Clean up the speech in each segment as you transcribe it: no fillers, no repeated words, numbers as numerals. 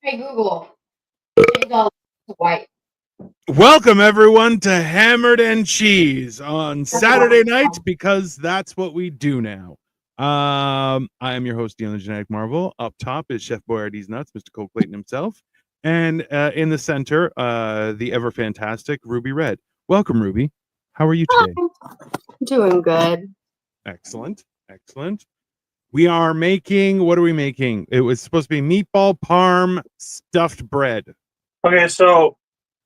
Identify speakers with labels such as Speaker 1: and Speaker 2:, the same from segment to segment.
Speaker 1: Hey Google, change all to white.
Speaker 2: Welcome everyone to Hammered and Cheese on Saturday night because that's what we do now. I am your host, Dealing Genetic Marvel. Up top is Chef Boyardee's Nuts, Mr. Cole Clayton himself, and in the center, the ever fantastic Ruby Red. Welcome, Ruby. How are you today?
Speaker 3: Doing good.
Speaker 2: Excellent, excellent. We are making. What are we making? It was supposed to be meatball parm stuffed bread.
Speaker 4: Okay, so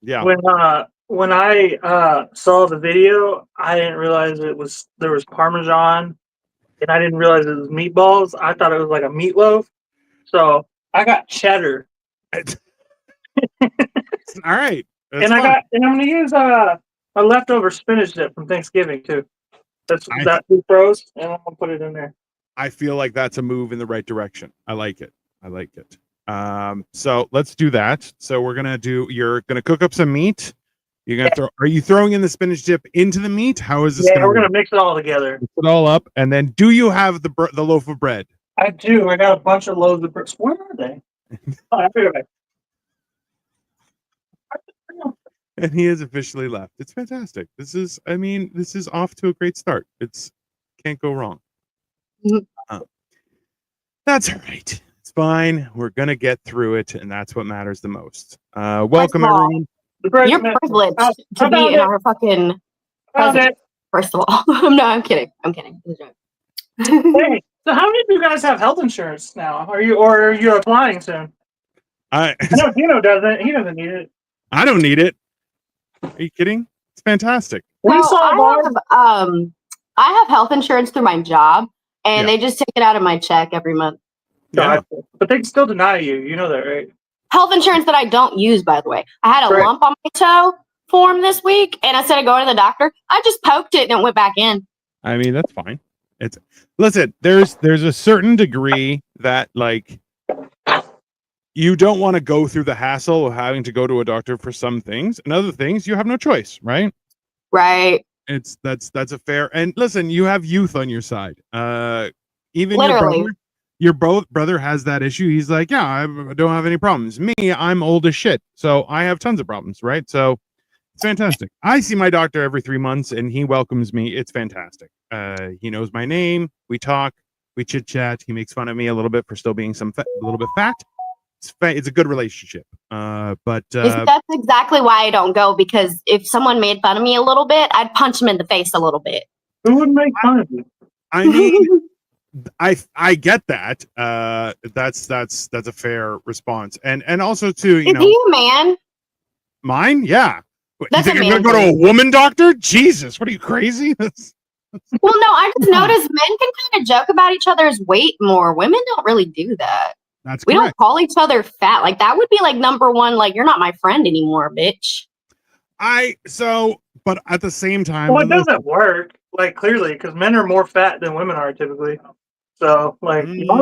Speaker 2: Yeah.
Speaker 4: when I saw the video, I didn't realize there was Parmesan, and I didn't realize it was meatballs. I thought it was like a meatloaf. So I got cheddar,
Speaker 2: All right.
Speaker 4: and I'm gonna use a leftover spinach dip from Thanksgiving too. That two pros, and I'm gonna put it in there.
Speaker 2: I feel like that's a move in the right direction. I like it. So let's do that. So you're gonna cook up some meat. Are you throwing in the spinach dip into the meat? How is this?
Speaker 4: Yeah, we're gonna mix it all together.
Speaker 2: Mix it all up, and then do you have the loaf of bread?
Speaker 4: I do. I got a bunch of loaves of bread. Where are they? Oh, I figured it.
Speaker 2: And he has officially left. It's fantastic. This is off to a great start. Can't go wrong. That's all right. It's fine. We're gonna get through it, and that's what matters the most. Welcome everyone.
Speaker 3: You're privileged to be in our fucking presence. First of all, no, I'm kidding.
Speaker 4: Hey, so how many of you guys have health insurance now? Are you applying soon?
Speaker 2: I
Speaker 4: know Dino doesn't. He doesn't need it.
Speaker 2: I don't need it. Are you kidding? It's fantastic.
Speaker 3: I have health insurance through my job, and they just take it out of my check every month.
Speaker 2: Yeah.
Speaker 4: But they can still deny you. You know that, right?
Speaker 3: Health insurance that I don't use, by the way. I had a lump on my toe form this week, and instead of going to the doctor, I just poked it and it went back in.
Speaker 2: I mean, that's fine. Listen, there's a certain degree that like you don't want to go through the hassle of having to go to a doctor for some things, and other things you have no choice, right?
Speaker 3: Right.
Speaker 2: That's a fair. And listen, you have youth on your side. Even
Speaker 3: literally.
Speaker 2: Your brother has that issue. He's like, yeah, I don't have any problems. Me, I'm old as shit, so I have tons of problems, right? So it's fantastic. I see my doctor every 3 months, and he welcomes me. It's fantastic. He knows my name. We talk. We chit chat. He makes fun of me a little bit for still being a little bit fat. It's a good relationship. But
Speaker 3: that's exactly why I don't go, because if someone made fun of me a little bit, I'd punch him in the face a little bit.
Speaker 4: Who would make fun of you?
Speaker 2: I mean, I get that. That's a fair response, and also too,
Speaker 3: Is he a man?
Speaker 2: Mine, yeah.
Speaker 3: That's
Speaker 2: you think I'm gonna go to a woman doctor? Jesus, what are you, crazy?
Speaker 3: Well, no, I just noticed men can kind of joke about each other's weight more. Women don't really do that.
Speaker 2: That's
Speaker 3: we
Speaker 2: correct.
Speaker 3: Don't call each other fat. Like that would be like number one. Like you're not my friend anymore, bitch.
Speaker 2: But at the same time,
Speaker 4: well, it doesn't work. Like clearly, because men are more fat than women are typically. So, like, y'all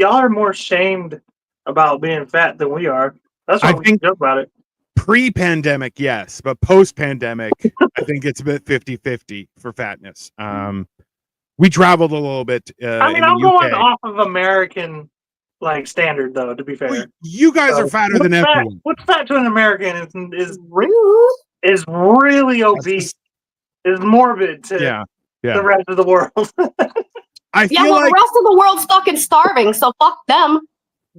Speaker 4: are more shamed about being fat than we are. That's why we joke about it.
Speaker 2: Pre-pandemic, yes, but post-pandemic, I think it's a bit 50-50 for fatness. We traveled a little bit.
Speaker 4: I'm going off of American standard, though. To be fair,
Speaker 2: well, you guys are fatter than everyone.
Speaker 4: What's fat to an American is
Speaker 3: rude.
Speaker 4: Is really obese. Is morbid to the rest of the world.
Speaker 2: I feel
Speaker 3: the rest of the world's fucking starving, so fuck them.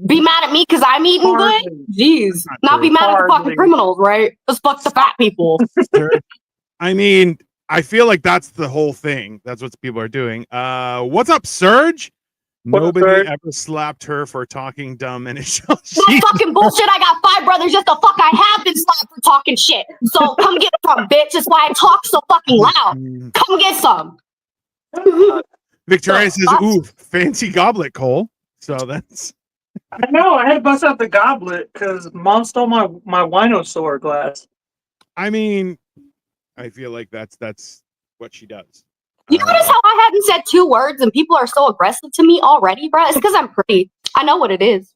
Speaker 3: Be mad at me because I'm eating good? Jeez. Not be mad at the fucking criminals, right? Just fuck the fat people.
Speaker 2: I mean, I feel like that's the whole thing. That's what people are doing. What's up, Surge? Nobody ever slapped her for talking dumb, and it's
Speaker 3: that's fucking bullshit. I got 5 brothers. Just the fuck I have been slapped for talking shit. So come get some, bitch. That's why I talk so fucking loud. Come get some.
Speaker 2: Victoria says, "Ooh, fancy goblet, Cole." So that's.
Speaker 4: I know. I had to bust out the goblet because Mom stole my Winosaur glass.
Speaker 2: I mean, I feel like that's what she does.
Speaker 3: You notice how I hadn't said 2 words and people are so aggressive to me already, bro? It's because I'm pretty. I know what it is.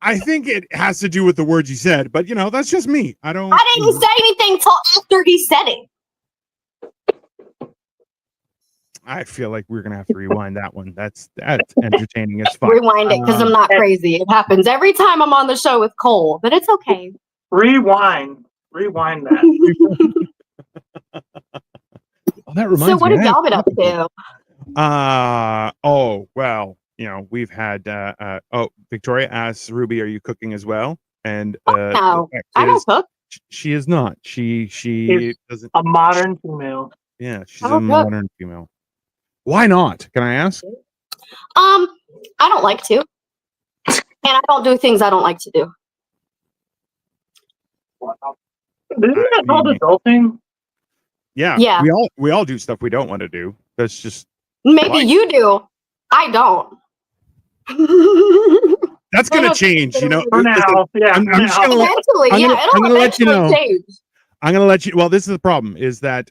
Speaker 2: I think it has to do with the words you said, but that's just me. I didn't
Speaker 3: say anything till after he said it.
Speaker 2: I feel like we're gonna have to rewind that one. That's entertaining as fuck.
Speaker 3: Rewind it because I'm not crazy. It happens every time I'm on the show with Cole, but it's okay.
Speaker 4: Rewind that.
Speaker 2: Oh, that reminds
Speaker 3: So what
Speaker 2: me.
Speaker 3: have y'all been up to?
Speaker 2: Oh well, we've had Victoria asks Ruby, are you cooking as well? And
Speaker 3: No, I don't cook.
Speaker 2: she is not. She
Speaker 4: She's
Speaker 2: doesn't.
Speaker 4: A modern female.
Speaker 2: Yeah, she's
Speaker 3: I
Speaker 2: a
Speaker 3: don't cook.
Speaker 2: modern female. Why not? Can I ask?
Speaker 3: I don't like to, and I don't do things I don't like to do.
Speaker 4: Wow. Isn't that called adulting?
Speaker 2: Yeah,
Speaker 3: Yeah.
Speaker 2: we all do stuff we don't want to do. That's just
Speaker 3: Maybe
Speaker 2: life.
Speaker 3: you do. I don't.
Speaker 2: That's gonna change,
Speaker 4: For
Speaker 2: Listen,
Speaker 4: now, yeah.
Speaker 2: I'm just gonna
Speaker 3: Eventually,
Speaker 2: I'm
Speaker 3: yeah,
Speaker 2: gonna-
Speaker 3: it'll
Speaker 2: I'm gonna let you
Speaker 3: eventually
Speaker 2: know.
Speaker 3: change.
Speaker 2: I'm gonna let you. Well, this is the problem: is that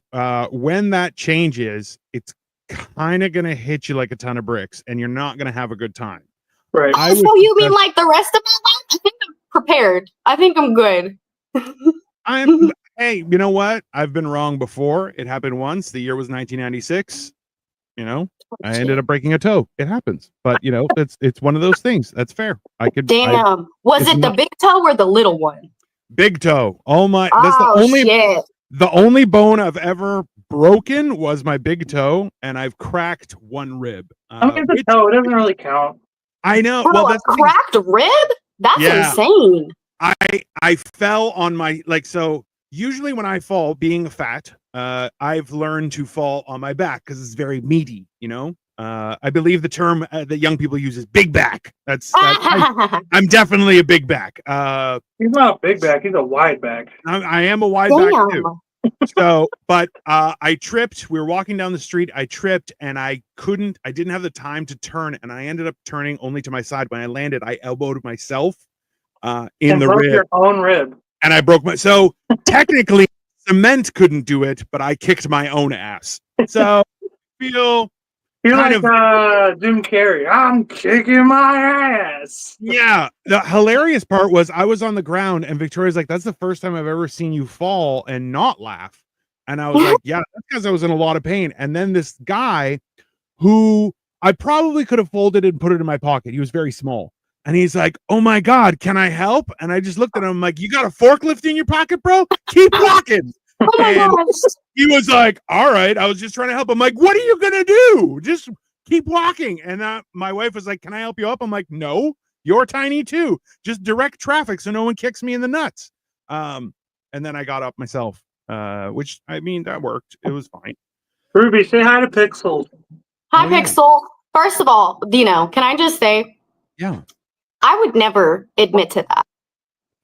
Speaker 2: when that changes, it's kind of gonna hit you like a ton of bricks, and you're not gonna have a good time.
Speaker 4: Right.
Speaker 2: I would
Speaker 3: So you mean
Speaker 2: suggest-
Speaker 3: like the rest of my life? I think I'm prepared. I think I'm good.
Speaker 2: Hey, you know what? I've been wrong before. It happened once. The year was 1996. I ended up breaking a toe. It happens, but it's one of those things. That's fair.
Speaker 3: Damn. Was
Speaker 2: it's
Speaker 3: it the
Speaker 2: not-
Speaker 3: big toe or the little one?
Speaker 2: Big toe. Oh my! That's
Speaker 3: Oh,
Speaker 2: the only
Speaker 3: shit.
Speaker 2: the only bone I've ever broken was my big toe, and I've cracked one rib.
Speaker 4: I mean, the toe, it doesn't really count.
Speaker 2: I know.
Speaker 3: Bro,
Speaker 2: Well,
Speaker 3: a
Speaker 2: that's the thing.
Speaker 3: cracked rib? That's
Speaker 2: Yeah.
Speaker 3: insane.
Speaker 2: I fell on my so usually when I fall, being fat, I've learned to fall on my back because it's very meaty. I believe the term that young people use is big back. I'm definitely a big back.
Speaker 4: He's not a big back, he's a wide back.
Speaker 2: I am a wide back too. So, but I tripped. We were walking down the street. I tripped and I didn't have the time to turn, and I ended up turning only to my side. When I landed, I elbowed myself in the
Speaker 4: broke
Speaker 2: rib.
Speaker 4: your own rib.
Speaker 2: And I broke so technically cement couldn't do it, but I kicked my own ass. So feel
Speaker 4: You're
Speaker 2: kind
Speaker 4: like Jim Carrey. I'm kicking my ass.
Speaker 2: Yeah. The hilarious part was I was on the ground and Victoria's like, that's the first time I've ever seen you fall and not laugh. And I was like, yeah, that's because I was in a lot of pain. And then this guy who I probably could have folded and put it in my pocket. He was very small. And he's like, oh my God, can I help? And I just looked at him like, you got a forklift in your pocket, bro? Keep walking.
Speaker 3: Oh my
Speaker 2: And
Speaker 3: gosh.
Speaker 2: he was like, all right, I was just trying to help. I'm like, what are you going to do? Just keep walking. And my wife was like, can I help you up? I'm like, no, you're tiny too. Just direct traffic so no one kicks me in the nuts. And then I got up myself, which, I mean, that worked. It was fine.
Speaker 4: Ruby, say hi to Pixel.
Speaker 3: Hi,
Speaker 2: Oh, yeah.
Speaker 3: Pixel. First of all, can I just say,
Speaker 2: Yeah.
Speaker 3: I would never admit to that.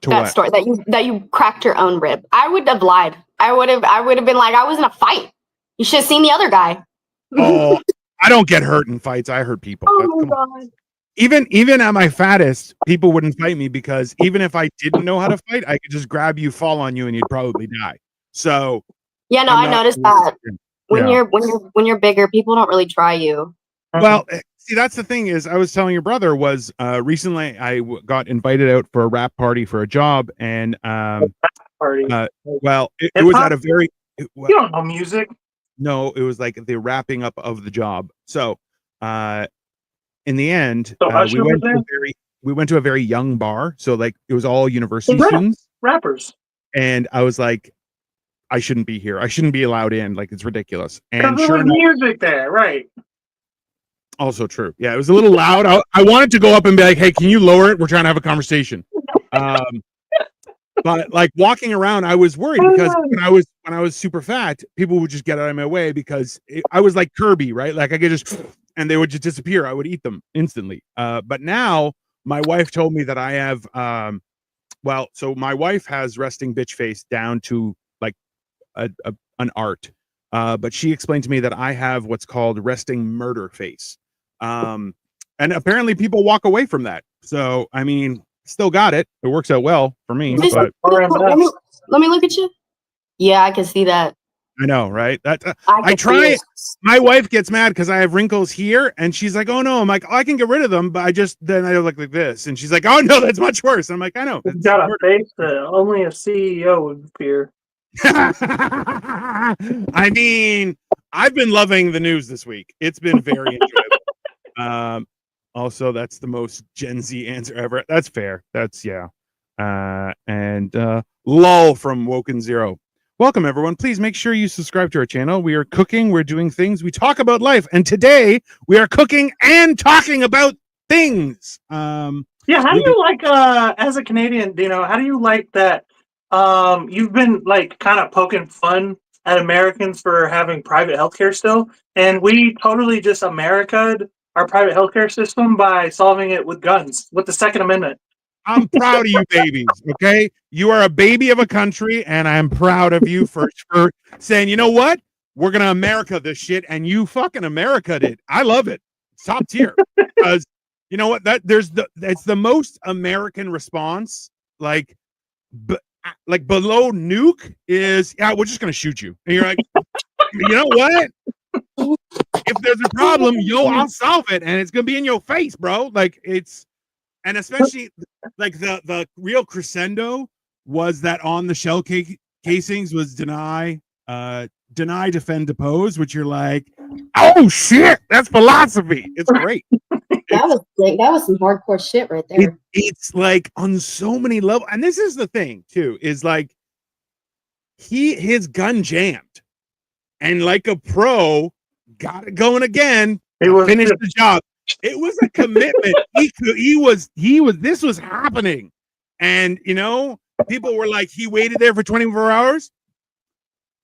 Speaker 2: To
Speaker 3: That
Speaker 2: what?
Speaker 3: story that you cracked your own rib. I would have lied. I would have been like, I was in a fight. You should have seen the other guy.
Speaker 2: Oh, I don't get hurt in fights. I hurt people.
Speaker 3: Oh
Speaker 2: Come
Speaker 3: my
Speaker 2: on.
Speaker 3: god.
Speaker 2: Even at my fattest, people wouldn't fight me because even if I didn't know how to fight, I could just grab you, fall on you, and you'd probably die. So
Speaker 3: Yeah, no,
Speaker 2: I'm
Speaker 3: I
Speaker 2: not-
Speaker 3: noticed that. When
Speaker 2: Yeah.
Speaker 3: you're bigger, people don't really try you.
Speaker 2: Well, see, that's the thing is, I was telling your brother was recently I got invited out for a rap party for a job, and
Speaker 4: Party.
Speaker 2: well, it was at a very
Speaker 4: You don't know music.
Speaker 2: no, it was like the wrapping up of the job. So, in the end,
Speaker 4: So Usher was there?
Speaker 2: we went to a very young bar. So like it was all university
Speaker 4: Rap.
Speaker 2: students,
Speaker 4: Rappers.
Speaker 2: and I was like, I shouldn't be here. I shouldn't be allowed in. Like it's ridiculous. And
Speaker 4: Because there
Speaker 2: sure
Speaker 4: was
Speaker 2: enough,
Speaker 4: music there, right?
Speaker 2: also true. Yeah, it was a little loud. I wanted to go up and be like, "Hey, can you lower it? We're trying to have a conversation." But like walking around, I was worried because when I was super fat, people would just get out of my way because I was like Kirby, right? Like I could just and they would just disappear. I would eat them instantly. But now my wife told me that I have well, so my wife has resting bitch face down to like an art. But she explained to me that I have what's called resting murder face. And apparently people walk away from that. So, I mean, still got it. It works out well for me.
Speaker 3: Just-
Speaker 2: But
Speaker 3: Let me look at you. Yeah, I can see that.
Speaker 2: I know, right? That
Speaker 3: I can
Speaker 2: try
Speaker 3: see
Speaker 2: it. My wife gets mad because I have wrinkles here, and she's like, "Oh no!" I'm like, "Oh, I can get rid of them, but then I look like this." And she's like, "Oh no, that's much worse." I'm like, "I know."
Speaker 4: You've
Speaker 2: it's
Speaker 4: got a
Speaker 2: murder."
Speaker 4: face that only a CEO would fear.
Speaker 2: I mean, I've been loving the news this week. It's been very enjoyable. Also, that's the most Gen Z answer ever. That's fair. That's yeah. And lull from Woken Zero. Welcome everyone. Please make sure you subscribe to our channel. We are cooking, we're doing things, we talk about life, and today we are cooking and talking about things.
Speaker 4: Yeah, how do you like as a Canadian, Dino, how do you like that you've been like kind of poking fun at Americans for having private healthcare still, and we totally just America'd our private healthcare system by solving it with guns, with the Second Amendment.
Speaker 2: I'm proud of you babies, okay? You are a baby of a country, and I'm proud of you for saying, you know what? We're gonna America this shit, and you fucking America'd it. I love it. It's top tier. Because you know what? It's the most American response. Like below nuke is, yeah, we're just gonna shoot you. And you're like, you know what? If there's a problem, I'll solve it, and it's gonna be in your face, bro. Like it's. And especially like the real crescendo was that on the shell casings was deny, defend, depose, which you're like, oh shit, that's philosophy. It's great.
Speaker 3: That was great. That was some hardcore shit right there.
Speaker 2: It's like on so many levels. And this is the thing too, is like his gun jammed and like a pro got it going again. Finished the job. It was a commitment. This was happening. And, you know, people were like, he waited there for 24 hours,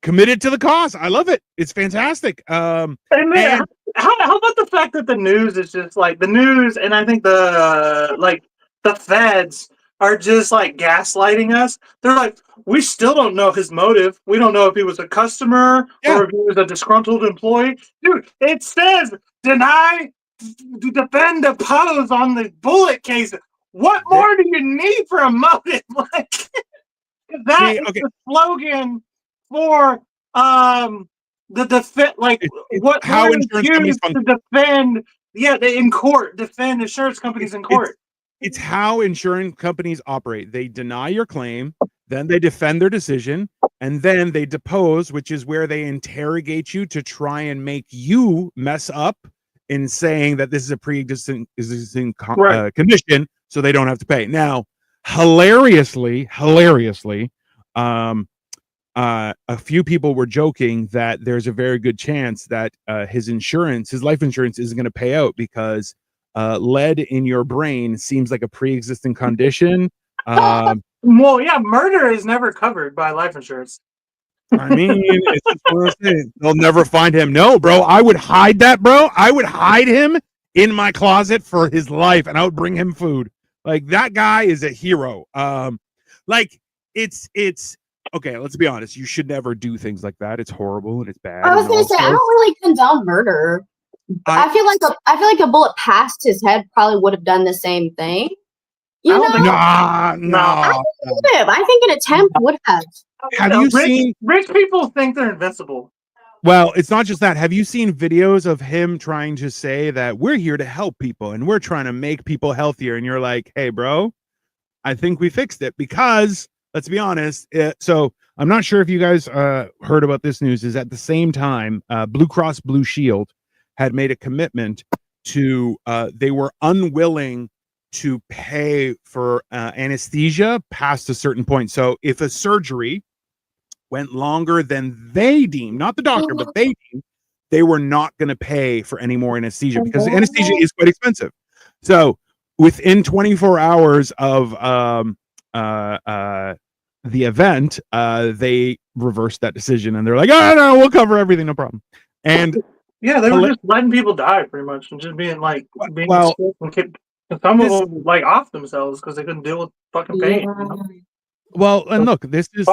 Speaker 2: committed to the cause. I love it. It's fantastic.
Speaker 4: And how about the fact that the news is just like the news, and I think the feds are just like gaslighting us. They're like, we still don't know his motive. We don't know if he was a customer or if he was a disgruntled employee. Dude, it says deny, defend, oppose on the bullet case. What more do you need for a motive? Like that is the slogan for the defense. Like what?
Speaker 2: How insurance companies function
Speaker 4: to defend? Yeah, they in court defend insurance companies in court.
Speaker 2: It's how insurance companies operate. They deny your claim, then they defend their decision, and then they depose, which is where they interrogate you to try and make you mess up in saying that this is a pre-existing condition, so they don't have to pay. Now, hilariously, a few people were joking that there's a very good chance that his life insurance isn't going to pay out because lead in your brain seems like a pre-existing condition.
Speaker 4: Well, yeah, murder is never covered by life insurance.
Speaker 2: I mean, it's just one of those things. They'll never find him. No, bro, I would hide that, bro. I would hide him in my closet for his life, and I would bring him food. Like that guy is a hero. Like it's okay. Let's be honest. You should never do things like that. It's horrible and it's bad.
Speaker 3: I was gonna say I don't really condone murder. I feel like a bullet past his head probably would have done the same thing. You know?
Speaker 2: No.
Speaker 3: I think an attempt would have.
Speaker 2: Have you seen
Speaker 4: rich people think they're invincible?
Speaker 2: Well, it's not just that. Have you seen videos of him trying to say that we're here to help people and we're trying to make people healthier? And you're like, hey, bro, I think we fixed it because let's be honest. So I'm not sure if you guys heard about this news. Is at the same time, Blue Cross Blue Shield had made a commitment to they were unwilling to pay for anesthesia past a certain point. So if a surgery went longer than they deemed, not the doctor, but they deemed, they were not going to pay for any more anesthesia because anesthesia is quite expensive. So within 24 hours of the event, they reversed that decision and they're like, oh no, we'll cover everything, no problem. And
Speaker 4: yeah, they were just letting people die pretty much and just being like some of them like off themselves because they couldn't deal with fucking pain. You know?
Speaker 2: Well, and look, this is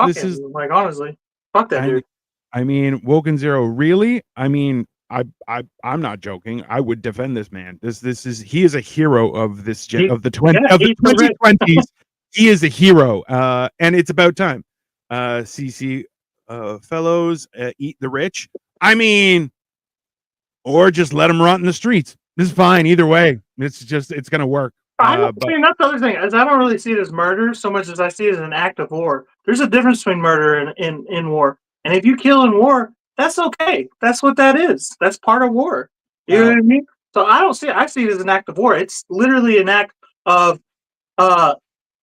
Speaker 4: like honestly, fuck that dude.
Speaker 2: I mean, Woken Zero, really? I mean, I'm not joking. I would defend this man. He is a hero of this of the 2020s. He is a hero, and it's about time. CC fellows, eat the rich. I mean, or just let them rot in the streets. This is fine either way. It's gonna work.
Speaker 4: I mean, that's the other thing. Is I don't really see it as murder so much as I see it as an act of war. There's a difference between murder and in war. And if you kill in war, that's okay. That's what that is. That's part of war. You know what I mean? So I see it as an act of war. It's literally an act of the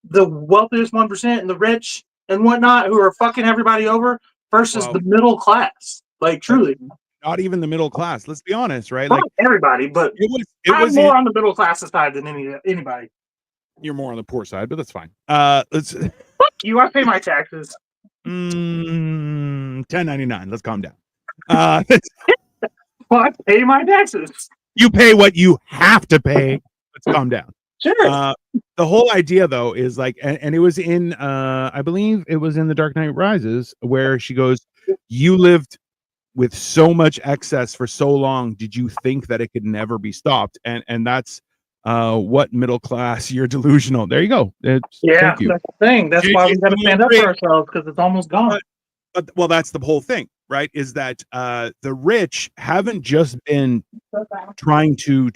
Speaker 4: wealthiest 1% and the rich and whatnot who are fucking everybody over versus the middle class. Like truly.
Speaker 2: Not even the middle class. Let's be honest, right?
Speaker 4: Not
Speaker 2: Like
Speaker 4: everybody, but I'm more on the middle class side than anybody.
Speaker 2: You're more on the poor side, but that's fine. Let's
Speaker 4: fuck you. I pay my taxes.
Speaker 2: 1099. Let's calm down.
Speaker 4: Well, I pay my taxes.
Speaker 2: You pay what you have to pay. Let's calm down.
Speaker 4: Sure.
Speaker 2: The whole idea, though, is like, and it was in, I believe it was in The Dark Knight Rises, where she goes, "You lived with so much excess for so long. Did you think that it could never be stopped?" And that's what middle class. You're delusional. There you go.
Speaker 4: That's the thing. That's why we got to stand up for ourselves, because it's almost gone.
Speaker 2: But well, that's the whole thing, right? Is that the rich haven't just been trying to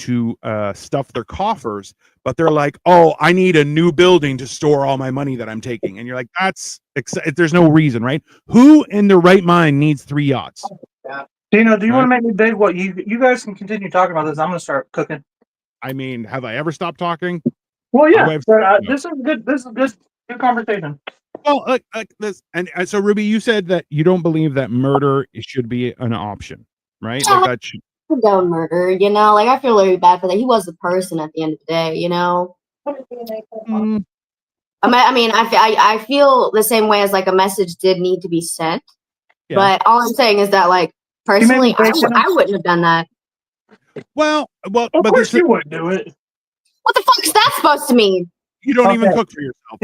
Speaker 2: stuff their coffers, but they're like, "Oh, I need a new building to store all my money that I'm taking," and you're like, there's no reason, right? Who in their right mind needs 3 yachts?
Speaker 4: Dino, do you want to make me big? What you guys can continue talking about this. I'm gonna start cooking.
Speaker 2: I mean, have I ever stopped talking?
Speaker 4: Well, yeah, but this is good. This is good conversation.
Speaker 2: Well, like this, and so Ruby, you said that you don't believe that murder should be an option, right?
Speaker 3: Yeah,
Speaker 2: like that should
Speaker 3: go murder. You know, like I feel really bad for that. He was a person at the end of the day. You know. I mean, I feel the same way as like a message did need to be sent, but all I'm saying is that like personally, I wouldn't have done that.
Speaker 2: Well,
Speaker 4: of course you wouldn't do it.
Speaker 3: What the fuck is that supposed to mean?
Speaker 2: You don't even cook for yourself.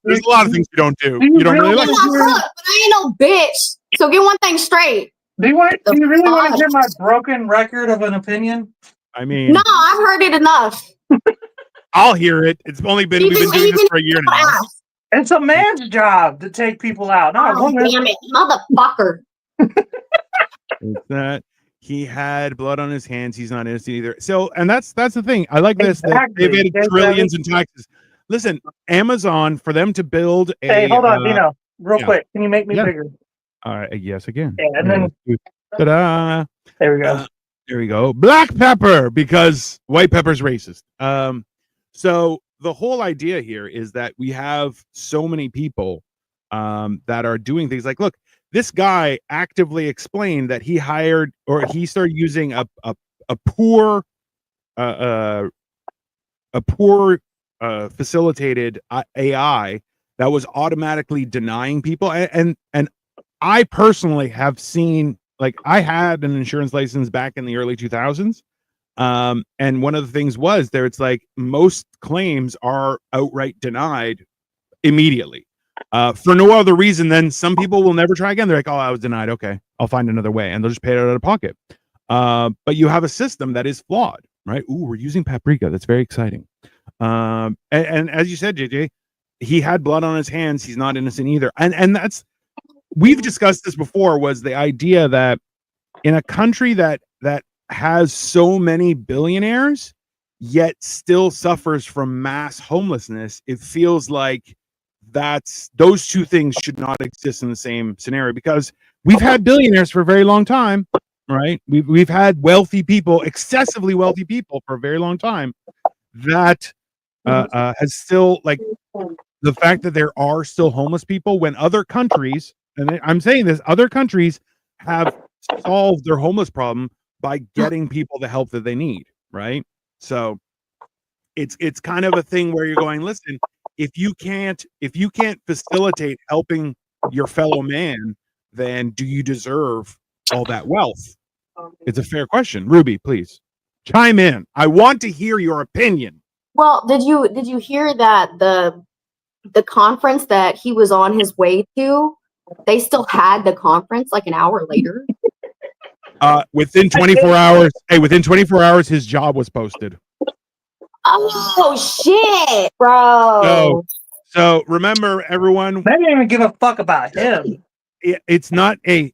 Speaker 2: There's a lot of things you don't do. You don't really like to
Speaker 3: cook, but I ain't no bitch. So get one thing straight.
Speaker 4: Do you really want to hear my broken record of an opinion?
Speaker 2: I mean,
Speaker 3: no, I've heard it enough.
Speaker 2: I'll hear it. It's only been we've been doing this for a year now.
Speaker 4: It's a man's job to take people out, not a woman.
Speaker 3: Damn it, motherfucker!
Speaker 2: It's that he had blood on his hands. He's not innocent either. So, and that's the thing. I like this. They've added trillions in taxes. Listen, Amazon, for them to build a.
Speaker 4: Hey, hold on, Dino. Real quick, can you make me bigger?
Speaker 2: Yes, again.
Speaker 4: Yeah, and then.
Speaker 2: Ta-da!
Speaker 4: There we go.
Speaker 2: There we go. Black pepper, because white pepper's racist. So the whole idea here is that we have so many people that are doing things like, look, this guy actively explained that he hired or he started using a poor facilitated AI that was automatically denying people. And I personally have seen, like, I had an insurance license back in the early 2000s. And one of the things was there, it's like most claims are outright denied immediately for no other reason than some people will never try again. They're like, "Oh, I was denied. Okay, I'll find another way," and they'll just pay it out of pocket. But you have a system that is flawed, right? Ooh, we're using paprika. That's very exciting. And as you said, JJ, he had blood on his hands. He's not innocent either. And that's, we've discussed this before, was the idea that in a country that has so many billionaires yet still suffers from mass homelessness, it feels like those two things should not exist in the same scenario, because we've had billionaires for a very long time, right? We've had wealthy people, excessively wealthy people, for a very long time. That has still, like, the fact that there are still homeless people when other countries, and I'm saying this, other countries have solved their homeless problem by getting people the help that they need, right? So it's kind of a thing where you're going, listen, if you can't facilitate helping your fellow man, then do you deserve all that wealth? It's a fair question. Ruby, please chime in. I want to hear your opinion.
Speaker 3: Well, did you hear that the conference that he was on his way to, they still had the conference like an hour later?
Speaker 2: Within 24 hours. Hey, within 24 hours, his job was posted.
Speaker 3: Oh shit, bro.
Speaker 2: So remember, everyone.
Speaker 4: They didn't even give a fuck about him.
Speaker 2: It's not even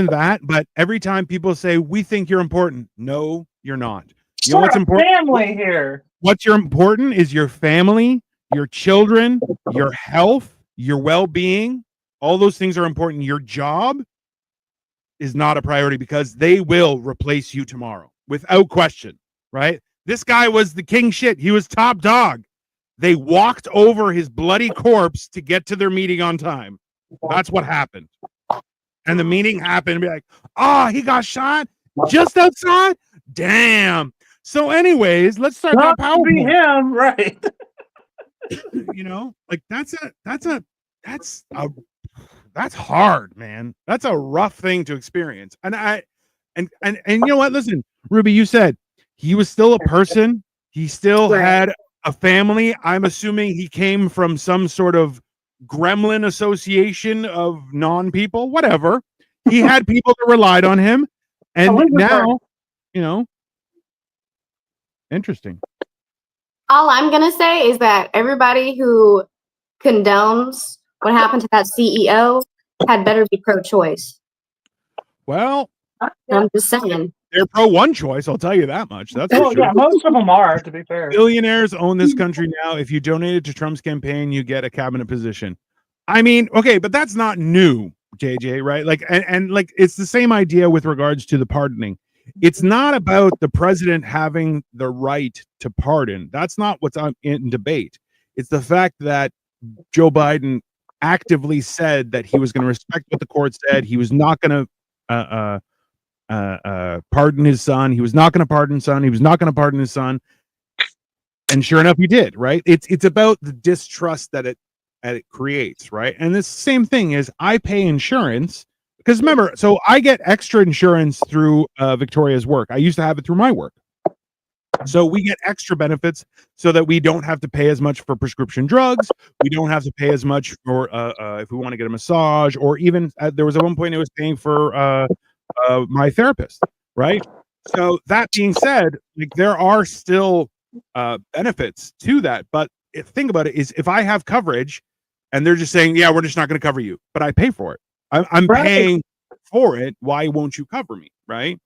Speaker 2: that. But every time people say, "We think you're important," no, you're not. You know what's important?
Speaker 4: Family here.
Speaker 2: What's important is your family, your children, your health, your well-being. All those things are important. Your job, is not a priority because they will replace you tomorrow without question, right? This guy was the king shit. He was top dog. They walked over his bloody corpse to get to their meeting on time. That's what happened. And the meeting happened and be like, oh, he got shot just outside? Damn. So anyways, let's start that
Speaker 4: Not to be
Speaker 2: PowerPoint.
Speaker 4: him, right?
Speaker 2: You know, like that's hard, man. That's a rough thing to experience. And you know what? Listen, Ruby, you said he was still a person. He still had a family. I'm assuming he came from some sort of gremlin association of non-people, whatever. He had people that relied on him. And now, you know, interesting.
Speaker 3: All I'm going to say is that everybody who condones what happened to that CEO had better be pro-choice.
Speaker 2: Well,
Speaker 3: I'm just saying.
Speaker 2: They're pro one choice, I'll tell you that much. That's for sure.
Speaker 4: Yeah, most of them are, to be fair.
Speaker 2: Billionaires own this country now. If you donated to Trump's campaign, you get a cabinet position. I mean, okay, but that's not new, JJ, right? Like, and like, it's the same idea with regards to the pardoning. It's not about the president having the right to pardon. That's not what's in debate. It's the fact that Joe Biden actively said that he was going to respect what the court said. He was not going to pardon his son. He was not going to pardon his son. He was not going to pardon his son. And sure enough, he did, right? It's about the distrust that it creates, right? And this same thing is I pay insurance because remember, so I get extra insurance through Victoria's work. I used to have it through my work. So we get extra benefits so that we don't have to pay as much for prescription drugs. We don't have to pay as much for if we want to get a massage, or even there was at one point I was paying for my therapist, right? So that being said, like there are still benefits to that, but think about it is if I have coverage and they're just saying, yeah, we're just not going to cover you, but I pay for it. I'm paying for it. Why won't you cover me, right?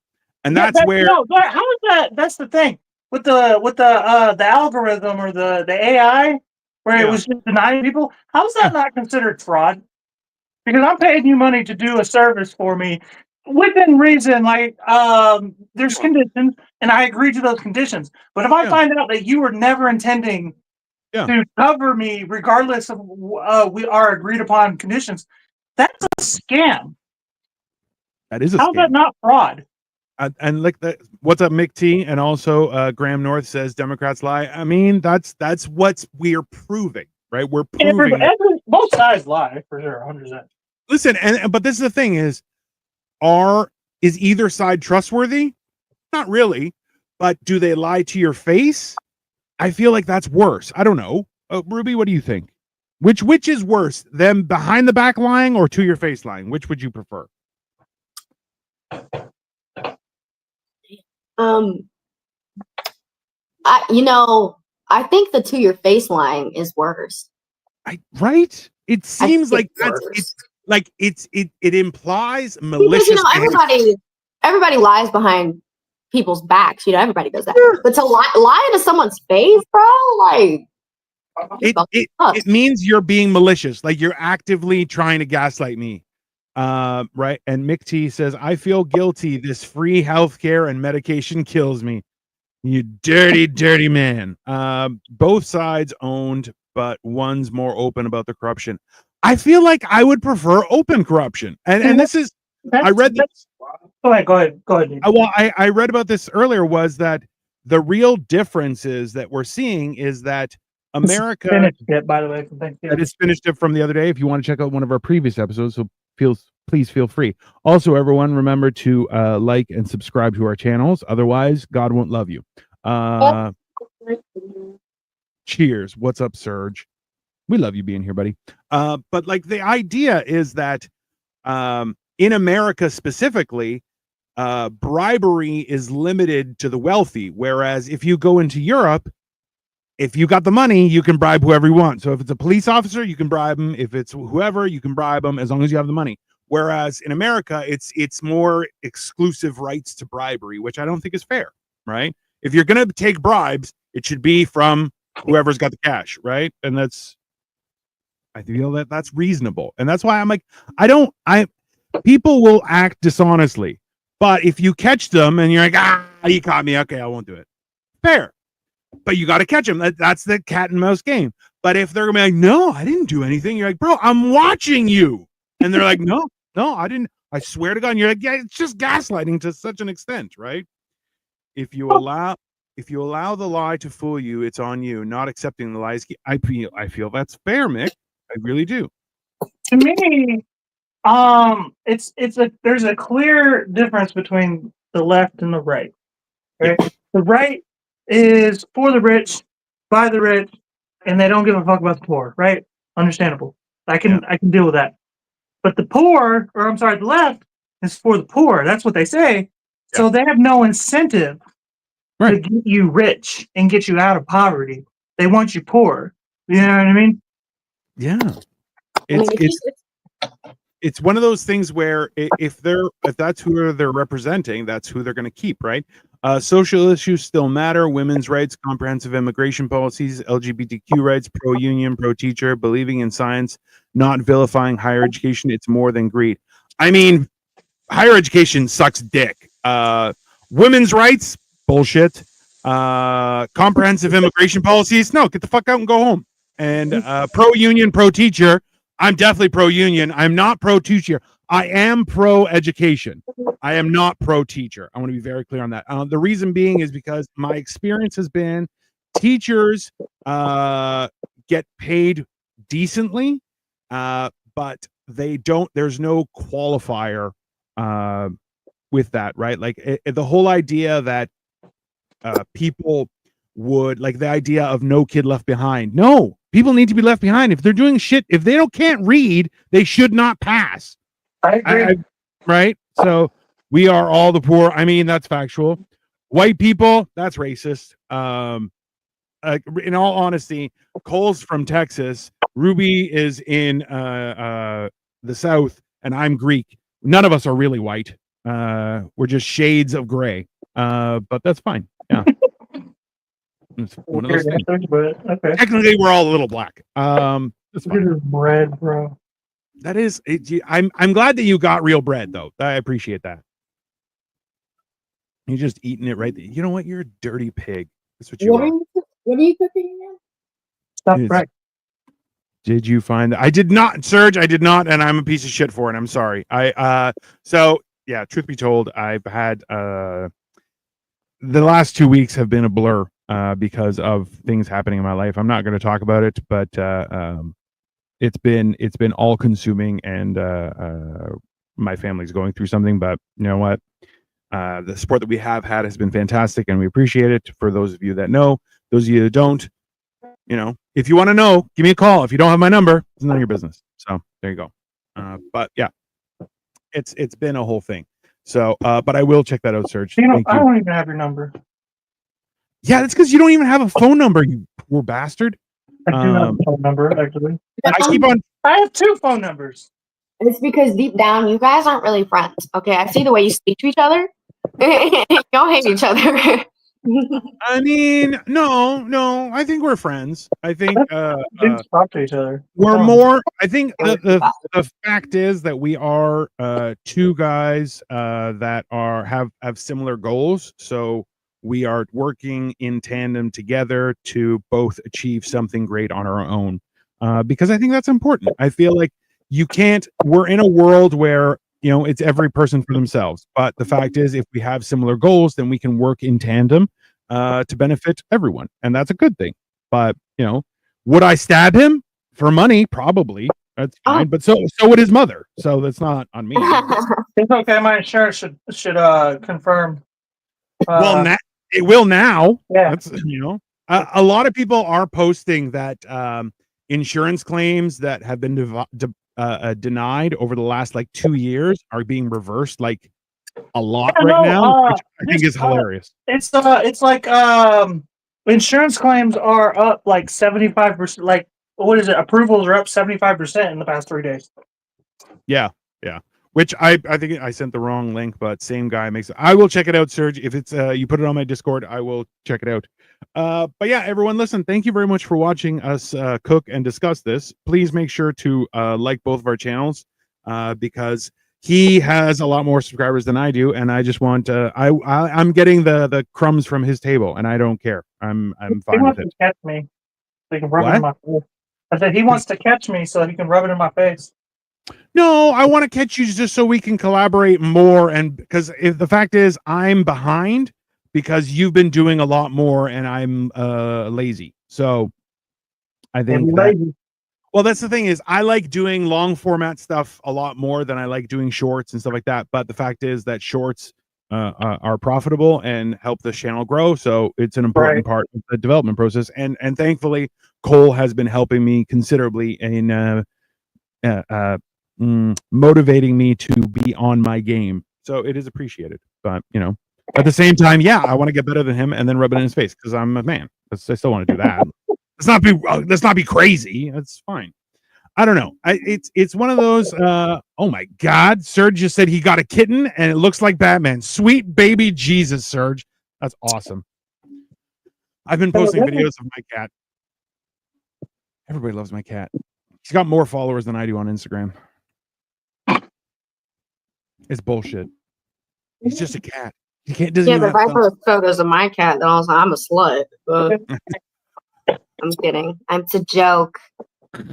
Speaker 2: And that's where.
Speaker 4: No, how is that? That's the thing with the algorithm or the AI where it was just denying people. How is that not considered fraud? Because I'm paying you money to do a service for me within reason. Like there's conditions, and I agree to those conditions. But if I find out that you were never intending to cover me, regardless of our agreed upon conditions, that's a scam.
Speaker 2: That is a
Speaker 4: How's
Speaker 2: scam.
Speaker 4: that not fraud?
Speaker 2: And like that, what's up, Mick T? And also Graham North says Democrats lie. I mean, that's what we're proving, right? We're proving
Speaker 4: both sides lie for sure, 100%.
Speaker 2: Listen, but this is the thing is either side trustworthy? Not really, but do they lie to your face? I feel like that's worse. I don't know. Ruby, what do you think? Which is worse, them behind the back lying or to your face lying? Which would you prefer?
Speaker 3: I think the to your face lying is worse.
Speaker 2: Right? It seems like it implies malicious.
Speaker 3: Because, everybody lies behind people's backs. Everybody does that. Sure. But to lie to someone's face, bro, like
Speaker 2: it means you're being malicious. Like you're actively trying to gaslight me. Right. And Mick T says, I feel guilty. This free healthcare and medication kills me. You dirty, dirty man. Both sides owned, but one's more open about the corruption. I feel like I would prefer open corruption. And this is, I read this.
Speaker 4: Go ahead.
Speaker 2: Well, I read about this earlier, was that the real difference is that we're seeing is that America,
Speaker 4: finished it, by the way,
Speaker 2: that is finished it from the other day. If you want to check out one of our previous episodes, so please feel free. Also, everyone, remember to like and subscribe to our channels. Otherwise, God won't love you. Cheers. What's up, Serge? We love you being here, buddy. But like the idea is that in America specifically, bribery is limited to the wealthy. Whereas if you go into Europe, if you got the money, you can bribe whoever you want. So if it's a police officer, you can bribe them. If it's whoever, you can bribe them as long as you have the money. Whereas in America, it's more exclusive rights to bribery, which I don't think is fair, right? If you're going to take bribes, it should be from whoever's got the cash, right? And I feel that that's reasonable. And that's why I'm like, People will act dishonestly, but if you catch them and you're like, you caught me, okay, I won't do it. Fair, but you got to catch them. That's the cat and mouse game. But if they're gonna be like, no, I didn't do anything, you're like, bro, I'm watching you, and they're like, no, I didn't. I swear to God, and you're like, yeah, it's just gaslighting to such an extent, right? If you allow the lie to fool you, it's on you. Not accepting the lies, I feel that's fair, Mick. I really do.
Speaker 4: To me, there's a clear difference between the left and the right. Right? Yeah. The right is for the rich, by the rich, and they don't give a fuck about the poor. Right? Understandable. I can deal with that. But the the left is for the poor. That's what they say. Yeah. So they have no incentive to get you rich and get you out of poverty. They want you poor. You know what I mean?
Speaker 2: Yeah. It's one of those things where if that's who they're representing, that's who they're going to keep, right? Social issues still matter. Women's rights, comprehensive immigration policies, LGBTQ rights, pro-union, pro-teacher, believing in science, not vilifying higher education. It's more than greed. I mean, higher education sucks dick. Women's rights, bullshit. Comprehensive immigration policies, no, get the fuck out and go home. And pro-union, pro-teacher, I'm definitely pro-union. I'm not pro-teacher. I am pro-education. I am not pro-teacher. I want to be very clear on that. The reason being is because my experience has been teachers get paid decently, but they don't. There's no qualifier with that, right? Like the whole idea that people would like the idea of no kid left behind. No, people need to be left behind. If they're doing shit, if they can't read, they should not pass.
Speaker 4: I agree.
Speaker 2: Right? So we are all the poor. I mean, that's factual. White people, that's racist. In all honesty, Cole's from Texas. Ruby is in the South, and I'm Greek. None of us are really white. We're just shades of gray. But that's fine. Yeah. It's one of those things.
Speaker 4: Okay.
Speaker 2: Technically, we're all a little black. That's fine.
Speaker 4: Bread, bro.
Speaker 2: That is. I'm glad that you got real bread, though. I appreciate that. You're just eating it right there. You know what? You're a dirty pig. That's what you are.
Speaker 1: What are you cooking again?
Speaker 4: Stuffed bread.
Speaker 2: Did you find that? I did not, Serge. I did not, and I'm a piece of shit for it. I'm sorry. So yeah. Truth be told, I've had the last 2 weeks have been a blur. Because of things happening in my life. I'm not going to talk about it, but it's been all consuming, and my family's going through something. But you know what? The support that we have had has been fantastic, and we appreciate it. For those of you that know, those of you that don't, you know, if you want to know, give me a call. If you don't have my number, it's none of your business. So there you go. But yeah, it's been a whole thing. So, but I will check that out, Serge.
Speaker 4: You know, I don't even have your number.
Speaker 2: Yeah, that's because you don't even have a phone number, you poor bastard.
Speaker 4: I do have a phone number, actually. I have 2 phone numbers.
Speaker 3: It's because deep down, you guys aren't really friends. Okay, I see the way you speak to each other. You don't hate each other.
Speaker 2: I mean, no. I think we're friends. I think
Speaker 4: talk to each other.
Speaker 2: We're more. I think the fact is that we are 2 guys that have similar goals. So we are working in tandem together to both achieve something great on our own. Because I think that's important. I feel like we're in a world where, you know, it's every person for themselves. But the fact is, if we have similar goals, then we can work in tandem to benefit everyone. And that's a good thing. But, you know, would I stab him for money? Probably. That's fine. But so would his mother. So that's not on me.
Speaker 4: It's okay. My insurance should confirm.
Speaker 2: Well, it will now.
Speaker 4: Yeah.
Speaker 2: That's, you know, a lot of people are posting that insurance claims that have been denied over the last like 2 years are being reversed like a lot now, which I think is hilarious.
Speaker 4: It's like insurance claims are up like 75%. Like, what is it? Approvals are up 75% in the past 3 days.
Speaker 2: Yeah. Which I think I sent the wrong link, but same guy makes it. I will check it out, Serge. If it's you put it on my Discord, I will check it out. But yeah, everyone, listen, thank you very much for watching us cook and discuss this. Please make sure to like both of our channels because he has a lot more subscribers than I do, and I just want I'm getting the crumbs from his table, and I don't care. I'm
Speaker 4: He
Speaker 2: fine with
Speaker 4: wants
Speaker 2: it.
Speaker 4: to catch me so he can rub it
Speaker 2: What?
Speaker 4: in my face. I said he wants to catch me so he can rub it in my face.
Speaker 2: No, I want to catch you just so we can collaborate more, and because if the fact is I'm behind because you've been doing a lot more and I'm lazy. So I think
Speaker 4: And
Speaker 2: that
Speaker 4: lazy.
Speaker 2: well, that's the thing is I like doing long format stuff a lot more than I like doing shorts and stuff like that. But the fact is that shorts are profitable and help the channel grow. So it's an important
Speaker 4: Right.
Speaker 2: part of the development process. And thankfully, Cole has been helping me considerably in motivating me to be on my game. So it is appreciated. But you know, at the same time, yeah, I want to get better than him and then rub it in his face because I'm a man. I still want to do that. Let's not be crazy. That's fine. I don't know. It's one of those. Oh my God, Serge just said he got a kitten and it looks like Batman. Sweet baby Jesus, Serge. That's awesome. I've been posting videos of my cat. Everybody loves my cat. He's got more followers than I do on Instagram. It's bullshit. He's just a cat. He can't. Doesn't
Speaker 3: Yeah,
Speaker 2: even
Speaker 3: but if
Speaker 2: have
Speaker 3: I
Speaker 2: thumbs.
Speaker 3: post photos of my cat, then I was like, I'm a slut. I'm kidding. It's a joke.
Speaker 2: It's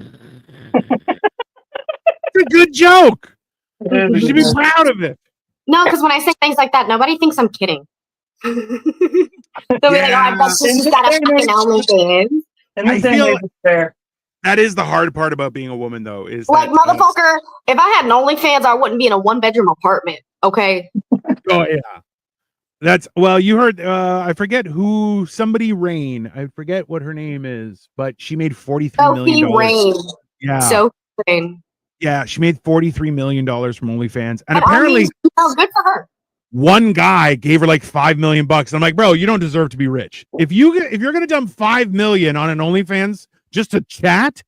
Speaker 2: a good joke. You should be proud of it.
Speaker 3: No, because when I say things like that, nobody thinks I'm kidding. They'll be like, oh, I bet she's got a fucking OnlyFans.
Speaker 4: And
Speaker 2: I
Speaker 4: this day
Speaker 2: feel
Speaker 4: made
Speaker 2: like-
Speaker 4: it fair.
Speaker 2: That is the hard part about being a woman, though. Is
Speaker 3: Like,
Speaker 2: that,
Speaker 3: motherfucker, if I had an OnlyFans, I wouldn't be in a 1-bedroom apartment. Okay.
Speaker 2: Oh yeah. That's well, you heard I forget who somebody Rain. I forget what her name is, but she made $43 million.
Speaker 3: Rain.
Speaker 2: Yeah.
Speaker 3: So Rain.
Speaker 2: Yeah, she made $43 million from OnlyFans. And
Speaker 3: And
Speaker 2: apparently
Speaker 3: I mean, good for her.
Speaker 2: one guy gave her like $5 million. I'm like, bro, you don't deserve to be rich. If you're gonna dump $5 million on an OnlyFans just to chat,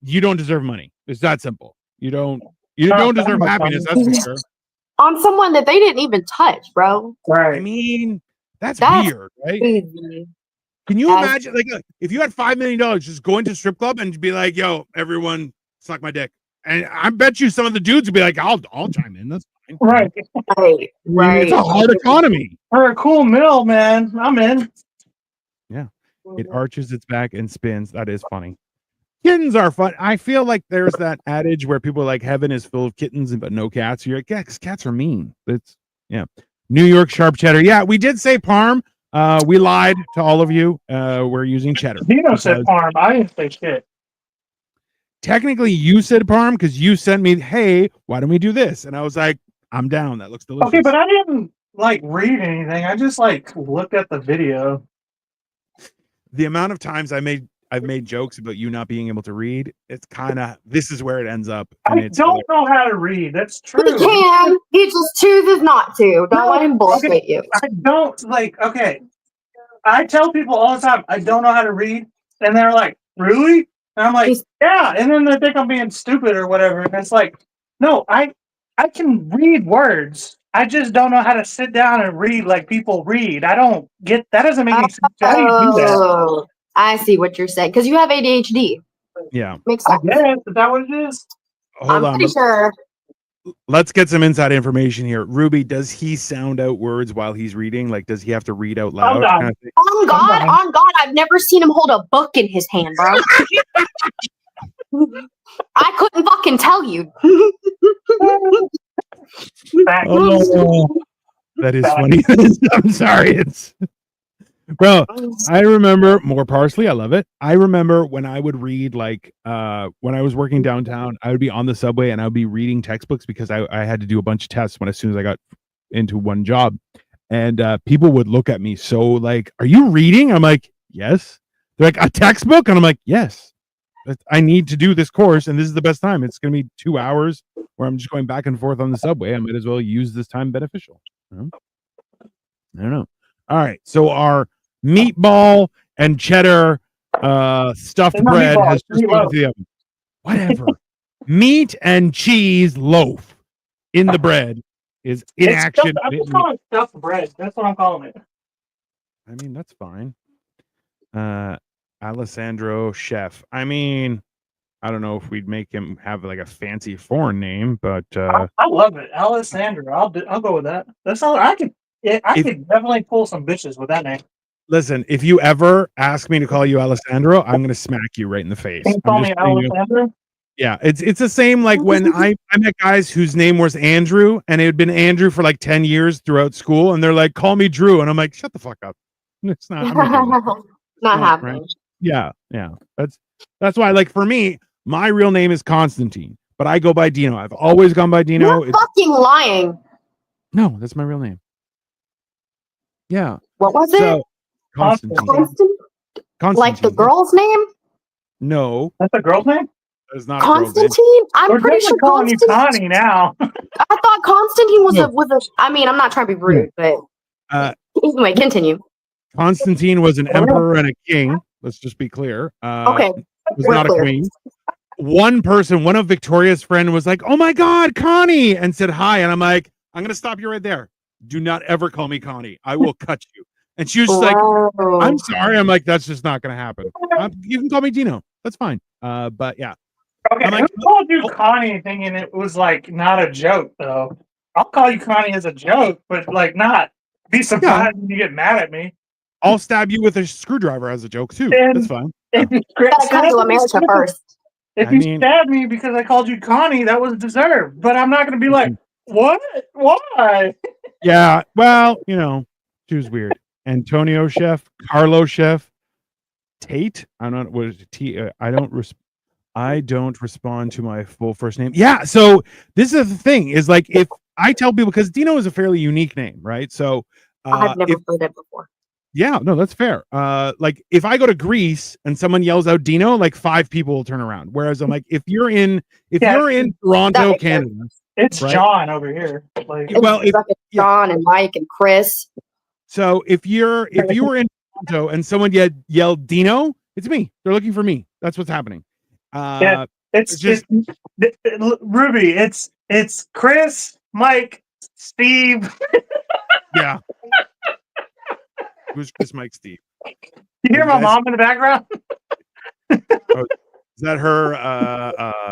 Speaker 2: you don't deserve money. It's that simple. You don't deserve happiness, that's for sure.
Speaker 3: On someone that they didn't even touch, bro.
Speaker 4: Right.
Speaker 2: I mean, that's weird, right?
Speaker 3: Crazy.
Speaker 2: Can you imagine, like, if you had $5 million, just go into a strip club and be like, "Yo, everyone, suck my dick," and I bet you some of the dudes would be like, "I'll chime in. That's fine."
Speaker 4: Right.
Speaker 3: Right.
Speaker 2: It's a hard economy.
Speaker 4: For a cool mill, man. I'm in.
Speaker 2: Yeah, it arches its back and spins. That is funny. Kittens are fun. I feel like there's that adage where people are like, heaven is full of kittens but no cats. You're like, yeah, because cats are mean. It's New York sharp cheddar. Yeah, we did say Parm. We lied to all of you. We're using cheddar.
Speaker 4: Dino said Parm. I didn't say shit.
Speaker 2: Technically, you said Parm because you sent me, hey, why don't we do this? And I was like, I'm down. That looks delicious.
Speaker 4: Okay, but I didn't like read anything. I just like looked at the video.
Speaker 2: The amount of times I've made jokes about you not being able to read, it's kind of, this is where it ends up. And
Speaker 4: I don't know how to read. That's true.
Speaker 3: He can. He just chooses not to. Don't let him bullshit you.
Speaker 4: I don't okay. I tell people all the time I don't know how to read, and they're like, "Really?" And I'm like, "Yeah." And then they think I'm being stupid or whatever. And it's like, no, I can read words. I just don't know how to sit down and read like people read. I don't get that. Doesn't make any sense. How do you do that?
Speaker 3: I see what you're saying because you have ADHD.
Speaker 2: Yeah.
Speaker 3: Makes sense.
Speaker 4: Yeah, is that what it is?
Speaker 2: Hold on.
Speaker 3: Pretty sure.
Speaker 2: Let's get some inside information here. Ruby, does he sound out words while he's reading? Like, does he have to read out loud?
Speaker 3: On God, I've never seen him hold a book in his hand, bro. I couldn't fucking tell you.
Speaker 2: Oh, that is funny. I'm sorry. It's bro. I remember more parsley. I love it. I remember when I would read like when I was working downtown, I would be on the subway and I would be reading textbooks because I had to do a bunch of tests as soon as I got into one job. And people would look at me so like, "Are you reading?" I'm like, "Yes." They're like, "A textbook?" And I'm like, "Yes. I need to do this course, and this is the best time. It's going to be 2 hours where I'm just going back and forth on the subway. I might as well use this time beneficial." I don't know. All right. So our meatball and cheddar stuffed bread has just gone to the oven. Whatever. Meat and cheese loaf in the bread is in action.
Speaker 4: I'm just calling it stuffed bread. That's what I'm calling it.
Speaker 2: I mean, that's fine. Alessandro Chef. I mean, I don't know if we'd make him have like a fancy foreign name, but
Speaker 4: I love it, Alessandra. I'll go with that. That's all I could. I could definitely pull some bitches with that name.
Speaker 2: listen, if you ever ask me to call you Alessandro, I'm gonna smack you right in the face.
Speaker 4: Can you
Speaker 2: I'm
Speaker 4: call
Speaker 2: just
Speaker 4: me
Speaker 2: saying you-
Speaker 4: Alessandra?
Speaker 2: Yeah, it's the same like when I met guys whose name was Andrew and it had been Andrew for like 10 years throughout school, and they're like, call me Drew, and I'm like, shut the fuck up. It's not, I'm not doing that.
Speaker 3: Not
Speaker 2: Right?
Speaker 3: happening.
Speaker 2: Yeah. That's why, like, for me, my real name is Constantine, but I go by Dino. I've always gone by Dino.
Speaker 3: You're fucking lying.
Speaker 2: No, that's my real name. Yeah.
Speaker 3: What was it?
Speaker 2: So Constantine.
Speaker 3: Like the
Speaker 2: Constantine.
Speaker 3: girl's name?
Speaker 2: No,
Speaker 4: That's a girl's name.
Speaker 2: that's not a girl's name.
Speaker 3: Constantine? I'm
Speaker 4: We're
Speaker 3: pretty sure
Speaker 4: definitely calling you
Speaker 3: Constantine.
Speaker 4: Connie now.
Speaker 3: I thought Constantine was
Speaker 2: No.
Speaker 3: a. I mean, I'm not trying to be rude, but anyway, continue.
Speaker 2: Constantine was an emperor and a king. Let's just be clear.
Speaker 3: Okay,
Speaker 2: Was
Speaker 3: we're
Speaker 2: not a
Speaker 3: clear.
Speaker 2: queen. One person, one of Victoria's friend was like, "Oh my God, Connie," and said hi. And I'm like, "I'm gonna stop you right there. Do not ever call me Connie. I will cut you." And she was just like,
Speaker 3: Whoa.
Speaker 2: "I'm sorry." I'm like, "That's just not gonna happen. You can call me Dino. That's fine." But yeah,
Speaker 4: Okay,
Speaker 2: I'm like,
Speaker 4: who called you Connie thinking it was like not a joke though? I'll call you Connie as a joke, but like not be surprised when you get mad at me.
Speaker 2: I'll stab you with a screwdriver as a joke too.
Speaker 4: And-
Speaker 2: That's fine.
Speaker 4: If you
Speaker 3: Gotta come to America first.
Speaker 4: If
Speaker 2: I
Speaker 4: you
Speaker 2: mean-
Speaker 4: stabbed me because I called you Connie, that was deserved. But I'm not going to be like, what? Why?
Speaker 2: Yeah, well, you know, she was weird. Antonio Chef, Carlo Chef, Tate. I don't. What is it? T? I don't respond to my full first name. Yeah. So this is the thing: is like if I tell people, because Dino is a fairly unique name, right? So
Speaker 3: I've never heard that before.
Speaker 2: yeah, no, that's fair. Like if I go to Greece and someone yells out Dino, like 5 people will turn around. Whereas I'm like, if you're in Toronto,
Speaker 3: makes
Speaker 2: Canada,
Speaker 4: It's
Speaker 2: right?
Speaker 4: John over here. Like,
Speaker 2: well,
Speaker 3: It's fucking John and Mike and Chris.
Speaker 2: so if you were in Toronto and someone yelled Dino, it's me. They're looking for me. That's what's happening.
Speaker 4: Yeah. it's
Speaker 2: just-
Speaker 4: Ruby. It's Chris, Mike, Steve.
Speaker 2: Yeah. Who's Chris, Mike, Steve?
Speaker 4: You hear my
Speaker 2: Guys-
Speaker 4: mom in the background?
Speaker 2: Is that her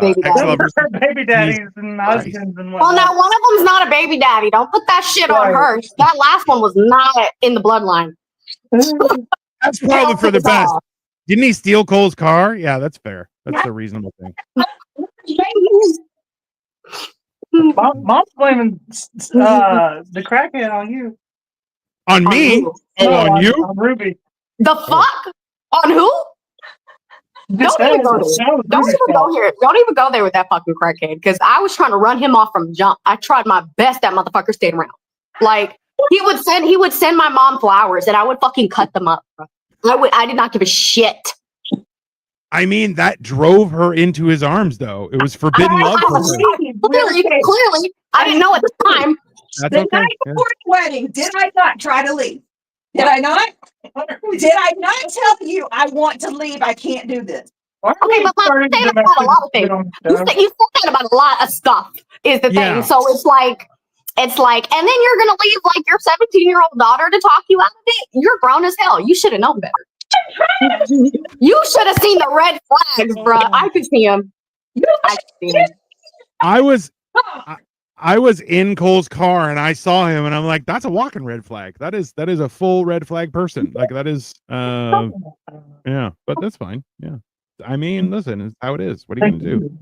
Speaker 3: Baby daddy.
Speaker 2: ex-lover?
Speaker 4: Her baby daddies and husbands and
Speaker 3: Well,
Speaker 4: whatnot.
Speaker 3: now one of them's not a baby daddy. Don't put that shit on her. That last one was not in the bloodline.
Speaker 2: That's probably for the best. Didn't he steal Cole's car? Yeah, that's fair. That's a reasonable thing.
Speaker 4: Mom's blaming the crackhead on you.
Speaker 2: On me?
Speaker 3: who?
Speaker 2: Oh,
Speaker 4: No,
Speaker 2: on you?
Speaker 4: On Ruby.
Speaker 3: The fuck? On who?
Speaker 4: Just
Speaker 3: Don't even go
Speaker 4: that-
Speaker 3: there.
Speaker 4: that was
Speaker 3: Don't
Speaker 4: Ruby's
Speaker 3: even
Speaker 4: fault.
Speaker 3: go here. Don't even go there with that fucking crackhead. Because I was trying to run him off from jump. I tried my best. That motherfucker stayed around. Like he would send my mom flowers, and I would fucking cut them up. Bro. I did not give a shit.
Speaker 2: I mean, that drove her into his arms, though. It was forbidden love for her.
Speaker 3: Clearly, I didn't know at the time.
Speaker 2: That's
Speaker 5: The
Speaker 2: okay.
Speaker 5: night
Speaker 2: Yeah.
Speaker 5: before the wedding, did I not try to leave? Did I not? Did I not tell you I want to leave? I can't do this.
Speaker 3: Okay, but Mom, say that about a lot of things. You say that about a lot of stuff is the
Speaker 2: Yeah.
Speaker 3: thing. So it's like, and then you're gonna leave like your 17-year-old daughter to talk you out of it. You're grown as hell. You should have known better. You should have seen the red flags, bro. I could see them. I could see them.
Speaker 2: I was in Cole's car and I saw him and I'm like, that's a walking red flag. That is a full red flag person. Like that is yeah, but that's fine. Yeah. I mean, listen, it's how it is. What are you gonna do?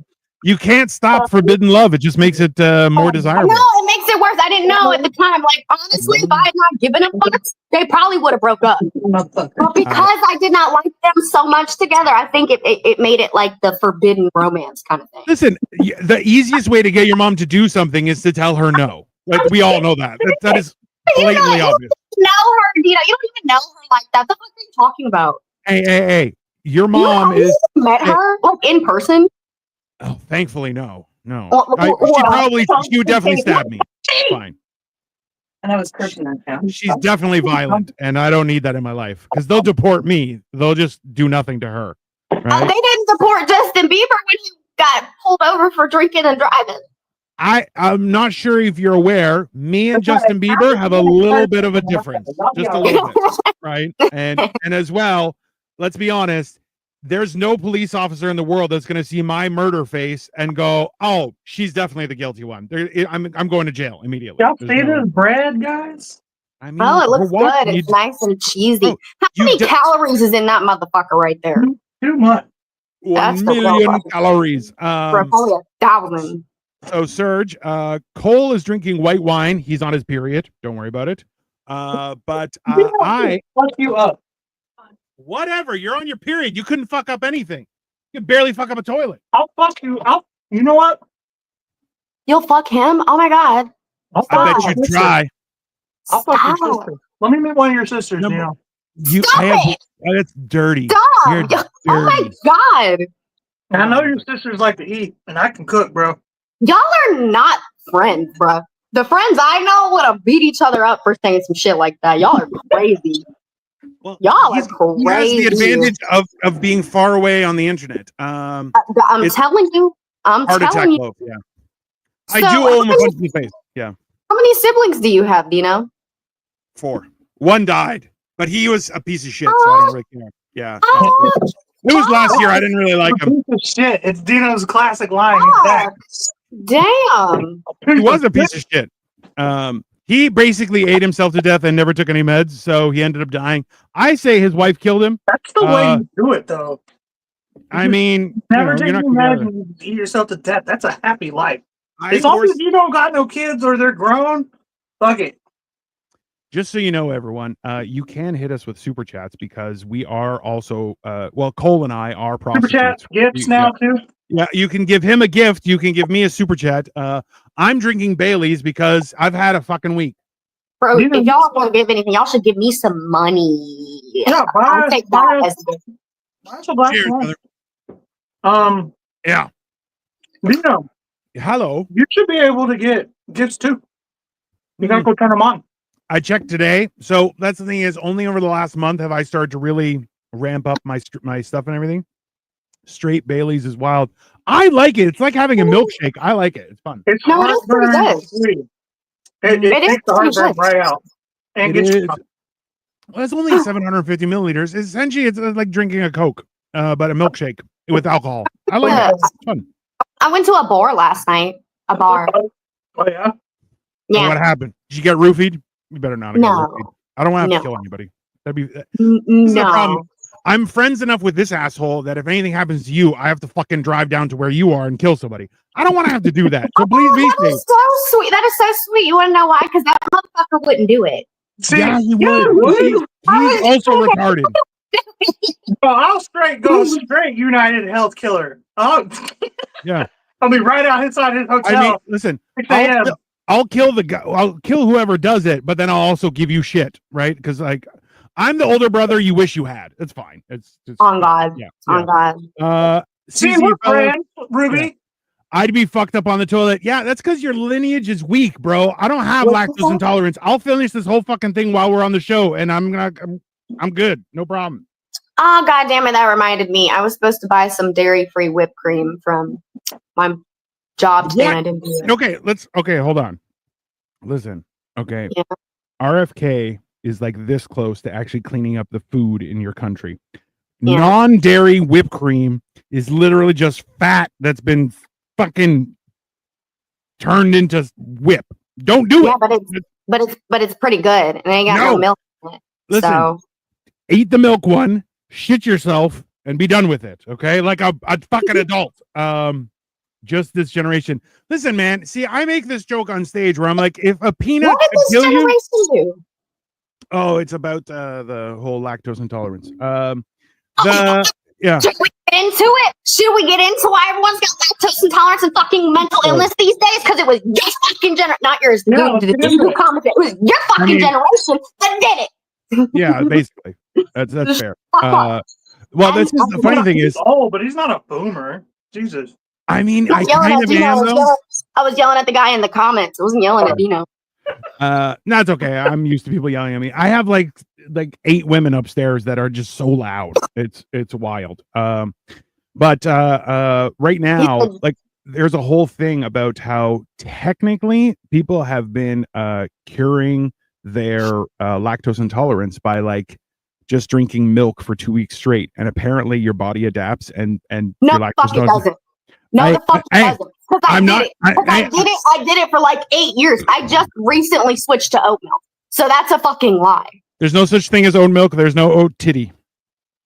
Speaker 2: You can't stop forbidden love. It just makes it more desirable.
Speaker 3: No, it makes it worse. I didn't know at the time. Like, honestly, if I had not given a fuck, they probably would have broke up. But because I did not like them so much together, I think it made it like the forbidden romance kind of thing.
Speaker 2: Listen, the easiest way to get your mom to do something is to tell her no. Like we all know that. That is blatantly obvious.
Speaker 3: Know her, you don't even know her like that. The fuck are you talking about?
Speaker 2: Hey. Your mom
Speaker 3: have you
Speaker 2: is
Speaker 3: met her like in person?
Speaker 2: oh, thankfully no. She would definitely stab me. Fine.
Speaker 5: And I was kryptonite now.
Speaker 2: She's definitely violent, and I don't need that in my life because they'll deport me. They'll just do nothing to her. Right?
Speaker 3: They didn't support Justin Bieber when he got pulled over for drinking and driving.
Speaker 2: I'm not sure if you're aware, me and Justin Bieber have a little bit of a difference. Just a little bit. Right? And as well, let's be honest, there's no police officer in the world that's going to see my murder face and go, "Oh, she's definitely the guilty one." I'm going to jail immediately.
Speaker 4: Y'all
Speaker 2: There's
Speaker 4: see
Speaker 2: no-
Speaker 4: this bread, guys?
Speaker 2: I mean,
Speaker 3: Oh, it
Speaker 2: for
Speaker 3: looks
Speaker 2: what?
Speaker 3: good. It's nice and cheesy.
Speaker 2: Oh,
Speaker 3: How
Speaker 2: you
Speaker 3: many
Speaker 2: do-
Speaker 3: calories is in that motherfucker right there?
Speaker 4: Too much.
Speaker 2: 1
Speaker 3: That's the
Speaker 2: million
Speaker 3: robot.
Speaker 2: calories.
Speaker 3: For probably 1,000.
Speaker 2: So Serge, Cole is drinking white wine. He's on his period. Don't worry about it. But I
Speaker 4: fuck you up.
Speaker 2: whatever. You're on your period. You couldn't fuck up anything. You could barely fuck up a toilet.
Speaker 4: I'll fuck you. You know what?
Speaker 3: You'll fuck him? Oh my god.
Speaker 4: I'll
Speaker 2: I bet
Speaker 4: fuck
Speaker 2: you'd
Speaker 4: your sister.
Speaker 2: try.
Speaker 4: I'll fuck your
Speaker 3: Stop.
Speaker 4: sister. Let me meet one of your sisters,
Speaker 2: No,
Speaker 4: Dino.
Speaker 3: Stop it!
Speaker 2: That's dirty.
Speaker 3: Stop!
Speaker 2: You're dirty.
Speaker 3: Oh my god.
Speaker 4: And I know your sisters like to eat, and I can cook, bro.
Speaker 3: Y'all are not friends, bruh. The friends I know would have beat each other up for saying some shit like that. Y'all are crazy.
Speaker 2: Well,
Speaker 3: Y'all are
Speaker 2: he has
Speaker 3: crazy.
Speaker 2: the advantage of being far away on the internet.
Speaker 3: I'm
Speaker 2: It's
Speaker 3: telling you. I'm
Speaker 2: heart attack
Speaker 3: telling you.
Speaker 2: loaf, yeah.
Speaker 3: So,
Speaker 2: I do owe him a punch in the face. Yeah.
Speaker 3: How many siblings do you have, Dino?
Speaker 2: 4. 1 died, but he was a piece of shit, so I don't really care. Yeah.
Speaker 3: Oh,
Speaker 2: It was last year. I didn't really like him.
Speaker 4: Piece of shit. It's Dino's classic line.
Speaker 3: fuck. Damn.
Speaker 2: He was a piece of shit. He basically ate himself to death and never took any meds, so he ended up dying. I say his wife killed him.
Speaker 4: That's the way you do it, though.
Speaker 2: I mean,
Speaker 4: Never
Speaker 2: you're
Speaker 4: take
Speaker 2: not
Speaker 4: you
Speaker 2: gonna-
Speaker 4: mad and eat yourself to death. That's a happy life.
Speaker 2: I,
Speaker 4: As long
Speaker 2: force-
Speaker 4: as you don't got no kids or they're grown, fuck it.
Speaker 2: just so you know, everyone, you can hit us with super chats because we are also, Cole and I are
Speaker 4: Super
Speaker 2: prostitutes.
Speaker 4: chat gifts
Speaker 2: You-
Speaker 4: now too.
Speaker 2: Yeah, you can give him a gift. You can give me a super chat. I'm drinking Bailey's because I've had a fucking week.
Speaker 3: Bro,
Speaker 4: You know-
Speaker 3: if y'all want to give anything, y'all should give me some money.
Speaker 4: Yeah,
Speaker 3: I'll take that as a gift.
Speaker 4: That's a black
Speaker 2: Cheers,
Speaker 4: one.
Speaker 2: brother. Yeah.
Speaker 4: Dino,
Speaker 2: Hello.
Speaker 4: you should be able to get gifts too. You gotta
Speaker 2: Mhm.
Speaker 4: go turn them on.
Speaker 2: I checked today. So that's the thing is, only over the last month have I started to really ramp up my stuff and everything. Straight Bailey's is wild. I like it. It's like having a milkshake. I like it. It's fun.
Speaker 4: It's
Speaker 3: No, it is pretty
Speaker 4: heartburn
Speaker 3: good.
Speaker 4: free.
Speaker 3: It
Speaker 4: It
Speaker 3: is
Speaker 4: takes the
Speaker 3: pretty
Speaker 4: heartburn
Speaker 3: good.
Speaker 4: right out. And
Speaker 2: It
Speaker 4: gets you
Speaker 2: is. Well, it's only 750 milliliters. Essentially, it's like drinking a Coke, but a milkshake with alcohol. I like
Speaker 3: Yeah.
Speaker 2: it. It's fun.
Speaker 3: I went to a bar last night. A bar.
Speaker 4: Oh yeah.
Speaker 2: And
Speaker 3: Yeah.
Speaker 2: what happened? Did you get roofied? You better not have got
Speaker 3: No.
Speaker 2: roofied. I don't want to have to
Speaker 3: No.
Speaker 2: kill anybody. That'd be. This is the
Speaker 3: No.
Speaker 2: problem. I'm friends enough with this asshole that if anything happens to you, I have to fucking drive down to where you are and kill somebody. I don't want to have to do that. So please be
Speaker 3: That
Speaker 2: safe.
Speaker 3: is so sweet. That is so sweet. You want to know why? Because that motherfucker wouldn't do it.
Speaker 4: See,
Speaker 2: Yeah, he
Speaker 4: yeah,
Speaker 2: would.
Speaker 4: would.
Speaker 2: He's also retarded.
Speaker 4: Well, I'll go straight United Health Killer. Oh,
Speaker 2: Yeah.
Speaker 4: I'll be right out inside his hotel.
Speaker 2: I mean, listen,
Speaker 4: 6 a.m.
Speaker 2: I'll kill the guy. I'll kill whoever does it, but then I'll also give you shit, right? Because like, I'm the older brother you wish you had. It's fine. It's just,
Speaker 3: On God.
Speaker 2: yeah.
Speaker 3: On God.
Speaker 4: See,
Speaker 2: CC
Speaker 4: we're
Speaker 2: fellas,
Speaker 4: friends, Ruby.
Speaker 2: I'd be fucked up on the toilet. Yeah, that's because your lineage is weak, bro. I don't have
Speaker 3: What's
Speaker 2: lactose
Speaker 3: that?
Speaker 2: intolerance. I'll finish this whole fucking thing while we're on the show, and I'm good. No problem.
Speaker 3: Oh, God damn it. That reminded me. I was supposed to buy some dairy-free whipped cream from my job today, and I didn't do it.
Speaker 2: Okay, hold on. Listen, okay.
Speaker 3: Yeah.
Speaker 2: RFK is like this close to actually cleaning up the food in your country.
Speaker 3: Yeah.
Speaker 2: Non-dairy whipped cream is literally just fat that's been fucking turned into whip. Don't do
Speaker 3: Yeah,
Speaker 2: it.
Speaker 3: but it's pretty good, and I ain't got no
Speaker 2: No.
Speaker 3: milk in it.
Speaker 2: Listen,
Speaker 3: So
Speaker 2: eat the milk one, shit yourself, and be done with it. Okay, like a fucking adult. Just this generation. Listen, man. See, I make this joke on stage where I'm like, if a peanut
Speaker 3: what did
Speaker 2: could
Speaker 3: this
Speaker 2: kill you,
Speaker 3: generation do?
Speaker 2: oh, it's about the whole lactose intolerance. Yeah.
Speaker 3: Should we get into it? Should we get into why everyone's got lactose intolerance and fucking mental
Speaker 2: Oh.
Speaker 3: illness these days? Because it was your fucking generation, not yours.
Speaker 4: Yeah, let's get into it.
Speaker 3: Comment. It was your fucking
Speaker 2: mean-
Speaker 3: generation that did it.
Speaker 2: Yeah, basically. That's fair.
Speaker 3: Fuck off.
Speaker 2: Well, this is the funny thing is,
Speaker 4: Oh, but he's not a boomer. Jesus.
Speaker 2: I mean,
Speaker 3: I
Speaker 2: I
Speaker 3: was yelling
Speaker 2: kind
Speaker 3: at
Speaker 2: of
Speaker 3: Dino.
Speaker 2: am
Speaker 3: I was yelling at the guy in the comments. I wasn't yelling at Dino.
Speaker 2: though. No, it's okay. I'm used to people yelling at me. I have like 8 women upstairs that are just so loud. It's wild. But right now, like, there's a whole thing about how technically people have been curing their lactose intolerance by like just drinking milk for 2 weeks straight, and apparently your body adapts and
Speaker 3: No,
Speaker 2: your lactose
Speaker 3: fuck it doesn't. No,
Speaker 2: I-
Speaker 3: the fuck it
Speaker 2: I-
Speaker 3: doesn't. Because I
Speaker 2: I'm
Speaker 3: did
Speaker 2: not-
Speaker 3: it. Because I did it for like 8 years. I just recently switched to oat milk. So that's a fucking lie.
Speaker 2: There's no such thing as oat milk. There's no oat titty.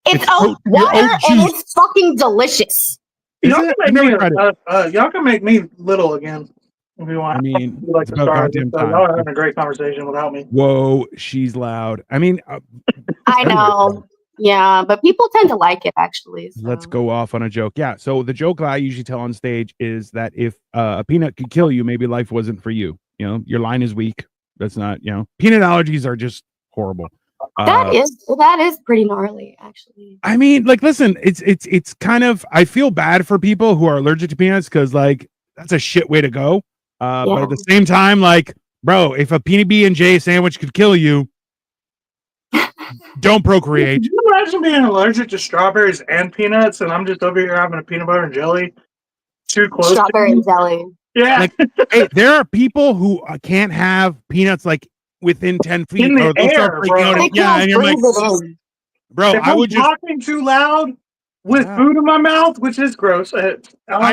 Speaker 3: It's
Speaker 2: It's
Speaker 3: oat
Speaker 2: oat- your
Speaker 3: water
Speaker 2: oat
Speaker 3: and
Speaker 2: juice.
Speaker 3: it's fucking delicious.
Speaker 2: Is
Speaker 4: Y'all
Speaker 2: it?
Speaker 4: can
Speaker 2: I've
Speaker 4: make
Speaker 2: never
Speaker 4: me
Speaker 2: tried it.
Speaker 4: y'all can make me little again if you want.
Speaker 2: I mean,
Speaker 4: You like
Speaker 2: it's
Speaker 4: to
Speaker 2: about
Speaker 4: start.
Speaker 2: goddamn
Speaker 4: Y'all are
Speaker 2: time.
Speaker 4: having a great conversation without me.
Speaker 2: Whoa, she's loud. I mean,
Speaker 3: I know. Yeah, but people tend to like it actually. So.
Speaker 2: let's go off on a joke. Yeah. So the joke that I usually tell on stage is that if a peanut could kill you, maybe life wasn't for you. You know, your line is weak. That's not, you know, peanut allergies are just horrible.
Speaker 3: That is pretty gnarly, actually.
Speaker 2: I mean, like, listen, it's kind of, I feel bad for people who are allergic to peanuts because, like, that's a shit way to go. But at the same time, like, bro, if a PB&J sandwich could kill you, don't procreate.
Speaker 4: Can you imagine being allergic to strawberries and peanuts, and I'm just over here having a peanut butter and jelly? Too close.
Speaker 3: Strawberry and jelly.
Speaker 4: Yeah.
Speaker 2: Like, hey, there are people who can't have peanuts like within 10 feet.
Speaker 4: In the
Speaker 2: or they'll start
Speaker 4: air,
Speaker 2: breaking
Speaker 4: bro.
Speaker 2: out.
Speaker 3: They
Speaker 2: Yeah,
Speaker 3: can't
Speaker 2: and you're like,
Speaker 3: breathe it in.
Speaker 2: bro,
Speaker 4: If
Speaker 2: I
Speaker 4: I'm
Speaker 2: would just.
Speaker 4: talking too loud with
Speaker 2: Yeah.
Speaker 4: food in my mouth, which is gross.
Speaker 2: I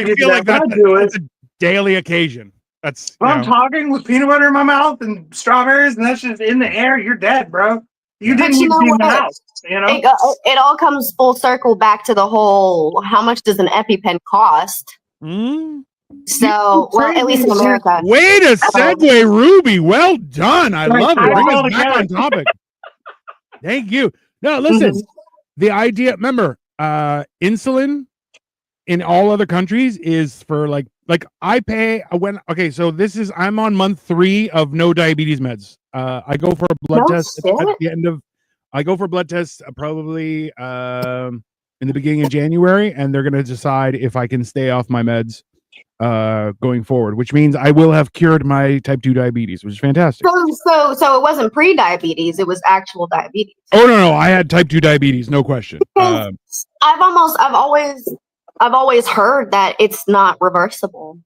Speaker 2: feel like
Speaker 4: that's
Speaker 2: that's a daily occasion. That's
Speaker 4: If I'm talking with peanut butter in my mouth and strawberries, and that's just in the air, you're dead, bro. You
Speaker 3: But
Speaker 4: didn't
Speaker 3: you
Speaker 4: even
Speaker 3: know
Speaker 4: be in the
Speaker 3: what?
Speaker 4: house, you know?
Speaker 3: It all comes full circle back to the whole how much does an EpiPen cost? So, well, at least in America.
Speaker 2: Way to segue, Ruby. Well done. I
Speaker 4: Right,
Speaker 2: love it.
Speaker 4: I
Speaker 2: Bring
Speaker 4: all
Speaker 2: us back on
Speaker 4: together.
Speaker 2: topic. Thank you. No, listen. The idea, remember, insulin in all other countries is for like I pay so I'm on month 3 of no diabetes meds. I go for a blood test at the end of I go for blood tests probably in the beginning of January, and they're gonna decide if I can stay off my meds going forward, which means I will have cured my type 2 diabetes, which is fantastic.
Speaker 3: So it wasn't pre-diabetes, it was actual diabetes.
Speaker 2: Oh no, I had type 2 diabetes, no question.
Speaker 3: I've always heard that it's not reversible.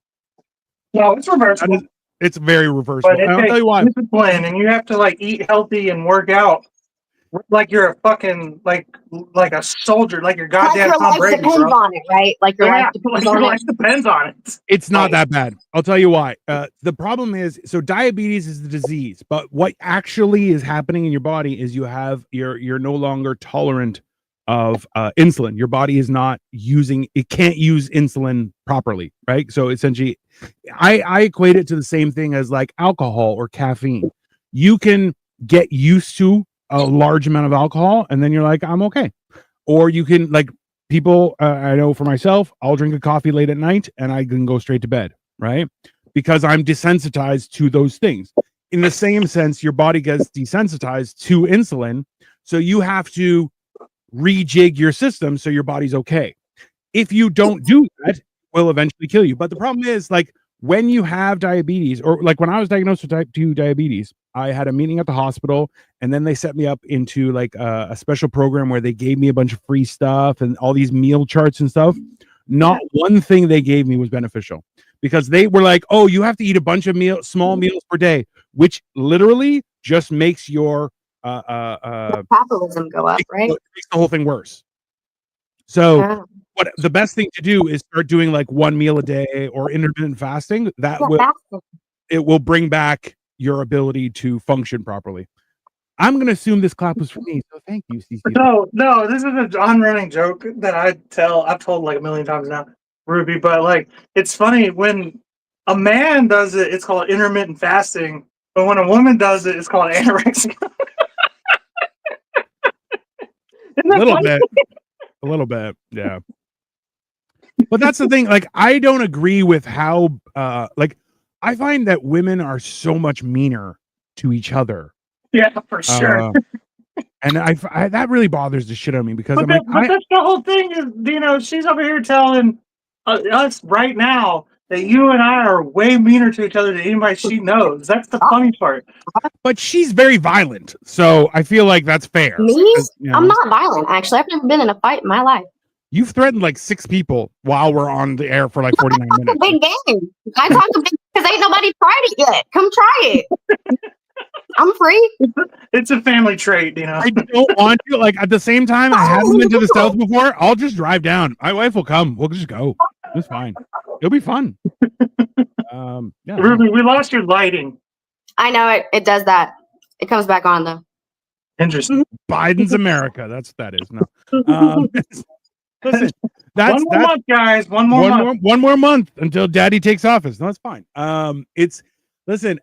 Speaker 4: No, it's reversible.
Speaker 2: It's very reversible.
Speaker 4: But
Speaker 2: I'll tell you why.
Speaker 4: Discipline, and you have to like eat healthy and work out like you're a fucking like a soldier, like your goddamn
Speaker 3: Like your
Speaker 4: Tom
Speaker 3: life
Speaker 4: Brady,
Speaker 3: depends
Speaker 4: bro.
Speaker 3: on it, right? Like your life depends on it.
Speaker 4: Depends on it.
Speaker 2: It's not that bad. I'll tell you why. The problem is, so diabetes is the disease, but what actually is happening in your body is you're no longer tolerant of insulin. Your body is not it can't use insulin properly, right? So essentially, I equate it to the same thing as like alcohol or caffeine. You can get used to a large amount of alcohol, and then you're like, I'm okay. Or you can, like, people, I know for myself, I'll drink a coffee late at night and I can go straight to bed, right? Because I'm desensitized to those things. In the same sense, your body gets desensitized to insulin, so you have to rejig your system so your body's okay. If you don't do that, it will eventually kill you. But the problem is, like, when you have diabetes, or like when I was diagnosed with type 2 diabetes, I had a meeting at the hospital, and then they set me up into like a special program where they gave me a bunch of free stuff and all these meal charts and stuff. Not one thing they gave me was beneficial, because they were like, oh, you have to eat a bunch of small meals per day, which literally just makes your
Speaker 3: metabolism go up, right?
Speaker 2: It makes the whole thing worse. So what the best thing to do is start doing like one meal a day or intermittent fasting. It will bring back your ability to function properly. I'm going to assume this clap was for me, so thank you, CC.
Speaker 4: No, this is an on-running joke that I've told like a million times now, Ruby, but like, it's funny when a man does it, it's called intermittent fasting, but when a woman does it, it's called anorexia.
Speaker 2: A little bit, yeah. But that's the thing, like, I don't agree with how, like, I find that women are so much meaner to each other.
Speaker 4: Yeah, for sure.
Speaker 2: And I that really bothers the shit out of me, because
Speaker 4: that's the whole thing is, she's over here telling us right now that you and I are way meaner to each other than anybody she knows. That's the funny part.
Speaker 2: But she's very violent, so I feel like that's fair.
Speaker 3: Me?
Speaker 2: You know,
Speaker 3: I'm not violent, actually. I've never been in a fight in my life.
Speaker 2: You've threatened like 6 people while we're on the air for like 49 minutes.
Speaker 3: Big game. I talk a big because ain't nobody tried it yet. Come try it. I'm free.
Speaker 4: It's a family trait, you know.
Speaker 2: I don't want to. Like at the same time, I haven't been to the South before. I'll just drive down. My wife will come. We'll just go. It's fine. It'll be fun. Yeah.
Speaker 4: Ruby, we lost your lighting.
Speaker 3: I know it does that. It comes back on though.
Speaker 4: Interesting.
Speaker 2: Biden's America. That's what that is. No. Listen,
Speaker 4: One more month, guys. One more
Speaker 2: month until Daddy takes office. No, it's fine. Listen,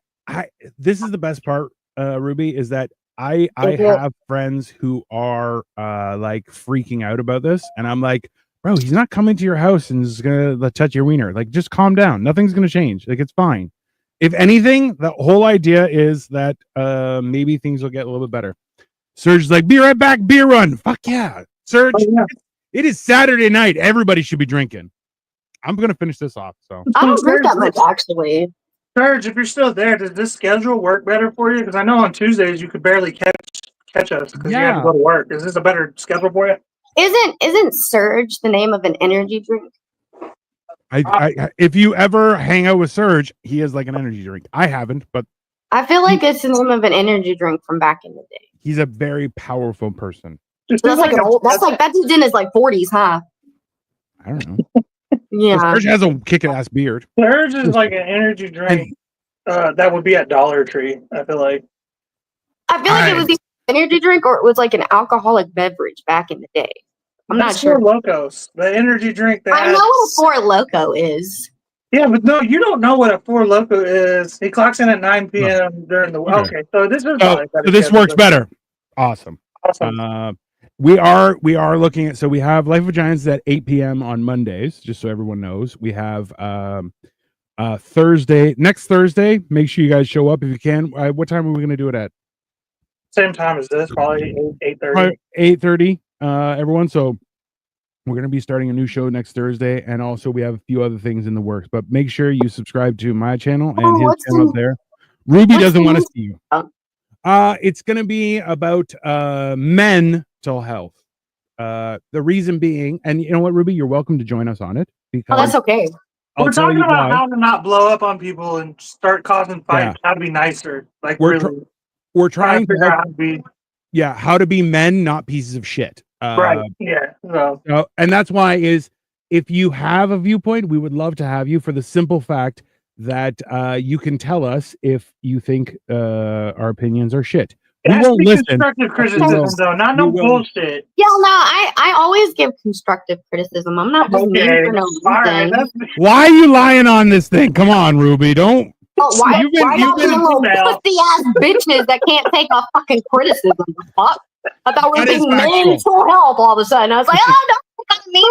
Speaker 2: this is the best part, Ruby, is that I have friends who are like freaking out about this, and I'm like, bro, he's not coming to your house and is gonna touch your wiener. Like, just calm down. Nothing's gonna change. Like, it's fine. If anything, the whole idea is that maybe things will get a little bit better. Serge's like, be right back, beer run. Fuck yeah. Serge, it is Saturday night. Everybody should be drinking. I'm gonna finish this off. So
Speaker 3: I don't drink that much actually.
Speaker 4: Serge, if you're still there, does this schedule work better for you? Because I know on Tuesdays you could barely catch us because you had to go to work. Is this a better schedule for you?
Speaker 3: Isn't Surge the name of an energy drink?
Speaker 2: If you ever hang out with Serge, he is like an energy drink. I haven't, but
Speaker 3: I feel like it's the name of an energy drink from back in the day.
Speaker 2: He's a very powerful person.
Speaker 3: That's like that dude's in his like 40s, huh?
Speaker 2: I don't know.
Speaker 3: Yeah.
Speaker 2: Serge has a kick-ass beard.
Speaker 4: Serge is like an energy drink that would be at Dollar Tree, I feel like.
Speaker 3: It was either an energy drink or it was like an alcoholic beverage back in the day. I'm not sure.
Speaker 4: Four Locos, the energy drink that
Speaker 3: I know what a Four Loco is.
Speaker 4: Yeah, but no, you don't know what a Four Loco is. He clocks in at 9 p.m. during the okay. So this is
Speaker 2: so this works better. Awesome. We are looking at, so we have Life of Giants at 8 p.m. on Mondays, just so everyone knows. We have next Thursday. Make sure you guys show up if you can. What time are we going to do it at?
Speaker 4: Same time as this, probably 8:30.
Speaker 2: 8:30, everyone. So we're going to be starting a new show next Thursday, and also we have a few other things in the works. But make sure you subscribe to my channel and his channel up there. Ruby doesn't want to see you. It's going to be about mental health. The reason being, and you know what, Ruby, you're welcome to join us on it. Because
Speaker 3: that's okay.
Speaker 4: We're talking about how to not blow up on people and start causing fights. How to be nicer. Like
Speaker 2: we're trying to
Speaker 4: figure out how to be.
Speaker 2: Yeah, how to be men, not pieces of shit.
Speaker 4: Right. Yeah.
Speaker 2: So, and that's why is if you have a viewpoint, we would love to have you for the simple fact that you can tell us if you think our opinions are shit. We won't listen.
Speaker 4: Constructive criticism, though, not no bullshit.
Speaker 3: Yeah, no, I always give constructive criticism. I'm not just mean for no reason.
Speaker 2: Why are you lying on this thing? Come on, Ruby, don't.
Speaker 3: Why not being little pussy ass bitches that can't take a fucking criticism? Fuck. I thought we were being mental health all of a sudden. I was like, oh no, not me.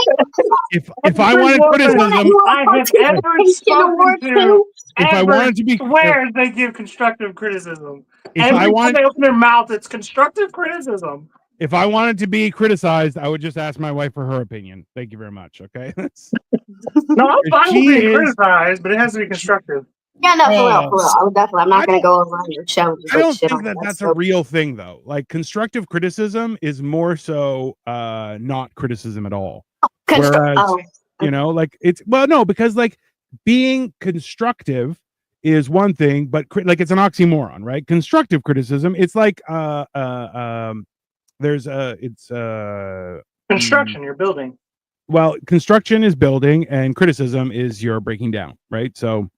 Speaker 2: If I wanted criticism,
Speaker 4: I have ever spoken to.
Speaker 2: If I wanted to be
Speaker 4: swears they give constructive criticism.
Speaker 2: If
Speaker 4: Every
Speaker 2: I wanted,
Speaker 4: time they open their mouth, it's constructive criticism.
Speaker 2: If I wanted to be criticized, I would just ask my wife for her opinion. Thank you very much. Okay.
Speaker 4: No, I'm fine with being criticized, but it has to be constructive.
Speaker 3: Yeah, no, for real. I would definitely. I'm not going to go over on your show.
Speaker 2: I don't think that's a real thing, though. Like constructive criticism is more so not criticism at all. Whereas, you know, like it's because like being constructive is one thing, but like it's an oxymoron, right? Constructive criticism, it's like
Speaker 4: construction, you're building.
Speaker 2: Well, construction is building and criticism is you're breaking down, right? So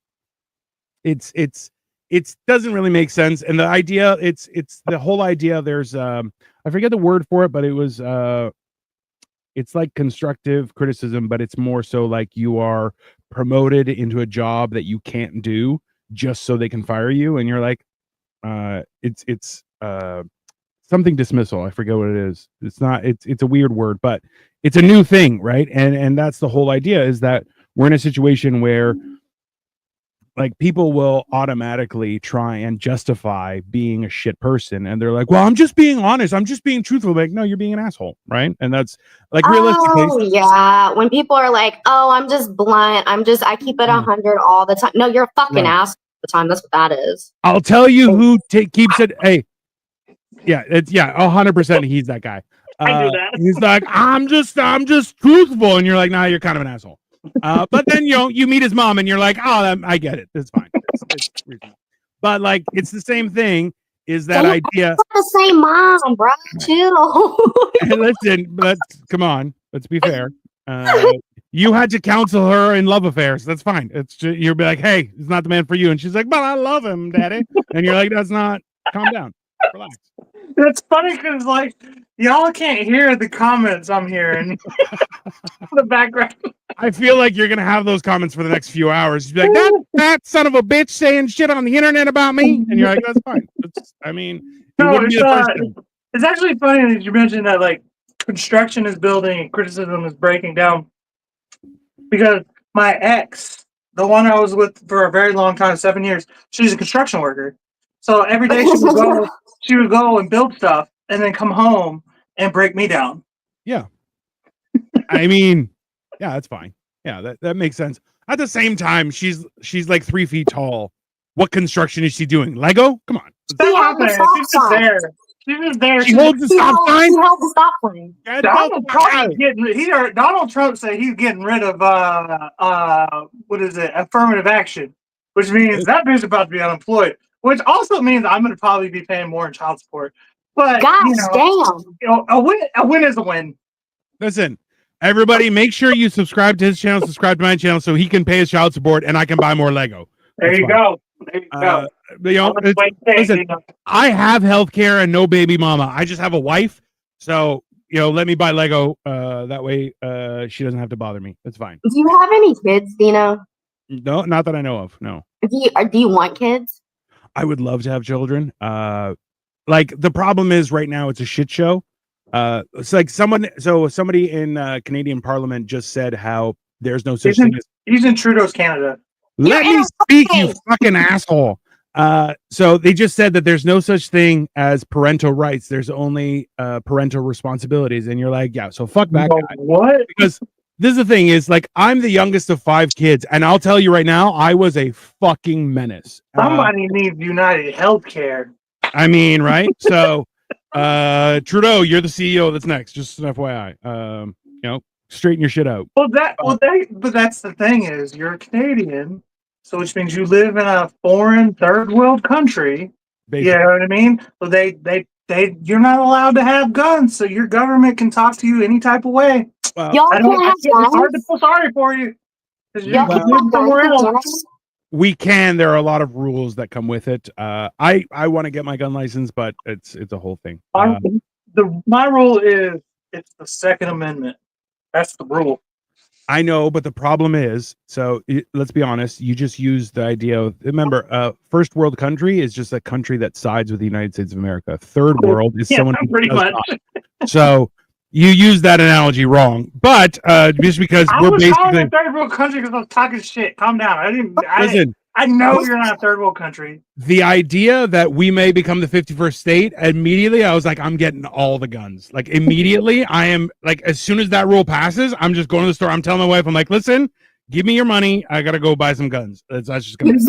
Speaker 2: it doesn't really make sense. And the idea, it's the whole idea, there's I forget the word for it, but it was it's like constructive criticism, but it's more so like you are promoted into a job that you can't do just so they can fire you, and you're like it's something dismissal. I forget what it is. It's not, it's a weird word, but it's a new thing, right? And that's the whole idea, is that we're in a situation where like people will automatically try and justify being a shit person, and they're like, well, I'm just being honest, I'm just being truthful. Like, no, you're being an asshole, right? And that's like realistically.
Speaker 3: Oh yeah, when people are like, oh, I'm just blunt, I keep it 100 all the time. No, you're a fucking asshole all the time. That's what that is.
Speaker 2: I'll tell you who keeps it. Hey, yeah, it's 100%. He's that guy.
Speaker 4: I do that.
Speaker 2: He's like, I'm just truthful, and you're like, nah, you're kind of an asshole. But then you meet his mom, and you're like, oh, I get it. It's fine. It's but like, it's the same thing. is that
Speaker 3: Damn,
Speaker 2: idea.
Speaker 3: It's not the same mom, bro. Chill.
Speaker 2: And listen, come on. Let's be fair. You had to counsel her in love affairs. That's fine. It's just, you'll be like, hey, it's not the man for you. And she's like, but I love him, daddy. And you're like, that's not. Calm down. Relax.
Speaker 4: It's funny because like y'all can't hear the comments I'm hearing in the background.
Speaker 2: I feel like you're gonna have those comments for the next few hours. You'd be like, that son of a bitch saying shit on the internet about me, and you're like, that's fine. I mean, it
Speaker 4: No,
Speaker 2: wouldn't be the first time.
Speaker 4: it's actually funny that you mentioned that like construction is building and criticism is breaking down. Because my ex, the one I was with for a very long time, 7 years, she's a construction worker. So every day she would go and build stuff and then come home and break me down.
Speaker 2: Yeah. I mean, yeah, that's fine. Yeah, that makes sense. At the same time, she's like 3 feet tall. What construction is she doing? Lego? Come on.
Speaker 4: Stop it. She's just there. She's just there.
Speaker 2: She holds the stop sign.
Speaker 3: She held the stop sign.
Speaker 4: Donald Trump said he's getting rid of what is it? Affirmative action, which means that bitch about to be unemployed. Which also means I'm going to probably be paying more in child support. But
Speaker 3: damn,
Speaker 4: a win is a win.
Speaker 2: Listen, everybody, make sure you subscribe to his channel, subscribe to my channel, so he can pay his child support and I can buy more Lego.
Speaker 4: There you go.
Speaker 2: Listen, I have health care and no baby mama. I just have a wife. So, let me buy Lego. That way she doesn't have to bother me. That's fine.
Speaker 3: Do you have any kids, Dino?
Speaker 2: No, not that I know of. No.
Speaker 3: Do you want kids?
Speaker 2: I would love to have children. Like the problem is right now it's a shit show. It's like somebody in Canadian Parliament just said how there's no such thing as.
Speaker 4: He's in Trudeau's Canada.
Speaker 2: Let me speak, you fucking asshole. So they just said that there's no such thing as parental rights. There's only parental responsibilities. And you're like, yeah, so fuck that guy.
Speaker 4: What?
Speaker 2: Because this is the thing is like, I'm the youngest of 5 kids. And I'll tell you right now, I was a fucking menace.
Speaker 4: Somebody needs United Healthcare.
Speaker 2: I mean, right? So Trudeau, you're the CEO that's next. Just an FYI. Straighten your shit out.
Speaker 4: But that's the thing is you're a Canadian. So which means you live in a foreign third world country. Basically. You know what I mean? So you're not allowed to have guns. So your government can talk to you any type of way.
Speaker 2: Well,
Speaker 4: it's hard to feel sorry for you. Because you live somewhere else.
Speaker 2: We can. There are a lot of rules that come with it. I want to get my gun license, but it's a whole thing.
Speaker 4: My rule is it's the Second Amendment. That's the rule.
Speaker 2: I know, but the problem is, let's be honest, you just use the idea of, remember, first world country is just a country that sides with the United States of America. Third world is someone who
Speaker 4: pretty much.
Speaker 2: So you use that analogy wrong, but just because
Speaker 4: we're basically a third world country because I was talking shit. Calm down. I know you're not a third world country.
Speaker 2: The idea that we may become the 51st state, immediately I was like, I'm getting all the guns. Like immediately, I am like, as soon as that rule passes, I'm just going to the store. I'm telling my wife, I'm like, listen, give me your money. I gotta go buy some guns. That's just gonna.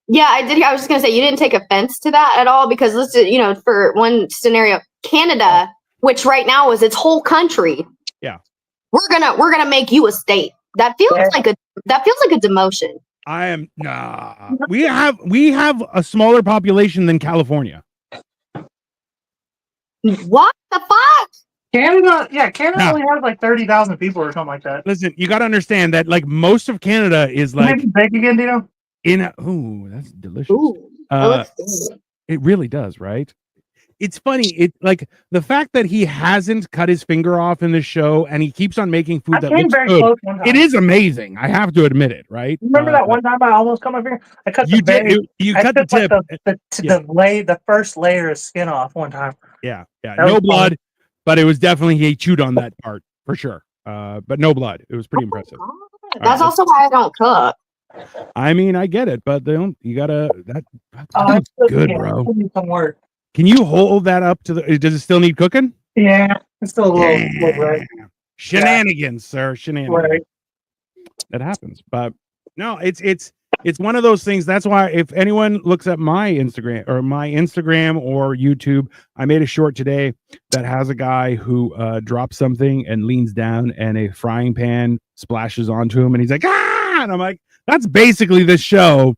Speaker 3: Yeah, I did. I was just gonna say you didn't take offense to that at all because listen, for one scenario, Canada, which right now is its whole country.
Speaker 2: Yeah,
Speaker 3: we're gonna make you a state. That feels like a demotion.
Speaker 2: I am we have a smaller population than California.
Speaker 3: What the fuck?
Speaker 4: Canada only has like 30,000 people or something like that.
Speaker 2: Listen, you got to understand that like most of Canada is like
Speaker 4: bake again, Dino.
Speaker 2: That's delicious. It really does, right? It's funny. It like the fact that he hasn't cut his finger off in the show and he keeps on making food that looks good. It is amazing. I have to admit it, right?
Speaker 4: Remember that one time I almost cut my finger? I cut the tip. The first layer of skin off one time.
Speaker 2: Yeah. No blood, but it was definitely he chewed on that part for sure. But no blood. It was pretty impressive.
Speaker 3: That's also why I don't cook.
Speaker 2: I mean, I get it, but that's good, bro.
Speaker 4: Some work.
Speaker 2: Can you hold that up to the? Does it still need cooking?
Speaker 4: Yeah, it's still a little right.
Speaker 2: Shenanigans, sir. Shenanigans.
Speaker 4: Right.
Speaker 2: That happens, but no, it's one of those things. That's why if anyone looks at my Instagram or YouTube, I made a short today that has a guy who drops something and leans down and a frying pan splashes onto him and he's like, ah! And I'm like, that's basically the show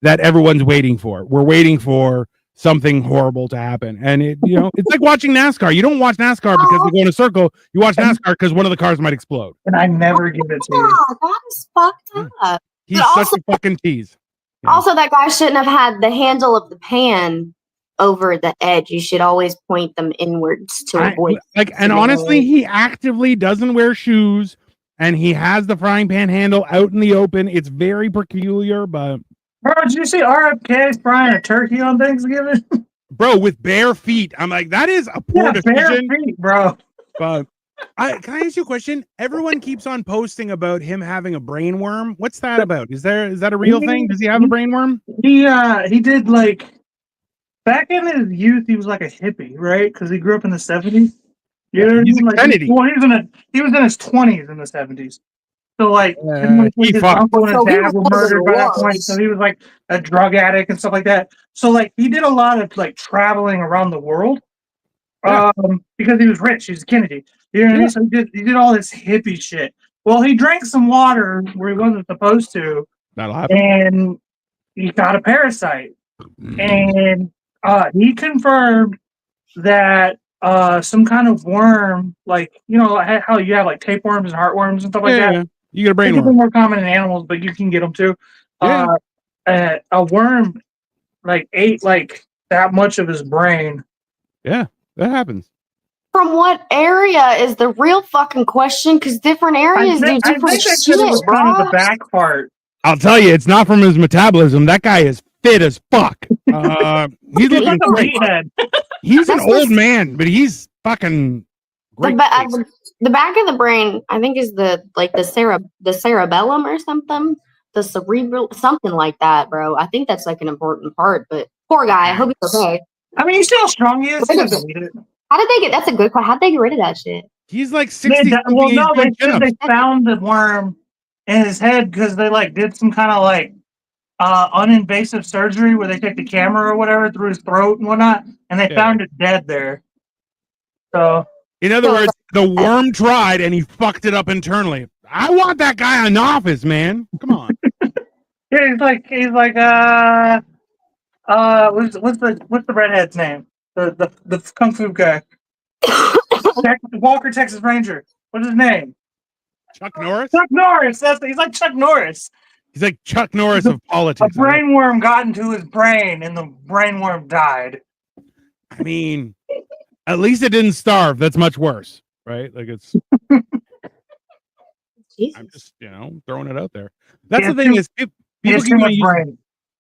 Speaker 2: that everyone's waiting for. We're waiting for something horrible to happen. And it's like watching NASCAR. You don't watch NASCAR because they go in a circle. You watch NASCAR because one of the cars might explode.
Speaker 4: And I never give it to you.
Speaker 3: Yeah, that is fucked up.
Speaker 2: He's
Speaker 3: But
Speaker 2: such a fucking tease. Yeah.
Speaker 3: Also, that guy shouldn't have had the handle of the pan over the edge. You should always point them inwards to avoid.
Speaker 2: And honestly, he actively doesn't wear shoes, and he has the frying pan handle out in the open. It's very peculiar, but
Speaker 4: Bro, did you see RFK frying a turkey on Thanksgiving?
Speaker 2: bro, with bare feet, I'm like, that is a poor
Speaker 4: bare
Speaker 2: decision.
Speaker 4: feet, bro.
Speaker 2: But can I ask you a question? Everyone keeps on posting about him having a brain worm. What's that about? Is that a real thing? Does he have a brain worm?
Speaker 4: He did like back in his youth. He was like a hippie, right? Because he grew up in the 70s. You know what I
Speaker 2: He's
Speaker 4: mean?
Speaker 2: a
Speaker 4: Like,
Speaker 2: Kennedy.
Speaker 4: well, he was in his 20s in the 70s. So like,
Speaker 2: he
Speaker 4: his
Speaker 2: fucked.
Speaker 4: uncle and his
Speaker 3: So he
Speaker 4: dad were
Speaker 3: was
Speaker 4: murdered by that
Speaker 3: lost.
Speaker 4: point. So he was like a drug addict and stuff like that. So like, he did a lot of like traveling around the world.
Speaker 2: Yeah.
Speaker 4: Because he was rich. He's Kennedy. You know what I mean? So he did all this hippie shit. Well, he drank some water where he wasn't supposed to,
Speaker 2: That'll happen.
Speaker 4: and he got a parasite. And he confirmed that some kind of worm, like how you have like tapeworms and heartworms and stuff like that.
Speaker 2: You get a brain
Speaker 4: They're
Speaker 2: worm.
Speaker 4: more common in animals, but you can get them too.
Speaker 2: Yeah.
Speaker 4: A worm like ate like that much of his brain.
Speaker 2: Yeah, that happens.
Speaker 3: From what area is the real fucking question? Because different areas do
Speaker 4: I
Speaker 3: different
Speaker 4: think they
Speaker 3: shit,
Speaker 4: said it was kind of the
Speaker 3: bro.
Speaker 4: back part.
Speaker 2: I'll tell you, it's not from his metabolism. That guy is fit as fuck. He's looking
Speaker 4: Like a
Speaker 2: great.
Speaker 4: meathead.
Speaker 2: He's an
Speaker 3: That's
Speaker 2: old
Speaker 3: what's-
Speaker 2: man, but he's fucking great.
Speaker 3: The back of the brain, I think, is the cerebellum or something, the cerebral, something like that, bro. I think that's like an important part. But poor guy, I hope he's okay.
Speaker 4: I mean, you see how strong he is? He doesn't need it.
Speaker 3: How did they get? That's a good question. How'd they get rid of that shit?
Speaker 2: He's like 60.
Speaker 4: Well, no, they
Speaker 2: he's doing
Speaker 4: said they
Speaker 2: chin-ups.
Speaker 4: found the worm in his head because they like did some kind of like uninvasive surgery where they take the camera or whatever through his throat and whatnot, and they found it dead there. So,
Speaker 2: in other words, the worm tried and he fucked it up internally. I want that guy in office, man. Come on.
Speaker 4: yeah, he's like what's the redhead's name? The kung fu guy. Walker, Texas Ranger. What's his name?
Speaker 2: Chuck Norris?
Speaker 4: Chuck Norris. He's like Chuck Norris.
Speaker 2: He's like Chuck Norris of
Speaker 4: A
Speaker 2: politics.
Speaker 4: brain worm got into his brain, and the brain worm died.
Speaker 2: I mean, at least it didn't starve. That's much worse, right? Like it's.
Speaker 3: Jesus.
Speaker 2: I'm just throwing it out there. That's the
Speaker 4: Yeah,
Speaker 2: thing is
Speaker 4: He
Speaker 2: people
Speaker 4: has
Speaker 2: keep
Speaker 4: too
Speaker 2: on
Speaker 4: much
Speaker 2: using,
Speaker 4: brain.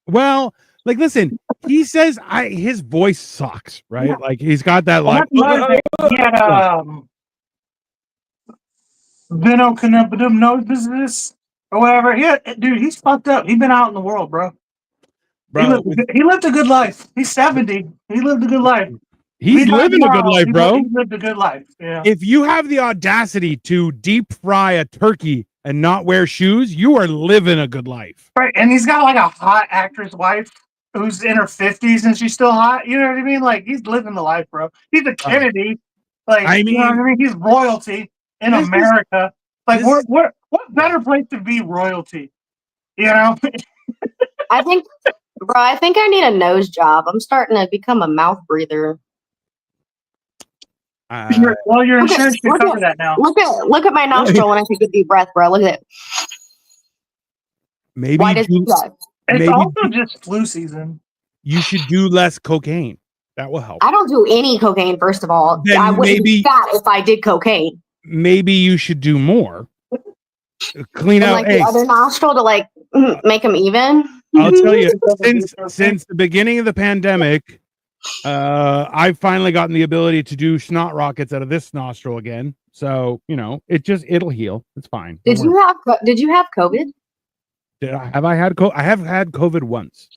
Speaker 2: well, like listen, he says his voice sucks, right?
Speaker 4: Yeah.
Speaker 2: Like he's got that
Speaker 4: Well,
Speaker 2: like
Speaker 4: that's another thing. He had business or whatever. Dude, he's fucked up. He's been out in the world, bro.
Speaker 2: bro.
Speaker 4: He lived a good life. He's 70. He lived a good life.
Speaker 2: He's living a good life, bro.
Speaker 4: He lived a good life. Yeah.
Speaker 2: If you have the audacity to deep fry a turkey and not wear shoes, you are living a good life.
Speaker 4: Right. And he's got like a hot actress wife who's in her 50s and she's still hot. You know what I mean? Like he's living the life, bro. He's a Kennedy. Like
Speaker 2: I
Speaker 4: you know what I
Speaker 2: mean,
Speaker 4: mean? He's royalty in
Speaker 2: this is-
Speaker 4: America. Like
Speaker 2: this-
Speaker 4: what better place to be royalty? You know?
Speaker 3: I think, bro. I think I need a nose job. I'm starting to become a mouth breather.
Speaker 4: Well, your insurance can
Speaker 3: look
Speaker 4: cover
Speaker 3: at-
Speaker 4: that now.
Speaker 3: Look at my nostril when I take a deep breath, bro. Look at it.
Speaker 2: maybe
Speaker 3: Why does
Speaker 2: you,
Speaker 3: that?
Speaker 4: It's
Speaker 2: maybe
Speaker 4: also just flu season.
Speaker 2: you should do less cocaine. That will help.
Speaker 3: I don't do any cocaine. First of all,
Speaker 2: Then
Speaker 3: I wouldn't
Speaker 2: maybe-
Speaker 3: be fat if I did cocaine.
Speaker 2: Maybe you should do more. Clean
Speaker 3: And
Speaker 2: out
Speaker 3: like the
Speaker 2: eggs.
Speaker 3: other nostril to like make them even.
Speaker 2: I'll tell you, since the beginning of the pandemic, I've finally gotten the ability to do snot rockets out of this nostril again. So it'll heal. It's fine.
Speaker 3: Did you have COVID?
Speaker 2: I had COVID? I have had COVID once.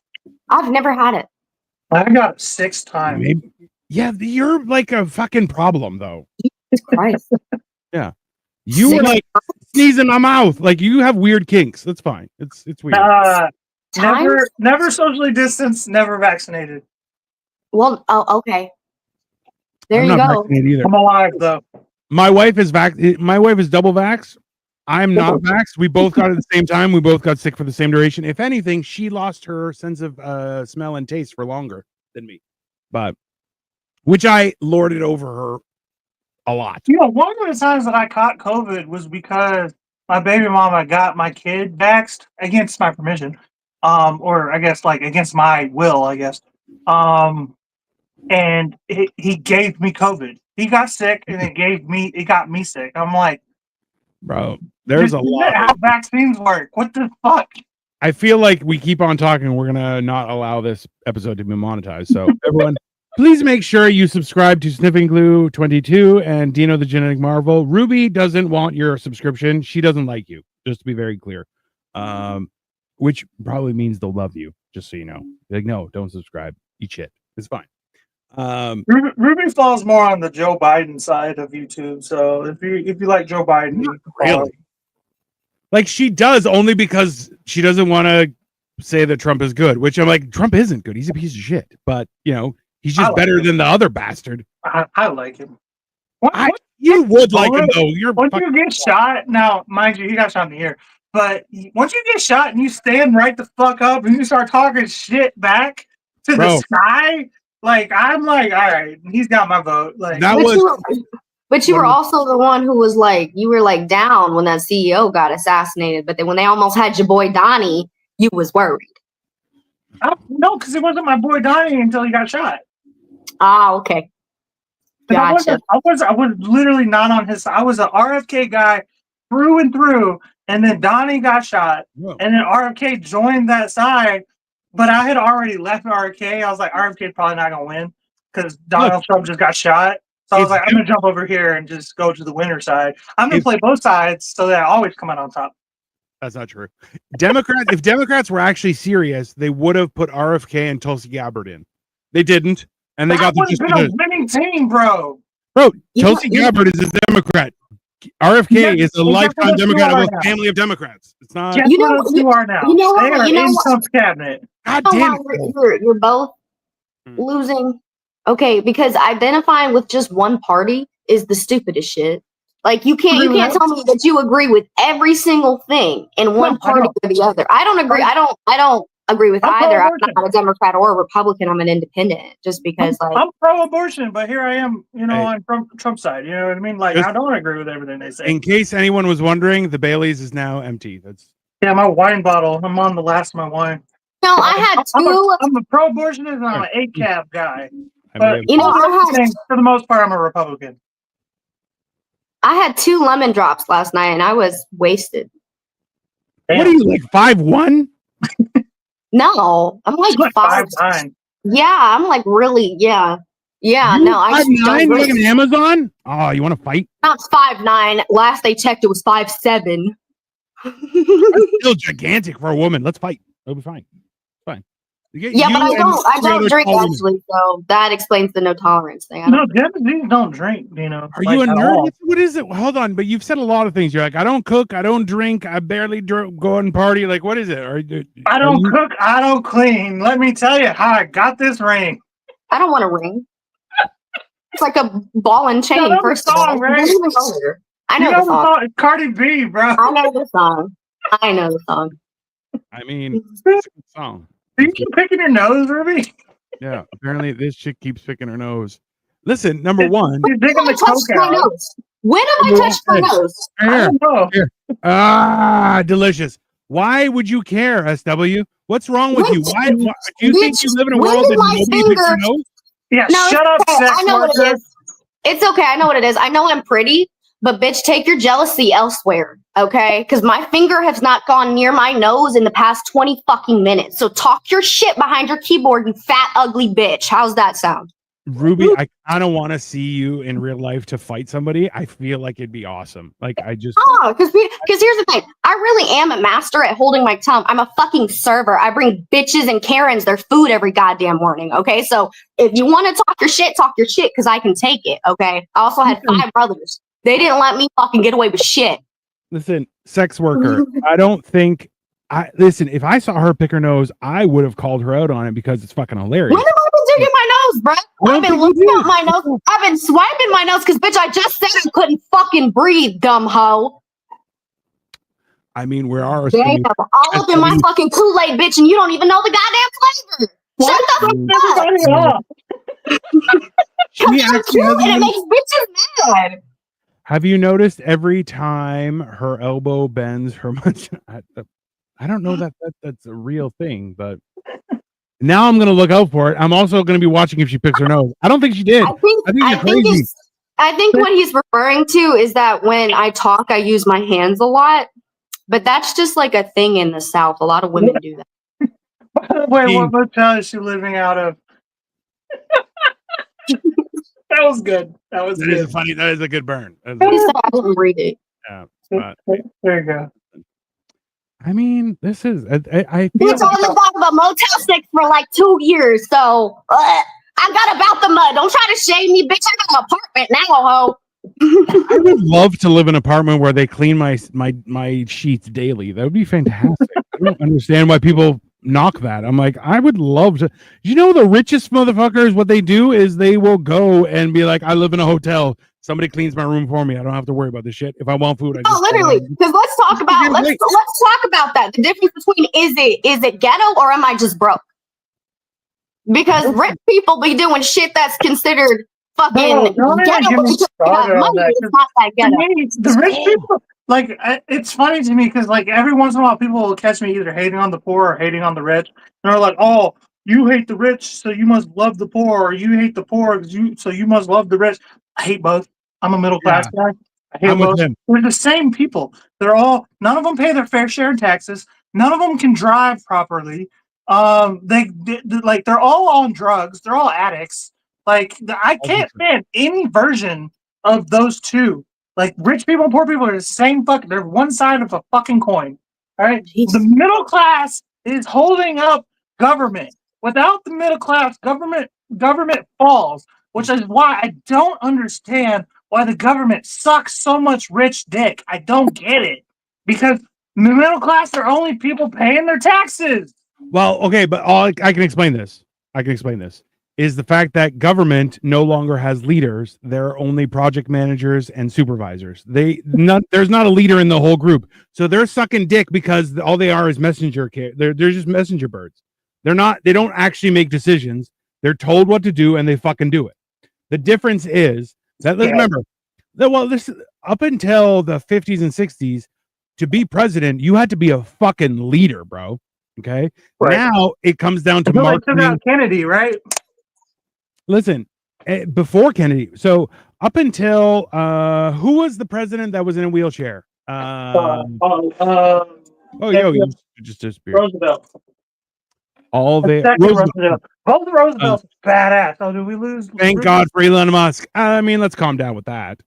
Speaker 3: I've never had it.
Speaker 4: I got it 6 times.
Speaker 2: Maybe. Yeah, you're like a fucking problem though.
Speaker 3: Jesus Christ.
Speaker 2: You were
Speaker 3: 6
Speaker 2: like sneezing in my mouth. Like you have weird kinks. That's fine. It's weird.
Speaker 3: times?
Speaker 4: Never socially distanced, never vaccinated.
Speaker 3: Well, oh, okay. There
Speaker 2: I'm
Speaker 3: you
Speaker 2: not
Speaker 3: go.
Speaker 2: vaccinated either.
Speaker 4: I'm alive though.
Speaker 2: My wife is My wife is double vax. I'm not vaxxed. We both got it at the same time. We both got sick for the same duration. If anything, she lost her sense of smell and taste for longer than me, but which I lorded over her a lot.
Speaker 4: You know, one of the times that I caught COVID was because my baby mama got my kid vaxxed against my permission, or I guess like against my will, I guess. And he gave me COVID. He got sick, and it got me sick. I'm like,
Speaker 2: Bro, there's a lot.
Speaker 4: How vaccines work? What the fuck?
Speaker 2: I feel like we keep on talking. We're gonna not allow this episode to be monetized. So everyone, please make sure you subscribe to Sniffing Glue 22 and Dino the Genetic Marvel. Ruby doesn't want your subscription. She doesn't like you. Just to be very clear, which probably means they'll love you. Just so you know, like, no, don't subscribe. Eat shit. It's fine.
Speaker 4: Ruby falls more on the Joe Biden side of YouTube. So if you like Joe Biden, you can follow.
Speaker 2: Really? Like she does only because she doesn't want to say that Trump is good, which I'm like, Trump isn't good. He's a piece of shit. But you know, he's just better than the other bastard.
Speaker 4: I like him.
Speaker 2: You would like him though.
Speaker 4: Once you get shot, now mind you, he got shot in the ear. But once you get shot and you stand right the fuck up and you start talking shit back to the sky, like I'm like, all right, he's got my vote. Like
Speaker 2: that
Speaker 3: But you were also the one who was like, you were like down when that CEO got assassinated. But then when they almost had your boy Donnie, you was worried.
Speaker 4: No, because it wasn't my boy Donnie until he got shot.
Speaker 3: Ah, okay. Gotcha.
Speaker 4: I was literally not on his side. I was an RFK guy through and through. And then Donnie got shot.
Speaker 2: Whoa.
Speaker 4: And then RFK joined that side. But I had already left RFK. I was like, RFK probably not going to win because Donald Trump just got shot. So I was like, I'm going to jump over here and just go to the winner side. I'm going to play both sides so that I always come out on top.
Speaker 2: That's not true. If Democrats were actually serious, they would have put RFK and Tulsi Gabbard in. They didn't. And they got
Speaker 4: a winning team, bro.
Speaker 2: Bro, Tulsi Gabbard is a Democrat. RFK is a lifetime Democrat of a family of Democrats. It's not.
Speaker 4: Guess what you are now.
Speaker 3: You know
Speaker 4: they
Speaker 3: what?
Speaker 4: are in Trump's cabinet.
Speaker 2: God damn it.
Speaker 3: You're both losing. Okay, because identifying with just one party is the stupidest shit. Like you can't tell me that you agree with every single thing in one party or the other. I don't agree. I don't agree with either. I'm not a Democrat or a Republican. I'm an independent. Just because
Speaker 4: I'm pro-abortion, but here I am, on Trump's side. You know what I mean? Like I don't agree with everything they say.
Speaker 2: In case anyone was wondering, the Bailey's is now empty.
Speaker 4: My wine bottle. I'm on the last of my wine.
Speaker 3: No, I had two.
Speaker 4: I'm a pro-abortionist and I'm an ACAB guy. But for the most part, I'm a Republican.
Speaker 3: I had 2 lemon drops last night and I was wasted.
Speaker 4: Damn.
Speaker 2: What are you, like 5'1"?
Speaker 3: No, I'm like 5'9". Yeah, I'm like really, yeah. No, I just don't
Speaker 2: like an Amazon? Oh, you want to fight?
Speaker 3: Not 5'9". Last they checked, it was 5'7".
Speaker 2: That's still gigantic for a woman. Let's fight. It'll be fine. Fine.
Speaker 3: Yeah, but I don't drink actually, so that explains the no tolerance thing.
Speaker 4: Japanese don't drink,
Speaker 2: Are you a nerd? What is it? Hold on, but you've said a lot of things. You're like, I don't cook, I don't drink, I barely go and party. Like, what is it?
Speaker 4: I don't cook, I don't clean. Let me tell you how I got this ring.
Speaker 3: I don't want a ring. It's like a ball and chain. First of all,
Speaker 4: right?
Speaker 3: I know the song.
Speaker 4: It's Cardi B, bro.
Speaker 3: I know the song.
Speaker 2: I mean, it's a good song.
Speaker 4: Do you keep picking your nose, Ruby?
Speaker 2: Yeah, apparently this chick keeps picking her nose. Listen, number one.
Speaker 4: You're digging the coke out.
Speaker 3: When have I touched my nose?
Speaker 4: I don't know.
Speaker 2: Ah, delicious. Why would you care, SW? What's wrong with you? Why do you think you live in a world that nobody picks your nose?
Speaker 4: Yeah, no, shut up, sex
Speaker 3: I know what it is. It's okay. I know what it is. I know I'm pretty, but bitch, take your jealousy elsewhere, okay? Because my finger has not gone near my nose in the past 20 fucking minutes. So talk your shit behind your keyboard, you fat, ugly bitch. How's that sound?
Speaker 2: Ruby, I kind of want to see you in real life to fight somebody. I feel like it'd be awesome. Like, I just...
Speaker 3: Oh, because here's the thing. I really am a master at holding my tongue. I'm a fucking server. I bring bitches and Karens their food every goddamn morning, okay? So if you want to talk your shit, because I can take it, okay? I also had 5 brothers. They didn't let me fucking get away with shit.
Speaker 2: Listen, sex worker, I don't think... Listen, if I saw her pick her nose, I would have called her out on it because it's fucking hilarious.
Speaker 3: When have I been digging my nose, bro? I've been looking at my nose. I've been swiping my nose because, bitch, I just said I couldn't fucking breathe, dumb hoe.
Speaker 2: I mean, we are...
Speaker 3: Damn, all up in my fucking Kool-Aid, bitch, and you don't even know the goddamn flavor. Shut the fuck up.
Speaker 4: Everybody off.
Speaker 2: She actually has
Speaker 3: And it makes bitches mad.
Speaker 2: Have you noticed every time her elbow bends, her much? I don't know that that's a real thing, but now I'm gonna look out for it. I'm also gonna be watching if she picks her nose. I don't think she did.
Speaker 3: I think what he's referring to is that when I talk, I use my hands a lot, but that's just like a thing in the South. A lot of women do that.
Speaker 4: By the way, what motel is she living out of? That was good. That was
Speaker 2: That
Speaker 4: good.
Speaker 2: is a funny. That is a good burn.
Speaker 3: He said I didn't read it.
Speaker 2: Yeah,
Speaker 4: There you go.
Speaker 2: I mean, this is. I feel
Speaker 3: Bitch, I lived out of a Motel 6 for like 2 years, so I got about the mud. Don't try to shade me, bitch. I got an apartment now, ho.
Speaker 2: I would love to live in an apartment where they clean my sheets daily. That would be fantastic. I don't understand why people knock that. I'm like, I would love to. You know, the richest motherfuckers, what they do is they will go and be like, I live in a hotel. Somebody cleans my room for me. I don't have to worry about this shit. If I want food, I just
Speaker 3: Literally. Because let's talk about that. The difference between is it ghetto or am I just broke? Because rich people be doing shit that's considered fucking
Speaker 4: don't even
Speaker 3: ghetto,
Speaker 4: get
Speaker 3: but
Speaker 4: me
Speaker 3: because they
Speaker 4: started
Speaker 3: got
Speaker 4: on
Speaker 3: money,
Speaker 4: that,
Speaker 3: it's not that
Speaker 4: To
Speaker 3: ghetto.
Speaker 4: me, the rich people, like, it's funny to me because, like, every once in a while, people will catch me either hating on the poor or hating on the rich, and they're like, "Oh, you hate the rich, so you must love the poor, or you hate the poor, so you must love the rich." I hate both. I'm a middle class guy. I hate
Speaker 2: I'm with
Speaker 4: both.
Speaker 2: him.
Speaker 4: They're the same people. None of them pay their fair share in taxes. None of them can drive properly. They're all on drugs. They're all addicts. Like, I can't stand any version of those two. Like, rich people and poor people are the same fucking. They're one side of a fucking coin. All right.
Speaker 3: Jeez.
Speaker 4: The middle class is holding up government. Without the middle class, government falls. Which is why I don't understand why the government sucks so much rich dick. I don't get it. Because the middle class are only people paying their taxes.
Speaker 2: Well, okay, but I can explain this. Is the fact that government no longer has leaders. They're only project managers and supervisors. There's not a leader in the whole group. So they're sucking dick because all they are is messenger care. They're just messenger birds. They don't actually make decisions. They're told what to do and they fucking do it. The difference is that let's remember that this up until the 50s and 60s, to be president, you had to be a fucking leader, bro. Okay. Right. Now it comes down to marketing.
Speaker 4: Kennedy, right?
Speaker 2: Listen, before Kennedy. So up until who was the president that was in a wheelchair? You just disappeared.
Speaker 4: Roosevelt.
Speaker 2: Roosevelt.
Speaker 4: Both Roosevelt's badass. Oh, did we lose?
Speaker 2: Thank God for Elon Musk. I mean, let's calm down with that.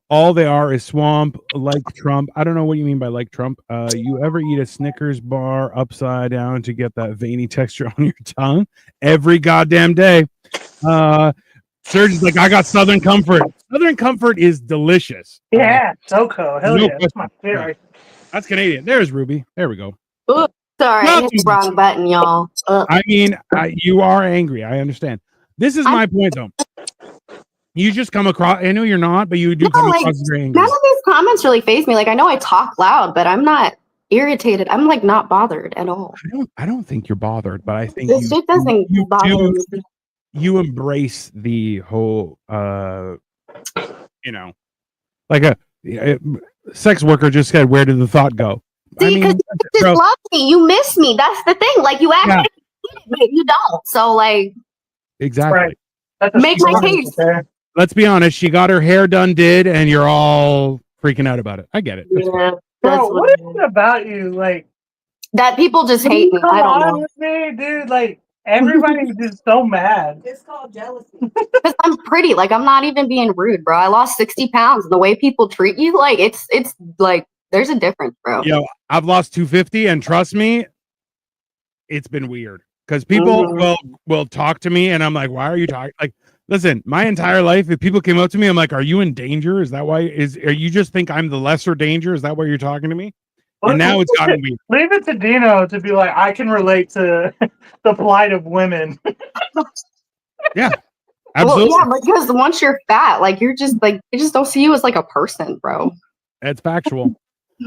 Speaker 2: All they are is swamp, like Trump. I don't know what you mean by like Trump. You ever eat a Snickers bar upside down to get that veiny texture on your tongue? Every goddamn day. Serge is like, I got Southern Comfort. Southern Comfort is delicious.
Speaker 4: Yeah, SoCo. Hell yeah. That's my favorite.
Speaker 2: That's Canadian. There's Ruby. There we go.
Speaker 3: Oops, sorry, I hit the wrong button, y'all.
Speaker 2: I mean, you are angry. I understand. This is my point, though. You just come across. I know you're not, but you do come across as very angry.
Speaker 3: None of these comments really faze me. Like, I know I talk loud, but I'm not irritated. I'm like not bothered at all.
Speaker 2: I don't think you're bothered, but I think
Speaker 3: this shit doesn't bother me.
Speaker 2: You embrace the whole, like a sex worker just said, "Where did the thought go?"
Speaker 3: See, because you just love me. You miss me. That's the thing. Like, you act like you get it, but you don't. So, like,
Speaker 2: exactly.
Speaker 4: Right.
Speaker 3: Make my case.
Speaker 2: Let's be honest. She got her hair done, and you're all freaking out about it. I get it.
Speaker 3: Yeah.
Speaker 4: Bro, what is it about you? Like,
Speaker 3: that people just hate me. I don't know.
Speaker 4: With me, dude. Like, everybody's just so mad.
Speaker 5: It's called jealousy.
Speaker 3: Because I'm pretty. Like, I'm not even being rude, bro. I lost 60 pounds. The way people treat you, like, it's like, there's a difference, bro.
Speaker 2: Yo, I've lost 250, and trust me, it's been weird. Because people will talk to me, and I'm like, why are you talking? Like, listen, my entire life, if people came up to me, I'm like, are you in danger? Is that why? Are you just think I'm the lesser danger? Is that why you're talking to me? And now it's gotten weird.
Speaker 4: Leave it to Dino to be like, I can relate to the plight of women.
Speaker 2: Yeah, absolutely.
Speaker 3: Well, yeah, because once you're fat, like, you're just like, they just don't see you as like a person, bro.
Speaker 2: That's factual.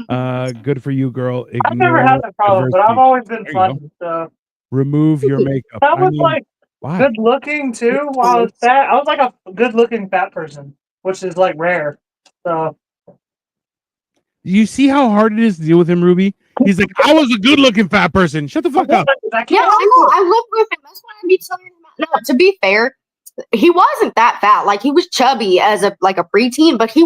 Speaker 2: Good for you, girl.
Speaker 4: I've never had that problem, but I've always been funny. So
Speaker 2: Remove your makeup.
Speaker 4: I was like
Speaker 2: why?
Speaker 4: good looking too. While I was fat, I was like a good looking fat person, which is like rare. So
Speaker 2: You see how hard it is to deal with him, Ruby? He's like, I was a good looking fat person. Shut the fuck up.
Speaker 3: Yeah, I know. I lived with him. That's why I be telling him. No, to be fair, he wasn't that fat. Like he was chubby as a preteen, but he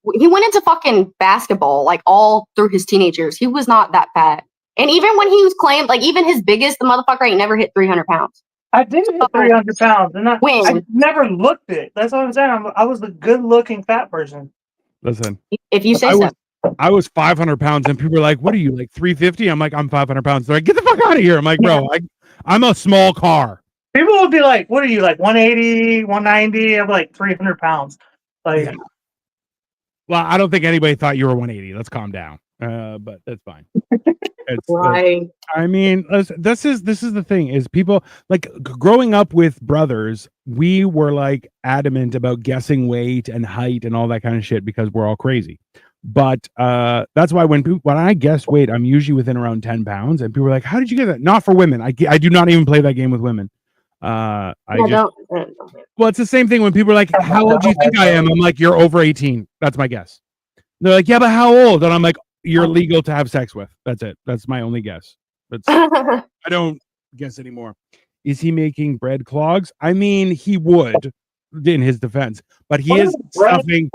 Speaker 3: went into fucking basketball like all through his teenage years. He was not that fat. And even when he was claimed, like even his biggest, the motherfucker ain't never hit 300 pounds.
Speaker 4: I did hit 300 pounds, and I
Speaker 3: When?
Speaker 4: never looked it. That's what I'm saying. I was a good looking fat person.
Speaker 2: Listen,
Speaker 3: If you say so.
Speaker 2: I was 500 pounds, and people were like, "What are you, like 350?" I'm like, "I'm 500 pounds." They're like, "Get the fuck out of here!" I'm like, "Bro, I'm a small car."
Speaker 4: People would be like, "What are you, like 180, 190?" I'm like 300 pounds. Like,
Speaker 2: well, I don't think anybody thought you were 180. Let's calm down. But that's fine. It's,
Speaker 3: Right.
Speaker 2: I mean, this is the thing is people like growing up with brothers. We were like adamant about guessing weight and height and all that kind of shit because we're all crazy. But that's why when I guess weight, I'm usually within around 10 pounds, and people are like, "How did you get that?" Not for women. I do not even play that game with women. Well, it's the same thing when people are like, "How old do you think I am?" I'm like, "You're over 18." That's my guess. They're like, "Yeah, but how old?" And I'm like, "You're legal to have sex with." That's it. That's my only guess. I don't guess anymore. Is he making bread clogs? I mean, he would, in his defense, but he is stuffing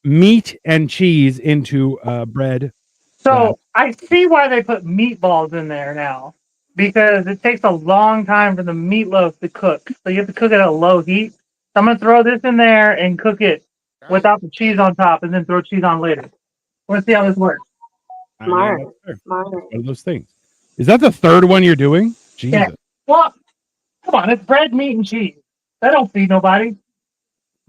Speaker 2: meat and cheese into bread.
Speaker 4: So I see why they put meatballs in there now, because it takes a long time for the meatloaf to cook. So you have to cook it at a low heat. So I'm gonna throw this in there and cook it without the cheese on top, and then throw cheese on later. Let's see how this works.
Speaker 2: Smart. One of those things. Is that the third one you're doing? Jesus.
Speaker 4: Yeah. Well, come on, it's bread, meat, and cheese. That don't feed nobody.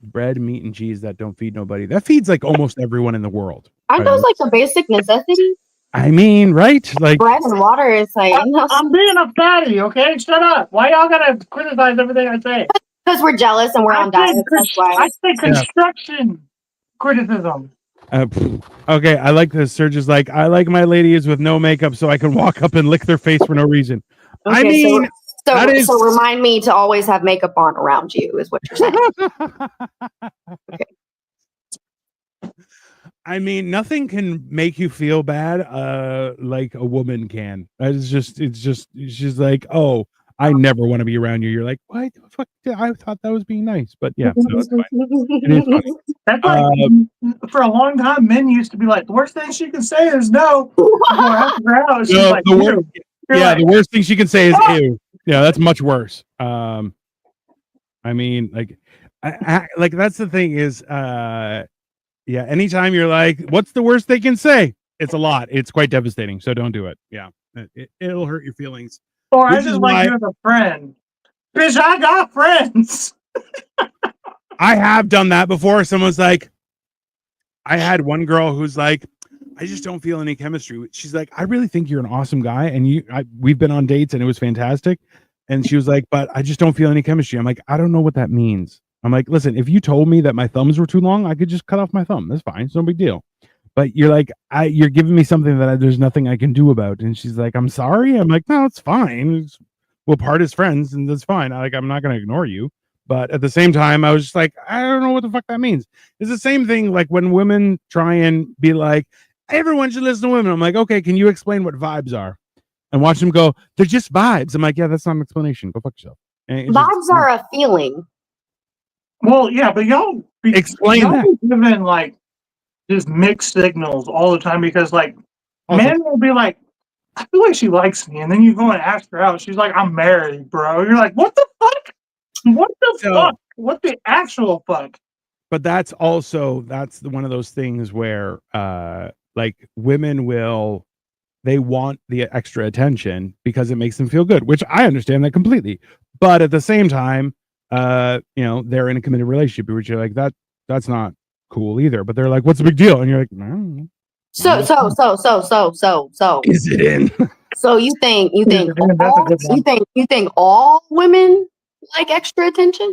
Speaker 2: Bread, meat, and cheese that don't feed nobody. That feeds like almost everyone in the world.
Speaker 3: Aren't those like the basic necessities?
Speaker 2: I mean, right? Like
Speaker 3: bread and water is like.
Speaker 4: I'm being a fatty, okay? Shut up. Why y'all gotta criticize everything I say?
Speaker 3: Because we're jealous and we're on diet. That's why.
Speaker 4: I say construction criticism.
Speaker 2: Okay, I like this. Serge is like, I like my ladies with no makeup so I can walk up and lick their face for no reason.
Speaker 3: Okay,
Speaker 2: I mean,
Speaker 3: so remind me to always have makeup on around you, is what you're saying. Okay.
Speaker 2: I mean, nothing can make you feel bad like a woman can. She's like, "Oh, I never want to be around you." You're like, "What the fuck? I thought that was being nice." But yeah, no, it's fine. It is funny.
Speaker 4: That's like, for a long time, men used to be like, the worst thing she can say is no.
Speaker 2: The worst thing she can say is ew. Yeah, that's much worse. I mean, like, like that's the thing is, yeah. Anytime you're like, what's the worst they can say? It's a lot. It's quite devastating. So don't do it. Yeah, it'll hurt your feelings.
Speaker 4: Or I just like you as a friend. Bitch, I got friends.
Speaker 2: I have done that before. Someone's like, I had one girl who's like, I just don't feel any chemistry. She's like, I really think you're an awesome guy, and we've been on dates and it was fantastic. And she was like, but I just don't feel any chemistry. I'm like, I don't know what that means. I'm like, listen, if you told me that my thumbs were too long, I could just cut off my thumb. That's fine. It's no big deal. But you're like, you're giving me something that there's nothing I can do about. And she's like, I'm sorry. I'm like, no, it's fine. We'll part as friends, and that's fine. I'm not going to ignore you. But at the same time, I was just like, I don't know what the fuck that means. It's the same thing like when women try and be like, everyone should listen to women. I'm like, okay, can you explain what vibes are? And watch them go, they're just vibes. I'm like, yeah, that's not an explanation. Go fuck yourself.
Speaker 3: Vibes are a feeling.
Speaker 4: Well, yeah, but y'all
Speaker 2: explain that.
Speaker 4: Giving like just mixed signals all the time, because like men will be like, I feel like she likes me, and then you go and ask her out. She's like, I'm married, bro. You're like, what the fuck? What the fuck? What the actual fuck?
Speaker 2: But that's one of those things where like women they want the extra attention because it makes them feel good, which I understand that completely. But at the same time, they're in a committed relationship, which you're like, that's not cool either. But they're like, what's the big deal? And you're like, no. So
Speaker 3: Is
Speaker 2: it in?
Speaker 3: So you think all women like extra attention?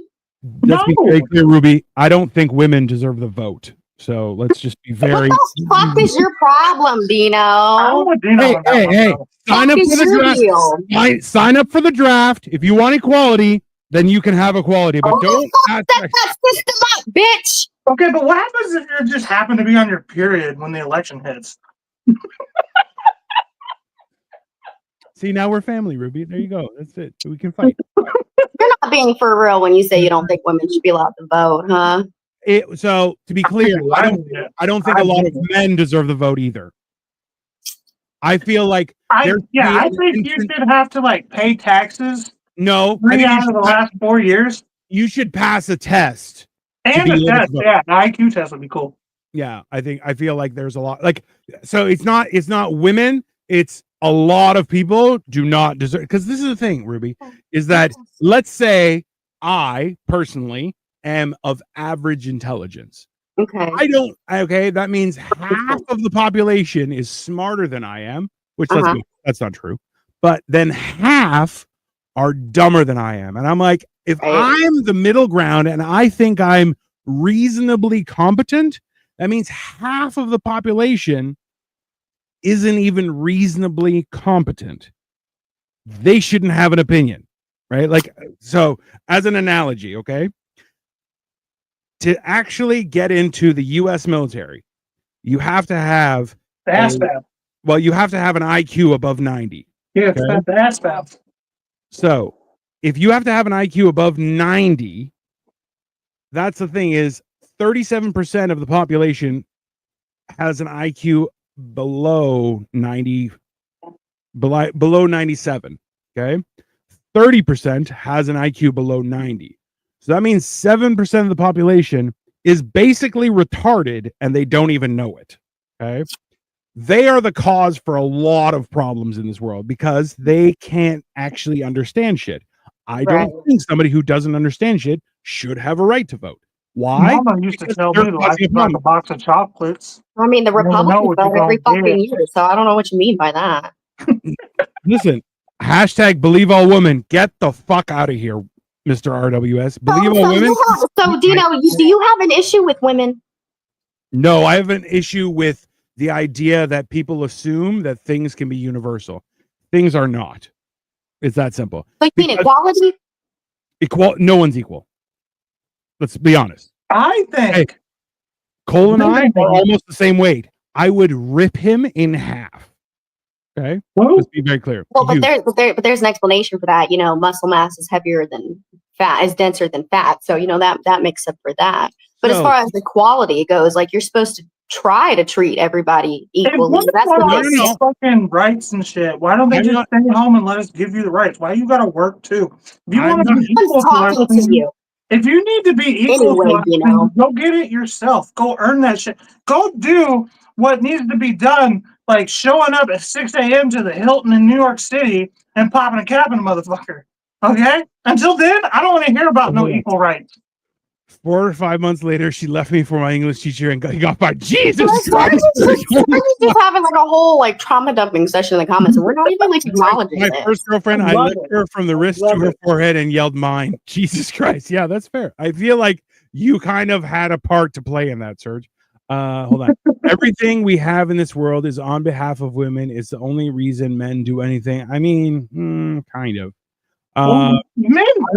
Speaker 2: Let's be very clear, Ruby. I don't think women deserve the vote. So let's just be
Speaker 3: What
Speaker 2: very.
Speaker 3: the fuck is your problem,
Speaker 4: I'm
Speaker 3: Dino?
Speaker 4: with Dino on that one,
Speaker 2: Hey!
Speaker 4: though.
Speaker 2: Sign up
Speaker 3: Fuck
Speaker 2: for
Speaker 3: is
Speaker 2: the
Speaker 3: your
Speaker 2: draft.
Speaker 3: deal?
Speaker 2: Sign up for the draft. If you want equality, then you can have equality. But
Speaker 3: Who the
Speaker 2: don't.
Speaker 3: fuck set that system up, bitch?
Speaker 4: Okay, but what happens if you just happen to be on your period when the election hits?
Speaker 2: See, now we're family, Ruby. There you go. That's it. We can fight.
Speaker 3: You're not being for real when you say you don't think women should be allowed to vote, huh?
Speaker 2: So to be clear, I don't think a lot of men deserve the vote either. I feel like
Speaker 4: I
Speaker 2: there should be
Speaker 4: think you should have to like pay taxes
Speaker 2: no. I
Speaker 4: 3
Speaker 2: think
Speaker 4: out of the last 4 years.
Speaker 2: you should pass a test.
Speaker 4: And
Speaker 2: be
Speaker 4: a
Speaker 2: able to
Speaker 4: test,
Speaker 2: vote.
Speaker 4: yeah, an IQ test would be cool.
Speaker 2: Yeah, I feel like there's a lot like so it's not women, it's a lot of people do not deserve because this is the thing, Ruby, is that let's say I personally am of average intelligence.
Speaker 3: Okay.
Speaker 2: That means half of the population is smarter than I am, which that's not true. But then half are dumber than I am. And I'm like, if I'm the middle ground and I think I'm reasonably competent, that means half of the population isn't even reasonably competent. They shouldn't have an opinion, right? Like, so as an analogy, okay, to actually get into the US military, you have to have
Speaker 4: The ASVAB.
Speaker 2: you have to have an IQ above 90.
Speaker 4: Yeah, it's the ASVAB.
Speaker 2: So if you have to have an IQ above 90, that's the thing is 37% of the population has an IQ below 90, below 97. Okay. 30% has an IQ below 90. So that means 7% of the population is basically retarded and they don't even know it. Okay. They are the cause for a lot of problems in this world because they can't actually understand shit. I don't think somebody who doesn't understand shit should have a right to vote. Why?
Speaker 4: Mama used to tell me life is like a box of chocolates.
Speaker 3: I mean, the
Speaker 4: You never know
Speaker 3: Republicans
Speaker 4: what you're
Speaker 3: vote every
Speaker 4: gonna
Speaker 3: fucking
Speaker 4: get.
Speaker 3: year, so I don't know what you mean by that.
Speaker 2: Listen, hashtag believe all women. Get the fuck out of here, Mr. RWS. Believe all women.
Speaker 3: So, Dino, do you have an issue with women?
Speaker 2: No, I have an issue with the idea that people assume that things can be universal. Things are not. It's that simple.
Speaker 3: So you mean equality?
Speaker 2: No one's equal. Let's be honest.
Speaker 4: I think
Speaker 2: Hey, Cole and I are almost the same weight. I would rip him in half. Okay, let's be very clear.
Speaker 3: Well, but there's an explanation for that. You know, muscle mass is heavier than fat, is denser than fat. So you know that makes up for that. But as far as equality goes, like you're supposed to try to treat everybody equally. That's what they say.
Speaker 4: Fucking rights and shit. Why don't they just stay home and let us give you the rights? Why you gotta work too? If you want to be equal to us, if you need to be equal to us, then go get it yourself. Go earn that shit. Go do what needs to be done, like showing up at 6 a.m. to the Hilton in New York City and popping a cap in a motherfucker. Okay? Until then, I don't want to hear about no equal rights.
Speaker 2: 4 or 5 months later, she left me for my English teacher and got fired. Jesus Christ!
Speaker 3: We're just having like a whole like trauma dumping session in the comments, and we're not even like acknowledging
Speaker 2: my
Speaker 3: it.
Speaker 2: first girlfriend, I licked her from the wrist to her forehead and yelled mine. Jesus Christ. Yeah, that's fair. I feel like you kind of had a part to play in that, Serge. Hold on. Everything we have in this world is on behalf of women. It's the only reason men do anything. I mean, kind of.
Speaker 4: Men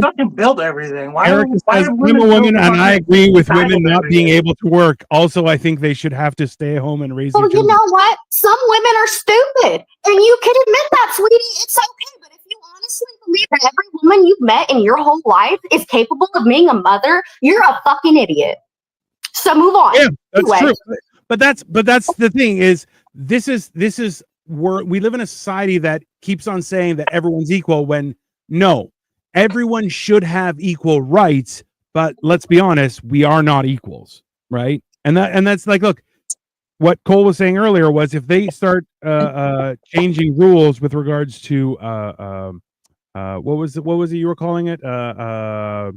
Speaker 4: fucking build everything.
Speaker 2: Eric says, I'm a woman and I agree with women not being able to work. Also, I think they should have to stay home and raise their
Speaker 3: Well, you
Speaker 2: children.
Speaker 3: know what? Some women are stupid, and you can admit that, sweetie. It's okay. But if you honestly believe that every woman you've met in your whole life is capable of being a mother, you're a fucking idiot. So move on.
Speaker 2: Yeah, that's true. But that's the thing is this is we live in a society that keeps on saying that everyone's equal when no, everyone should have equal rights, but let's be honest, we are not equals, right? And that's like, look, what Cole was saying earlier was if they start changing rules with regards to what was it you were calling it?
Speaker 4: Entitlement?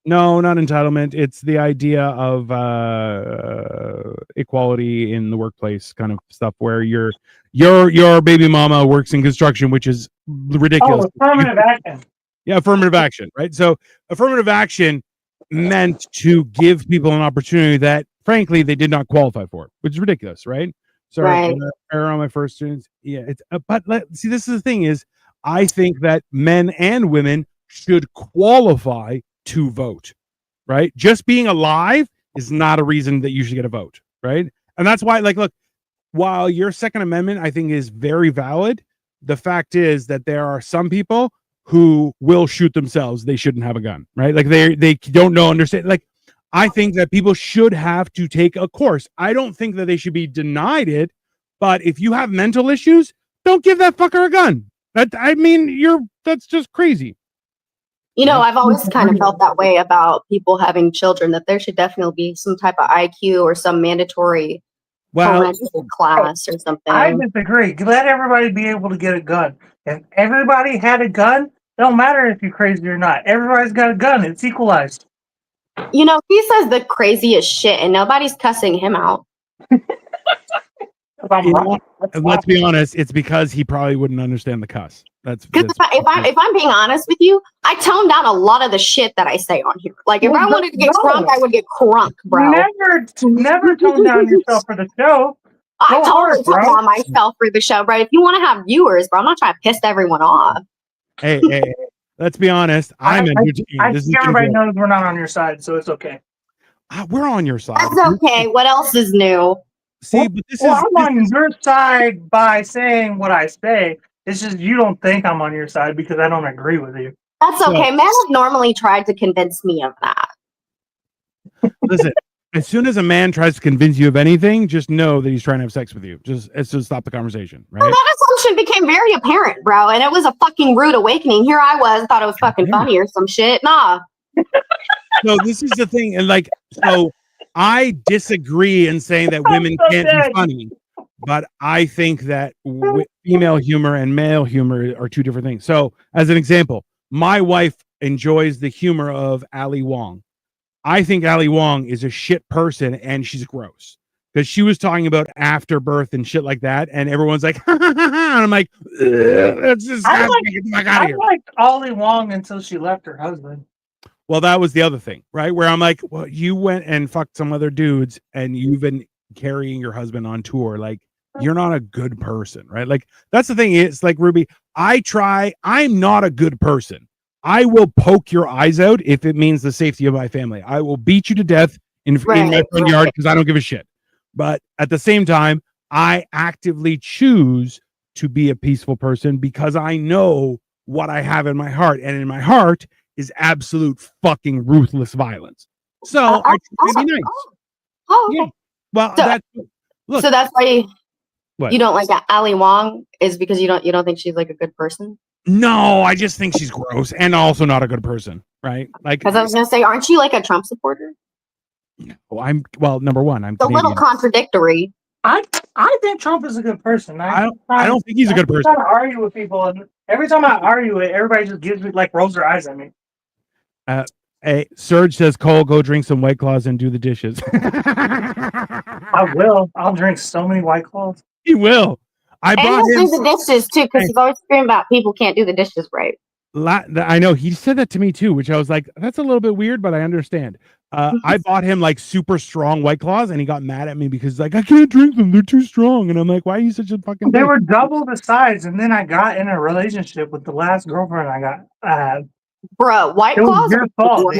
Speaker 2: No, not entitlement. It's the idea of equality in the workplace kind of stuff where your baby mama works in construction, which is ridiculous.
Speaker 4: Oh, affirmative action.
Speaker 2: Yeah, affirmative action, right? So affirmative action meant to give people an opportunity that, frankly, they did not qualify for, which is ridiculous, right? Sorry,
Speaker 3: Right.
Speaker 2: error on my first students. Yeah, it's see, this is the thing is, I think that men and women should qualify to vote, right? Just being alive is not a reason that you should get a vote, right? And that's why, like, look, while your Second Amendment, I think, is very valid, the fact is that there are some people who will shoot themselves. They shouldn't have a gun, right? Like they don't know, understand. Like, I think that people should have to take a course. I don't think that they should be denied it, but if you have mental issues, don't give that fucker a gun. That's just crazy.
Speaker 3: You know, I've always kind of felt that way about people having children, that there should definitely be some type of IQ or some mandatory parental class or something.
Speaker 4: I disagree. Let everybody be able to get a gun. If everybody had a gun, it don't matter if you're crazy or not. Everybody's got a gun. It's equalized.
Speaker 3: You know, he says the craziest shit and nobody's cussing him out.
Speaker 2: Let's be honest, it's because he probably wouldn't understand the cuss.
Speaker 3: If I'm being honest with you, I tone down a lot of the shit that I say on here. Like, if I wanted to get crunk, I would get crunk, bro.
Speaker 4: Never tone down yourself for the show.
Speaker 3: I totally tone down myself for the show, bro. If you want to have viewers, bro, I'm not trying to piss everyone off.
Speaker 2: Hey, let's be honest.
Speaker 4: I think everybody knows we're not on your side, so it's okay.
Speaker 2: We're on your side.
Speaker 3: That's okay. What else is new?
Speaker 2: See, but
Speaker 4: I'm on your side by saying what I say. It's just you don't think I'm on your side because I don't agree with you.
Speaker 3: That's okay. Men have normally tried to convince me of that.
Speaker 2: Listen, as soon as a man tries to convince you of anything, just know that he's trying to have sex with you. It's just stop the conversation, right?
Speaker 3: Well, that assumption became very apparent, bro, and it was a fucking rude awakening. Here I was, thought it was fucking funny or some shit. Nah.
Speaker 2: So this is the thing, and so I disagree in saying that women can't be funny, but I think that female humor and male humor are two different things. So, as an example, my wife enjoys the humor of Ali Wong. I think Ali Wong is a shit person and she's gross because she was talking about afterbirth and shit like that, and everyone's like, and I'm like, that's disgusting. Get the fuck out of here.
Speaker 4: I liked Ali Wong until she left her husband.
Speaker 2: Well, that was the other thing, right? Where I'm like, well, you went and fucked some other dudes and you've been carrying your husband on tour. Like, you're not a good person, right? Like, that's the thing. It's like, Ruby, I'm not a good person. I will poke your eyes out if it means the safety of my family. I will beat you to death in my front yard because I don't give a shit. But at the same time, I actively choose to be a peaceful person because I know what I have in my heart. And in my heart is absolute fucking ruthless violence. So I try to be nice.
Speaker 3: Okay.
Speaker 2: Yeah. Well,
Speaker 3: so that's why
Speaker 2: What?
Speaker 3: You don't like Ali Wong is because you don't think she's like a good person?
Speaker 2: No, I just think she's gross and also not a good person, right? Like,
Speaker 3: because I was gonna say, aren't you like a Trump supporter?
Speaker 2: Number one, I'm
Speaker 3: a little contradictory.
Speaker 4: I think Trump is a good person.
Speaker 2: I don't think he's a good person.
Speaker 4: I try to argue with people, and every time I argue it, everybody just gives me rolls their eyes at me.
Speaker 2: Hey, Serge says, Cole, go drink some White Claws and do the dishes.
Speaker 4: I will. I'll drink so many White Claws.
Speaker 2: He will. I brought him
Speaker 3: do the dishes too, because he's always screaming about people can't do the dishes right.
Speaker 2: I know he said that to me too, which I was like, that's a little bit weird, but I understand. I bought him super strong White Claws, and he got mad at me because I can't drink them; they're too strong. And I'm like, why are you such a fucking?
Speaker 4: They were double the size, and then I got in a relationship with the last girlfriend I got.
Speaker 3: Bro, White Claws.
Speaker 4: Your fault.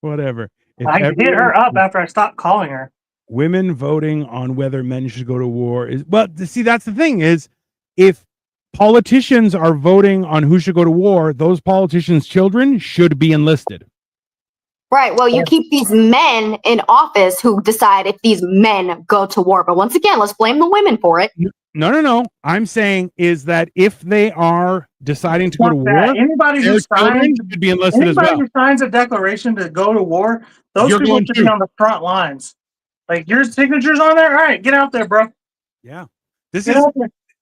Speaker 2: Whatever.
Speaker 4: I hit her up after I stopped calling her.
Speaker 2: Women voting on whether men should go to war is see, that's the thing is, if politicians are voting on who should go to war, those politicians' children should be enlisted.
Speaker 3: Right. Well, you keep these men in office who decide if these men go to war. But once again, let's blame the women for it.
Speaker 2: No. I'm saying is that if they are deciding to go to war,
Speaker 4: anybody who
Speaker 2: should be enlisted as well.
Speaker 4: Anybody who signs a declaration to go to war, those people should be on the front lines. Like, your signature's on there? All right, get out there, bro.
Speaker 2: Yeah. This is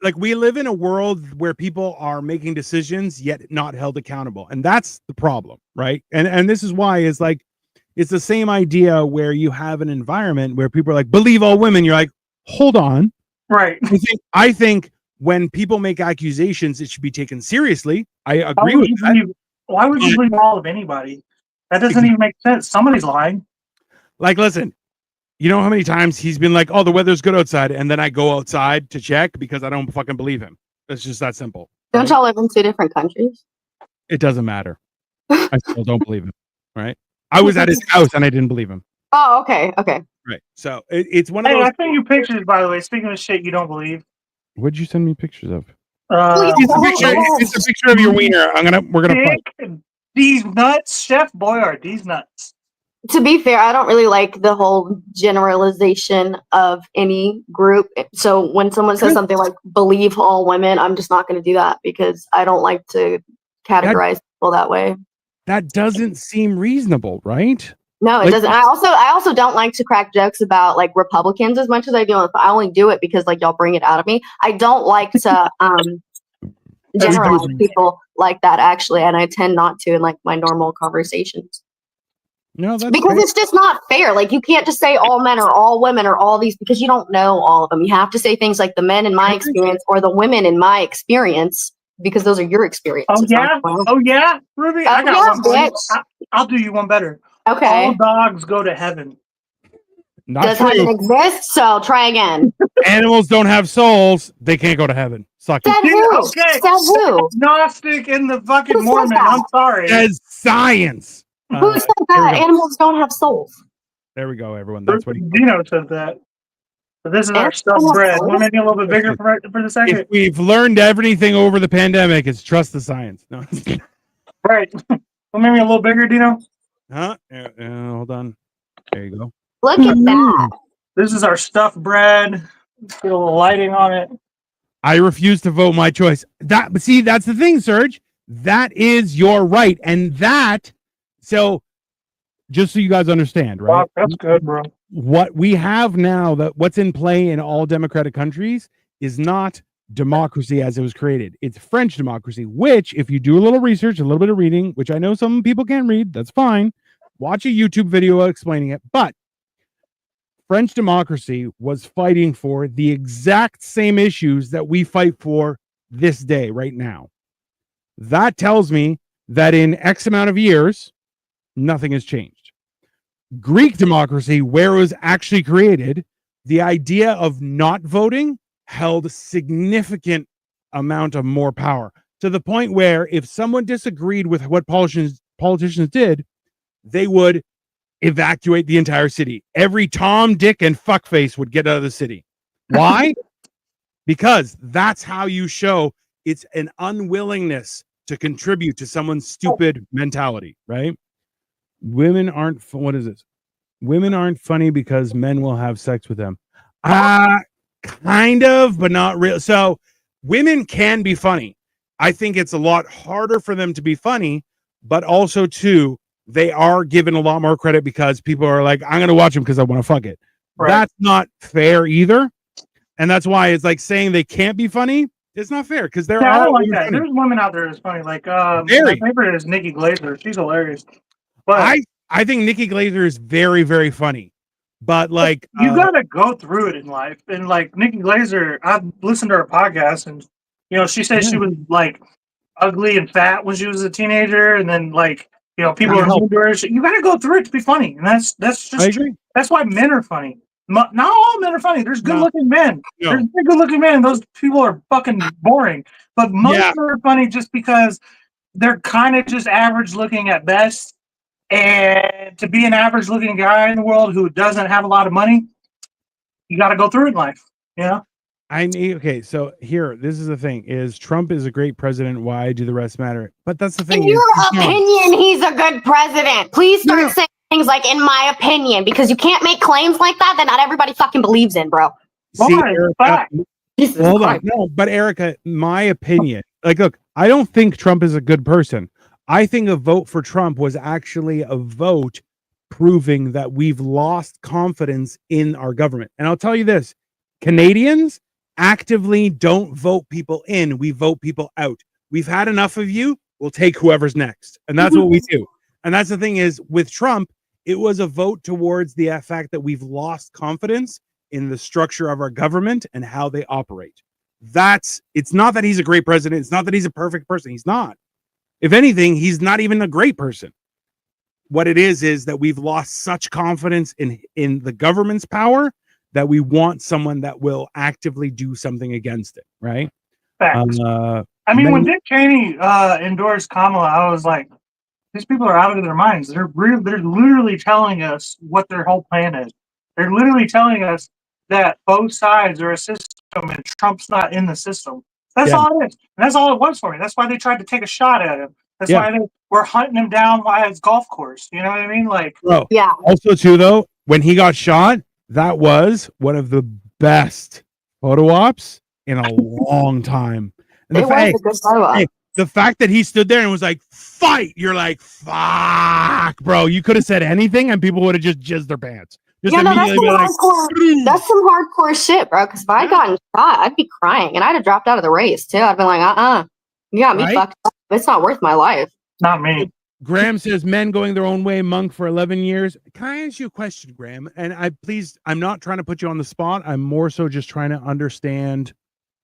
Speaker 2: like, we live in a world where people are making decisions yet not held accountable. And that's the problem, right? And this is why it's the same idea where you have an environment where people are like, believe all women. You're like, hold on.
Speaker 4: Right.
Speaker 2: I think when people make accusations, it should be taken seriously. I agree with that.
Speaker 4: Why would you believe all of anybody? That doesn't even make sense. Somebody's lying.
Speaker 2: Like, listen, you know how many times he's been like, "Oh, the weather's good outside," and then I go outside to check because I don't fucking believe him. It's just that simple.
Speaker 3: Don't
Speaker 2: right?
Speaker 3: y'all live in 2 different countries?
Speaker 2: It doesn't matter. I still don't believe him. Right? I was at his house and I didn't believe him.
Speaker 3: Oh, okay, okay.
Speaker 2: Right. So it's one of
Speaker 4: Hey,
Speaker 2: those.
Speaker 4: I sent you pictures, by the way. Speaking of shit you don't believe.
Speaker 2: What'd you send me pictures of?
Speaker 3: It's
Speaker 2: It's a picture of your wiener. We're gonna fight.
Speaker 4: These nuts, Chef Boyardee nuts.
Speaker 3: To be fair, I don't really like the whole generalization of any group. So when someone says something like "believe all women," I'm just not going to do that because I don't like to categorize people that way.
Speaker 2: That doesn't seem reasonable, right?
Speaker 3: No, it doesn't. I also don't like to crack jokes about like Republicans as much as I do. I only do it because like y'all bring it out of me. I don't like to generalize people like that actually, and I tend not to in like my normal conversations.
Speaker 2: No, that's
Speaker 3: because it's just not fair. Like you can't just say all men or all women or all these because you don't know all of them. You have to say things like the men in my experience or the women in my experience because those are your experiences.
Speaker 4: Oh yeah, Ruby. I got one. I'll do you one better.
Speaker 3: Okay.
Speaker 4: All dogs go to heaven.
Speaker 2: Not
Speaker 3: true. Heaven exist? So try again.
Speaker 2: Animals don't have souls. They can't go to heaven. Suck it.
Speaker 4: Okay.
Speaker 3: Said who?
Speaker 4: Gnostic and the fucking Mormon. I'm sorry.
Speaker 2: Says science.
Speaker 3: Who said that animals don't have souls?
Speaker 2: There we go, everyone. That's what
Speaker 4: Dino said that. But this is our stuffed bread. Want to make it a little bit bigger for the second?
Speaker 2: If we've learned everything over the pandemic, it's trust the science. No.
Speaker 4: Right. Well, maybe a little bigger, Dino.
Speaker 2: Huh? Hold on. There you go.
Speaker 3: Look at that.
Speaker 4: This is our stuffed bread. Get a little lighting on it.
Speaker 2: I refuse to vote my choice. But see, that's the thing, Serge. That is your right, and that. So, just so you guys understand, right?
Speaker 4: Wow, that's good, bro.
Speaker 2: What we have now, what's in play in all democratic countries is not democracy as it was created. It's French democracy, which, if you do a little research, a little bit of reading, which I know some people can't read, that's fine. Watch a YouTube video explaining it. But French democracy was fighting for the exact same issues that we fight for this day, right now. That tells me that in X amount of years, nothing has changed. Greek democracy, where it was actually created, the idea of not voting held a significant amount of more power to the point where if someone disagreed with what politicians did, they would evacuate the entire city. Every Tom, Dick, and fuckface would get out of the city. Why? Because that's how you show it's an unwillingness to contribute to someone's stupid mentality, right? Women aren't, what is this? Women aren't funny because men will have sex with them. Kind of, but not real. So women can be funny. I think it's a lot harder for them to be funny, but also too, they are given a lot more credit because people are like, I'm going to watch them because I want to fuck it. Right. That's not fair either. And that's why it's like saying they can't be funny. It's not fair because there are
Speaker 4: like that. There's women out there that's funny. Like my favorite is Nikki Glaser. She's hilarious. But
Speaker 2: I think Nikki Glaser is very, very funny. But like
Speaker 4: you gotta go through it in life. And like Nikki Glaser, I've listened to her podcast and she said she was like ugly and fat when she was a teenager, and then like people are mean to her. You gotta go through it to be funny. And that's just true. That's why men are funny. Not all men are funny. There's good-looking men. No. There's good-looking men. Those people are fucking boring. But most of them are funny just because they're kind of just average-looking at best. And to be an average-looking guy in the world who doesn't have a lot of money, you got to go through it in life.
Speaker 2: Okay, so here, this is the thing: is Trump is a great president. Why do the rest matter? But that's the thing.
Speaker 3: In your opinion, he's a good president. Please start saying things like "in my opinion," because you can't make claims like that not everybody fucking believes in, bro.
Speaker 2: See, Erica, hold on. No, but Erica, my opinion. Like, look, I don't think Trump is a good person. I think a vote for Trump was actually a vote proving that we've lost confidence in our government. And I'll tell you this: Canadians actively don't vote people in. We vote people out. We've had enough of you. We'll take whoever's next. And that's what we do. And that's the thing is with Trump, it was a vote towards the fact that we've lost confidence in the structure of our government and how they operate. It's not that he's a great president. It's not that he's a perfect person. He's not. If anything, he's not even a great person. what it is that we've lost such confidence in the government's power that we want someone that will actively do something against it, right?
Speaker 4: Facts. I mean, when Dick Cheney endorsed Kamala, I was like, these people are out of their minds. They're literally telling us what their whole plan is. They're literally telling us that both sides are a system and Trump's not in the system. That's all it is. And that's all it was for me. That's why they tried to take a shot at him. That's why they were hunting him down by his golf course. You know what I mean? Like,
Speaker 2: bro.
Speaker 3: Yeah.
Speaker 2: Also, too, though, when he got shot, that was one of the best photo ops in a long time. And
Speaker 3: It was a good photo op.
Speaker 2: the fact that he stood there and was like, fight, you're like, fuck, bro. You could have said anything and people would have just jizzed their pants. Just
Speaker 3: Yeah, no, that's
Speaker 2: immediately
Speaker 3: some,
Speaker 2: be like,
Speaker 3: that's some hardcore shit, bro. Because if I gotten shot, I'd be crying and I'd have dropped out of the race too. I'd been like, you got me
Speaker 2: Right?
Speaker 3: fucked up. It's not worth my life.
Speaker 4: not me.
Speaker 2: Graham says men going their own way, monk for 11 years. Can I ask you a question, Graham? And I'm not trying to put you on the spot. I'm more so just trying to understand,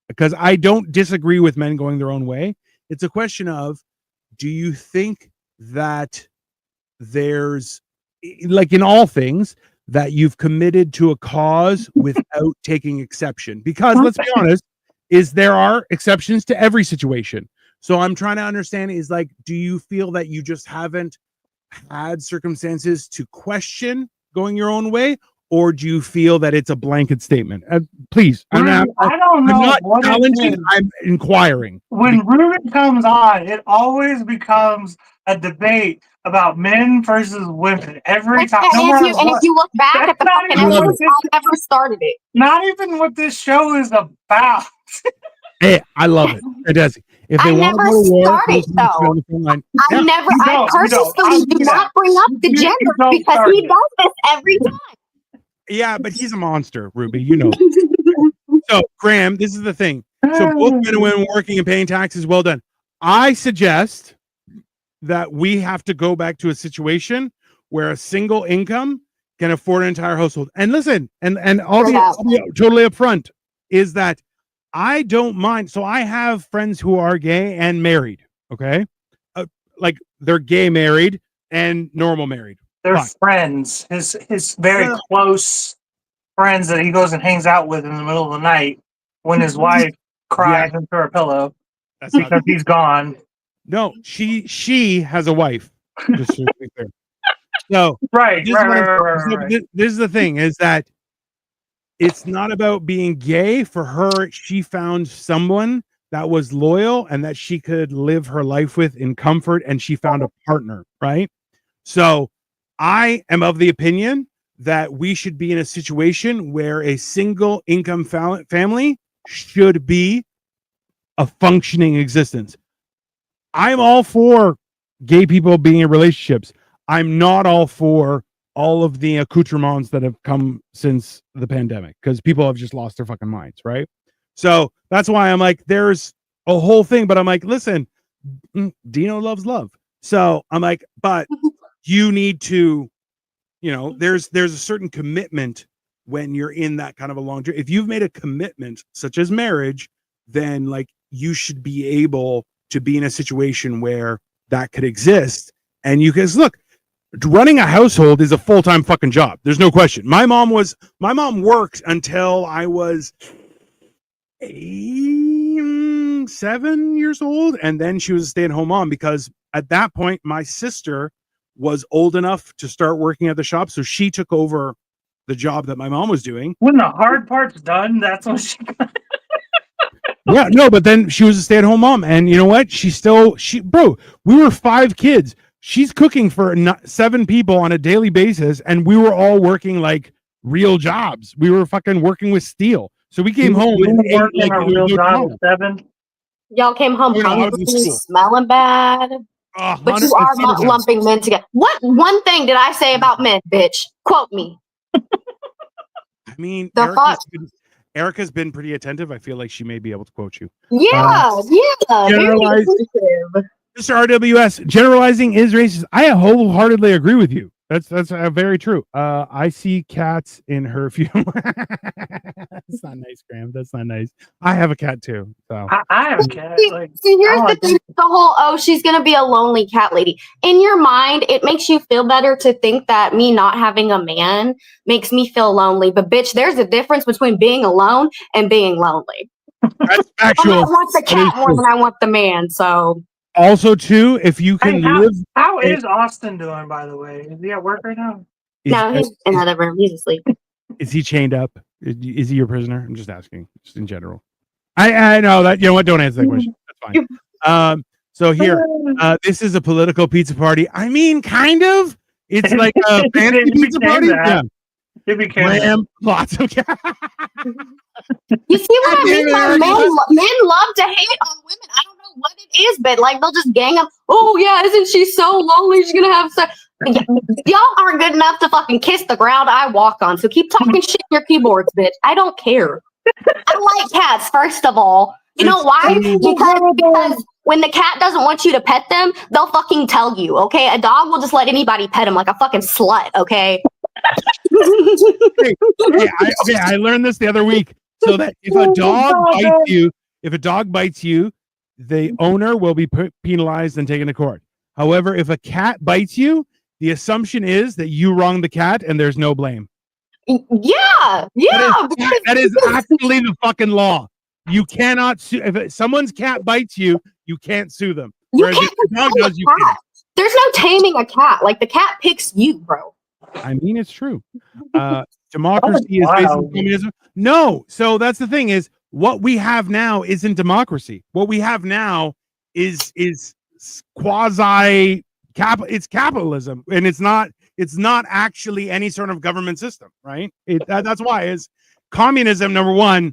Speaker 2: because I don't disagree with men going their own way. It's a question of, do you think that there's, like in all things, that you've committed to a cause without taking exception? Because let's be honest, there are exceptions to every situation. So I'm trying to understand is like, do you feel that you just haven't had circumstances to question going your own way, or do you feel that it's a blanket statement? Please,
Speaker 4: I don't know.
Speaker 2: I'm not
Speaker 4: what it
Speaker 2: challenging.
Speaker 4: is.
Speaker 2: I'm inquiring.
Speaker 4: When Ruben comes on, it always becomes a debate about men versus women every time.
Speaker 3: And if you look back at the fucking episodes, I never started it.
Speaker 4: Not even what this show is about.
Speaker 2: Hey, I love it. Fantastic. If they want to go to war,
Speaker 3: I purposely do not bring up the gender because he does this every time.
Speaker 2: Yeah, but he's a monster, Ruby. You know. So, Graham, this is the thing. So, both men and women working and paying taxes, well done. I suggest that we have to go back to a situation where a single income can afford an entire household. And listen, and I'll be totally upfront, is that I don't mind. So I have friends who are gay and married. Okay. Like they're gay married and normal married.
Speaker 4: They're friends. His very close friends that he goes and hangs out with in the middle of the night when his wife cries into her pillow because he's gone.
Speaker 2: No, she has a wife. Just to be clear. So
Speaker 4: right.
Speaker 2: This is the thing, is that it's not about being gay. For her, she found someone that was loyal and that she could live her life with in comfort, and she found a partner, right? So I am of the opinion that we should be in a situation where a single income family should be a functioning existence. I'm all for gay people being in relationships. I'm not all for all of the accoutrements that have come since the pandemic, because people have just lost their fucking minds, right? So that's why I'm like, there's a whole thing, but I'm like, listen, Dino loves love. So I'm like, but you need to, there's a certain commitment when you're in that kind of a long journey. If you've made a commitment such as marriage, then like you should be able to be in a situation where that could exist. And you guys look, running a household is a full-time fucking job. There's no question. My mom worked until I was 7 years old. And then she was a stay-at-home mom, because at that point, my sister was old enough to start working at the shop. So she took over the job that my mom was doing.
Speaker 4: When the hard part's done, that's when she
Speaker 2: Yeah, no, but then she was a stay-at-home mom, and you know what? Bro, we were 5 kids. She's cooking for 7 people on a daily basis, and we were all working like real jobs. We were fucking working with steel. So we came home and ate like
Speaker 4: a real job at 7.
Speaker 3: Y'all came home hungry, smelling bad. But you are lumping men together. What one thing did I say about men, bitch? Quote me.
Speaker 2: I mean, Erica's been pretty attentive. I feel like she may be able to quote you.
Speaker 3: Yeah.
Speaker 2: Mr. RWS, generalizing is racist. I wholeheartedly agree with you. That's very true. I see cats in her few. That's not nice, Graham. That's not nice. I have a cat too. So
Speaker 4: I have a cat. Like,
Speaker 3: See, here's
Speaker 4: I
Speaker 3: the
Speaker 4: like
Speaker 3: thing: the whole she's gonna be a lonely cat lady. In your mind, it makes you feel better to think that me not having a man makes me feel lonely. But bitch, there's a difference between being alone and being lonely.
Speaker 2: that's
Speaker 3: I
Speaker 2: actual.
Speaker 3: want the
Speaker 2: That is
Speaker 3: cat more
Speaker 2: true.
Speaker 3: than I want the man. So
Speaker 2: Also, too, if you can
Speaker 4: Hey,
Speaker 2: live,
Speaker 4: how is Austin doing, by the way? Is he at work right now?
Speaker 3: no, he's in another room. He's asleep.
Speaker 2: is he chained up? Is he your prisoner? I'm just asking, just in general. I know that. You know what? Don't answer that question. That's fine. So here, this is a political pizza party. I mean, kind of. It's like a fancy
Speaker 4: It
Speaker 2: pizza
Speaker 4: became
Speaker 2: party.
Speaker 4: that.
Speaker 2: Yeah.
Speaker 4: It became that.
Speaker 2: Lamb, lots of cat.
Speaker 3: You see what I mean? Like, men love to hate on women. I don't know what it is, but like they'll just gang up. Oh yeah, isn't she so lonely? She's gonna have sex. Y'all aren't good enough to fucking kiss the ground I walk on. So keep talking shit in your keyboards, bitch. I don't care. I like cats, first of all. You know why? Because when the cat doesn't want you to pet them, they'll fucking tell you, okay? A dog will just let anybody pet him like a fucking slut, okay?
Speaker 2: I learned this the other week. So that if a dog bites you, the owner will be penalized and taken to court. However, if a cat bites you, the assumption is that you wronged the cat and there's no blame.
Speaker 3: Yeah.
Speaker 2: That is actually the fucking law. You cannot sue if someone's cat bites you. You can't sue them. Whereas if the dog does, you can.
Speaker 3: There's no taming a cat. Like the cat picks you, bro.
Speaker 2: I mean, it's true. Democracy is based on communism. No, so that's the thing: is what we have now isn't democracy. What we have now is quasi it's capitalism, and it's not actually any sort of government system, right? That's why is communism number one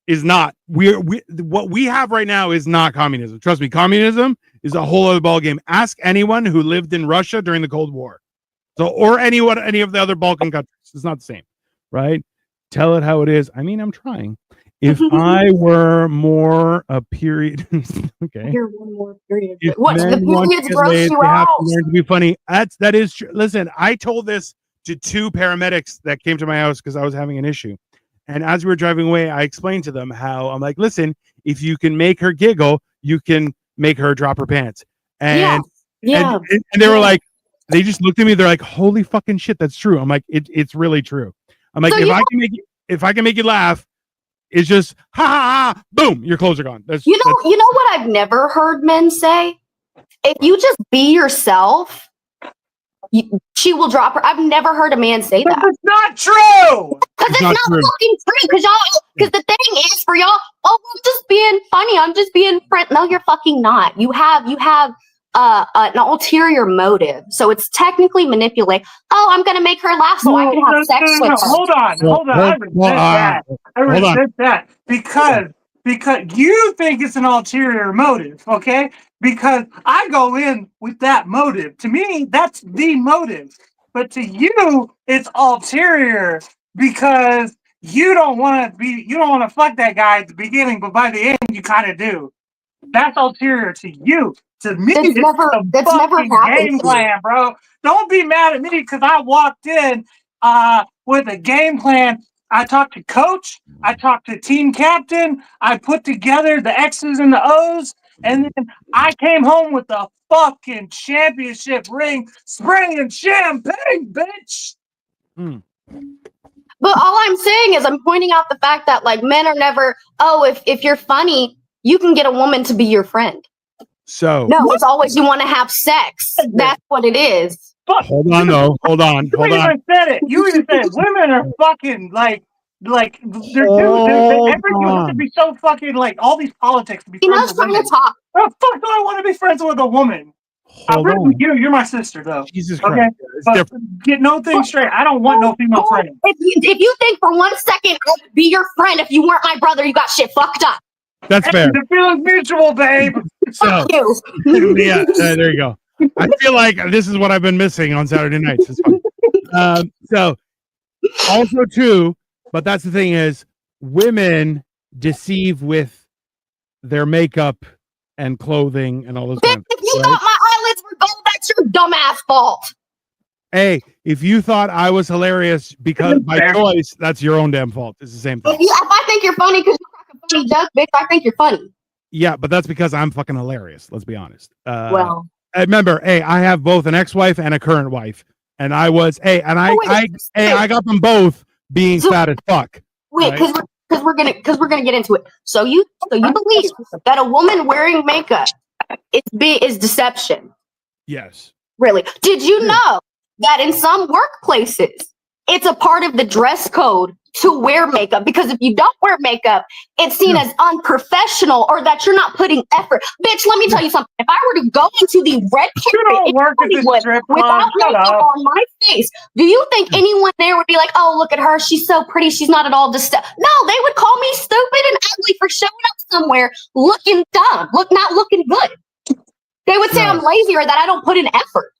Speaker 2: is not what we have right now is not communism. Trust me, communism is a whole other ballgame. Ask anyone who lived in Russia during the Cold War, or any of the other Balkan countries. It's not the same, right? Tell it how it is. I mean, I'm trying. If I were more a period, okay.
Speaker 3: You're one more period.
Speaker 2: If
Speaker 3: What the
Speaker 2: men want to
Speaker 3: periods
Speaker 2: get
Speaker 3: gross
Speaker 2: laid,
Speaker 3: you
Speaker 2: they have
Speaker 3: out?
Speaker 2: to learn to be funny. That is true. Listen, I told this to 2 paramedics that came to my house because I was having an issue. And as we were driving away, I explained to them how I'm like, listen, if you can make her giggle, you can make her drop her pants. And and they were like, they just looked at me. They're like, holy fucking shit, that's true. I'm like, it's really true. I'm like,
Speaker 3: So
Speaker 2: if I can make you laugh, it's just ha ha ha, boom, your clothes are gone.
Speaker 3: You know what I've never heard men say? If you just be yourself, she will drop her. I've never heard a man say that.
Speaker 4: It's not true.
Speaker 3: Because it's not fucking true. Because the thing is for y'all, oh, I'm just being funny. I'm just being friend. No, you're fucking not. You have an ulterior motive. So it's technically manipulate. Oh, I'm gonna make her laugh so I can have sex with her.
Speaker 4: Hold on. I resent that because you think it's an ulterior motive, okay? Because I go in with that motive. To me, that's the motive. But to you, it's ulterior because you don't want to fuck that guy at the beginning, but by the end, you kind of do. That's ulterior to you. To me, it's a fucking game plan, bro. Don't be mad at me because I walked in with a game plan. I talked to coach. I talked to team captain. I put together the X's and the O's. And then I came home with the fucking championship ring, spraying champagne, bitch.
Speaker 3: But all I'm saying is I'm pointing out the fact that like men are never, if you're funny, you can get a woman to be your friend.
Speaker 2: So
Speaker 3: no, it's always you want to have sex. That's what it is.
Speaker 2: Hold on though. Hold on.
Speaker 4: You even said it. You even said it. Women are fucking like everything has to be so fucking like all these politics to be friends with women.
Speaker 3: Talk.
Speaker 4: How the fuck do I want to be friends with a woman? I'm friends with you. You're my sister, though.
Speaker 2: Jesus Christ.
Speaker 4: Okay? Get no thing straight. I don't want no female friend.
Speaker 3: If you think for 1 second I would be your friend if you weren't my brother, you got shit fucked up.
Speaker 2: That's fair.
Speaker 4: The feeling's mutual, babe.
Speaker 2: So, yeah, there you go. I feel like this is what I've been missing on Saturday nights. It's fun. So, also too, but that's the thing is, women deceive with their makeup and clothing and all those.
Speaker 3: If you thought my eyelids were gold, that's your dumbass fault.
Speaker 2: Hey, if you thought I was hilarious because by
Speaker 4: Fair.
Speaker 2: choice, that's your own damn fault. It's the same thing.
Speaker 3: If I think you're funny because you crack a funny joke, bitch, I think you're funny.
Speaker 2: Yeah, but that's because I'm fucking hilarious. Let's be honest.
Speaker 3: Well,
Speaker 2: I remember, hey, I have both an ex-wife and a current wife, and I was, hey, and I got them both being fat as fuck.
Speaker 3: wait,
Speaker 2: right?
Speaker 3: because we're gonna get into it. So you believe that a woman wearing makeup is deception?
Speaker 2: Yes.
Speaker 3: Really? Did you know that in some workplaces it's a part of the dress code to wear makeup? Because if you don't wear makeup, it's seen as unprofessional or that you're not putting effort. Bitch, let me tell you something. If I were to go into the red carpet in Hollywood without makeup on my face, do you think anyone there would be like, oh, look at her, she's so pretty, she's not at all No, they would call me stupid and ugly for showing up somewhere looking dumb, not looking good. They would say I'm lazy or that I don't put in effort.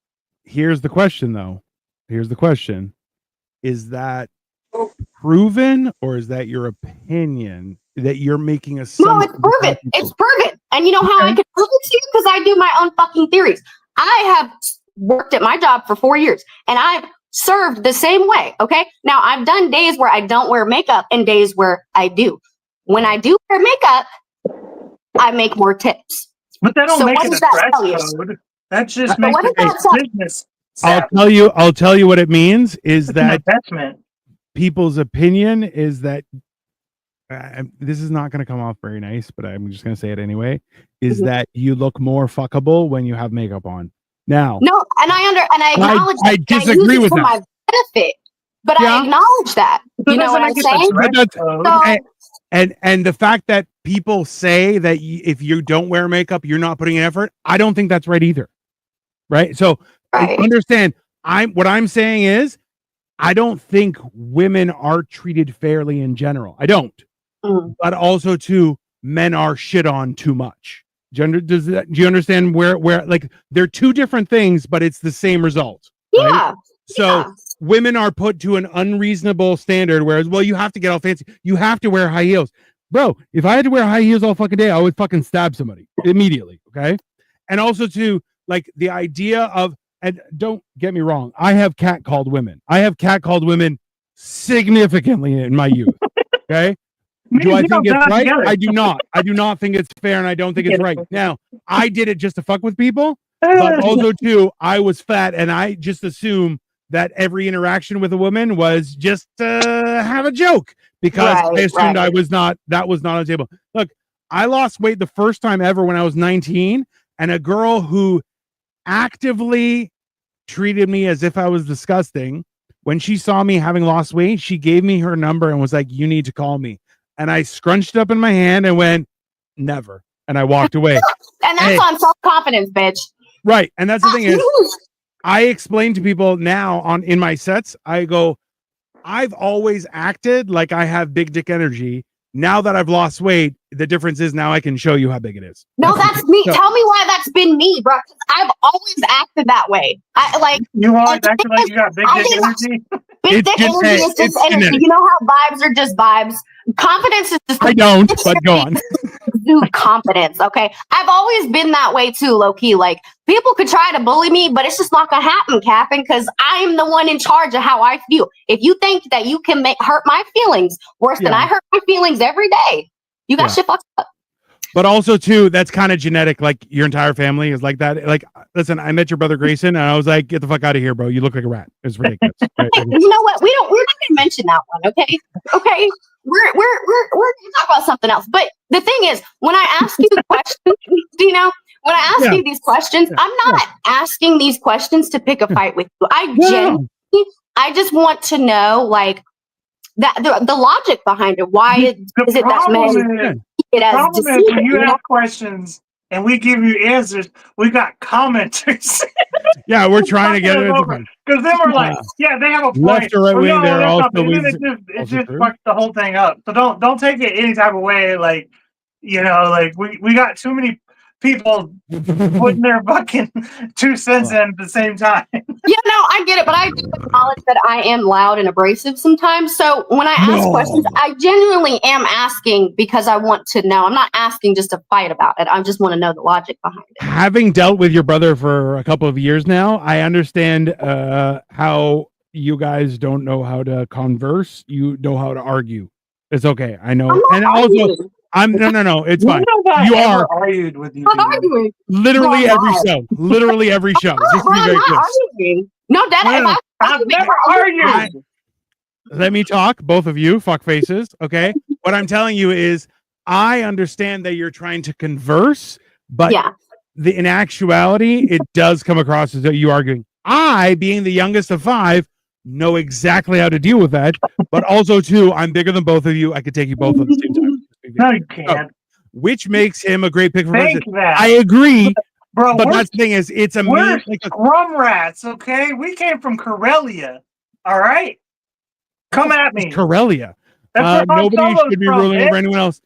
Speaker 2: Here's the question, though. Here's the question. Is that proven or is that your opinion that you're making a
Speaker 3: No, it's proven. It's proven. And you know how I can prove it to you? Because I do my own fucking theories. I have worked at my job for 4 years and I've served the same way. Okay. Now I've done days where I don't wear makeup and days where I do. When I do wear makeup, I make more tips.
Speaker 4: But that don't
Speaker 3: So
Speaker 4: make
Speaker 3: what
Speaker 4: it a
Speaker 3: does that
Speaker 4: dress
Speaker 3: tell you?
Speaker 4: code. That just
Speaker 3: So
Speaker 4: makes
Speaker 3: what
Speaker 4: it
Speaker 3: does that tell
Speaker 4: a business.
Speaker 2: I'll tell you what it means is
Speaker 4: It's an
Speaker 2: that
Speaker 4: investment.
Speaker 2: people's opinion is that this is not going to come off very nice, but I'm just going to say it anyway, is that you look more fuckable when you have makeup on. Now,
Speaker 3: No, and I acknowledge
Speaker 2: I
Speaker 3: that.
Speaker 2: disagree with
Speaker 3: for
Speaker 2: that.
Speaker 3: my benefit, but
Speaker 2: Yeah.
Speaker 3: I acknowledge that. You know what I'm saying?
Speaker 2: But that's-
Speaker 3: So,
Speaker 2: and the fact that people say that if you don't wear makeup, you're not putting in effort, I don't think that's right either. Right? So
Speaker 3: right.
Speaker 2: understand, what I'm saying is I don't think women are treated fairly in general. I don't. But also too, men are shit on too much. Do you understand where like they're two different things, but it's the same result? Right?
Speaker 3: Yeah.
Speaker 2: So women are put to an unreasonable standard, whereas, well, you have to get all fancy. You have to wear high heels. Bro, if I had to wear high heels all fucking day, I would fucking stab somebody immediately. Okay. And also too, like the idea of, and don't get me wrong, I have catcalled women. I have catcalled women significantly in my youth. Okay. Do I think it's right? I do not. I do not think it's fair, and I don't think it's right. Now, I did it just to fuck with people, but also too, I was fat, and I just assume that every interaction with a woman was just to have a joke because I assumed I was not. That was not on the table. Look, I lost weight the first time ever when I was 19, and a girl who actively treated me as if I was disgusting. When she saw me having lost weight, she gave me her number and was like, "You need to call me." And I scrunched up in my hand and went, never. And I walked away.
Speaker 3: And that's on self-confidence, bitch.
Speaker 2: Right. And that's the thing is, I explain to people now in my sets, I go, I've always acted like I have big dick energy. Now that I've lost weight, the difference is now I can show you how big it is.
Speaker 3: No, that's me. So, tell me why that's been me, bro. I've always acted that way.
Speaker 4: You always acted like you got big dick energy.
Speaker 3: Big dick energy is just energy.
Speaker 2: Genetic.
Speaker 3: You know how vibes are just vibes. Confidence is just.
Speaker 2: I don't, but go on.
Speaker 3: Confidence, okay? I've always been that way too, low key. Like people could try to bully me, but it's just not gonna happen, Captain, because I'm the one in charge of how I feel. If you think that you can hurt my feelings worse than I hurt my feelings every day, you got shit fucked up.
Speaker 2: But also too, that's kind of genetic. Like your entire family is like that. Like, listen, I met your brother Grayson, and I was like, "Get the fuck out of here, bro! You look like a rat." It's ridiculous. Right?
Speaker 3: You know what? We're not gonna mention that one, okay? Okay, we're gonna talk about something else. But the thing is, when I ask you the questions, you know, when I ask you these questions, I'm not asking these questions to pick a fight with you. I just want to know, like, that the logic behind it. Why is it that men?
Speaker 4: The problem is when you ask questions and we give you answers, we got commenters.
Speaker 2: Yeah, we're trying to get it
Speaker 4: because then we're like, yeah, they have a point.
Speaker 2: Left or right wing, they're also
Speaker 4: it just fucks the whole thing up. So don't take it any type of way. Like, you know, like we got too many. people putting their fucking 2 cents in at the same time.
Speaker 3: Yeah, no, I get it, but I do acknowledge that I am loud and abrasive sometimes. So when I ask questions, I genuinely am asking because I want to know. I'm not asking just to fight about it. I just want to know the logic behind it.
Speaker 2: Having dealt with your brother for a couple of years now, I understand how you guys don't know how to converse. You know how to argue. It's okay. I know. And also, I'm no. It's fine. You are
Speaker 4: argued with you.
Speaker 3: I'm not arguing.
Speaker 2: literally every show. Literally every show. Just to be
Speaker 3: I'm
Speaker 2: very
Speaker 3: not
Speaker 2: clear.
Speaker 3: arguing. No, Dad,
Speaker 4: I've never argued.
Speaker 2: Let me talk, both of you, fuck faces. Okay. What I'm telling you is, I understand that you're trying to converse, but
Speaker 3: yeah.
Speaker 2: in actuality, it does come across as though you arguing. I, being the youngest of 5, know exactly how to deal with that. But also, too, I'm bigger than both of you. I could take you both at the same time.
Speaker 4: No, you can't.
Speaker 2: Which makes him a great pick for
Speaker 4: Think
Speaker 2: president.
Speaker 4: that.
Speaker 2: I agree,
Speaker 4: Bro,
Speaker 2: but that's the thing is, it's a
Speaker 4: we're
Speaker 2: like a
Speaker 4: scrum rats, okay? We came from Corellia, all right? Come at me.
Speaker 2: Corellia.
Speaker 4: That's where Han
Speaker 2: Nobody
Speaker 4: Solo's
Speaker 2: should be
Speaker 4: from,
Speaker 2: ruling
Speaker 4: bitch.
Speaker 2: over anyone else.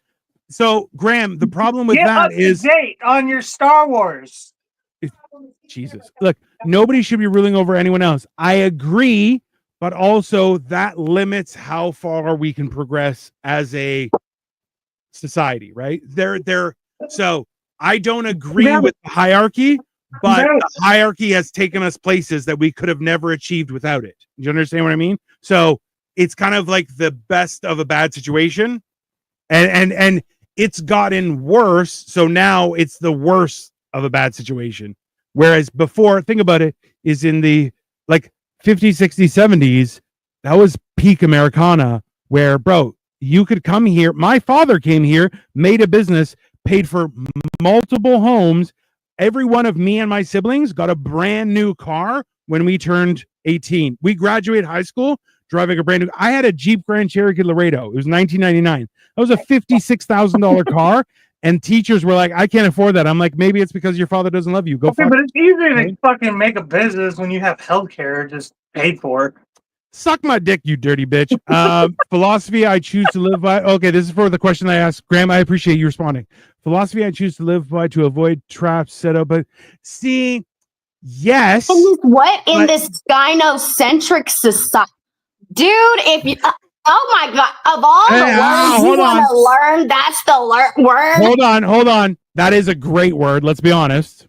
Speaker 2: So, Graham, the problem with
Speaker 4: Get
Speaker 2: that
Speaker 4: up to
Speaker 2: is,
Speaker 4: date on your Star Wars.
Speaker 2: Jesus. Look, nobody should be ruling over anyone else. I agree, but also that limits how far we can progress as a society, right? So I don't agree with the hierarchy, but the hierarchy has taken us places that we could have never achieved without it. Do you understand what I mean? So it's kind of like the best of a bad situation, and it's gotten worse. So now it's the worst of a bad situation. Whereas before, think about it, is in the like 50s, 60s, 70s, that was peak Americana, where, bro, you could come here. My father came here, made a business, paid for multiple homes. Every one of me and my siblings got a brand new car when we turned 18. We graduated high school driving a brand new. I had a Jeep Grand Cherokee Laredo. It was 1999. That was a $56,000 car. And teachers were like, I can't afford that. I'm like, maybe it's because your father doesn't love you. Go fuck.
Speaker 4: But it's easier to fucking make a business when you have healthcare just paid for.
Speaker 2: Suck my dick, you dirty bitch. Philosophy I choose to live by. Okay, this is for the question I asked. Graham, I appreciate you responding. Philosophy I choose to live by to avoid traps set up. But see, yes.
Speaker 3: What in this gynocentric society? Dude, if you... oh my God. Of all the words you want to learn, that's the word.
Speaker 2: Hold on. That is a great word. Let's be honest.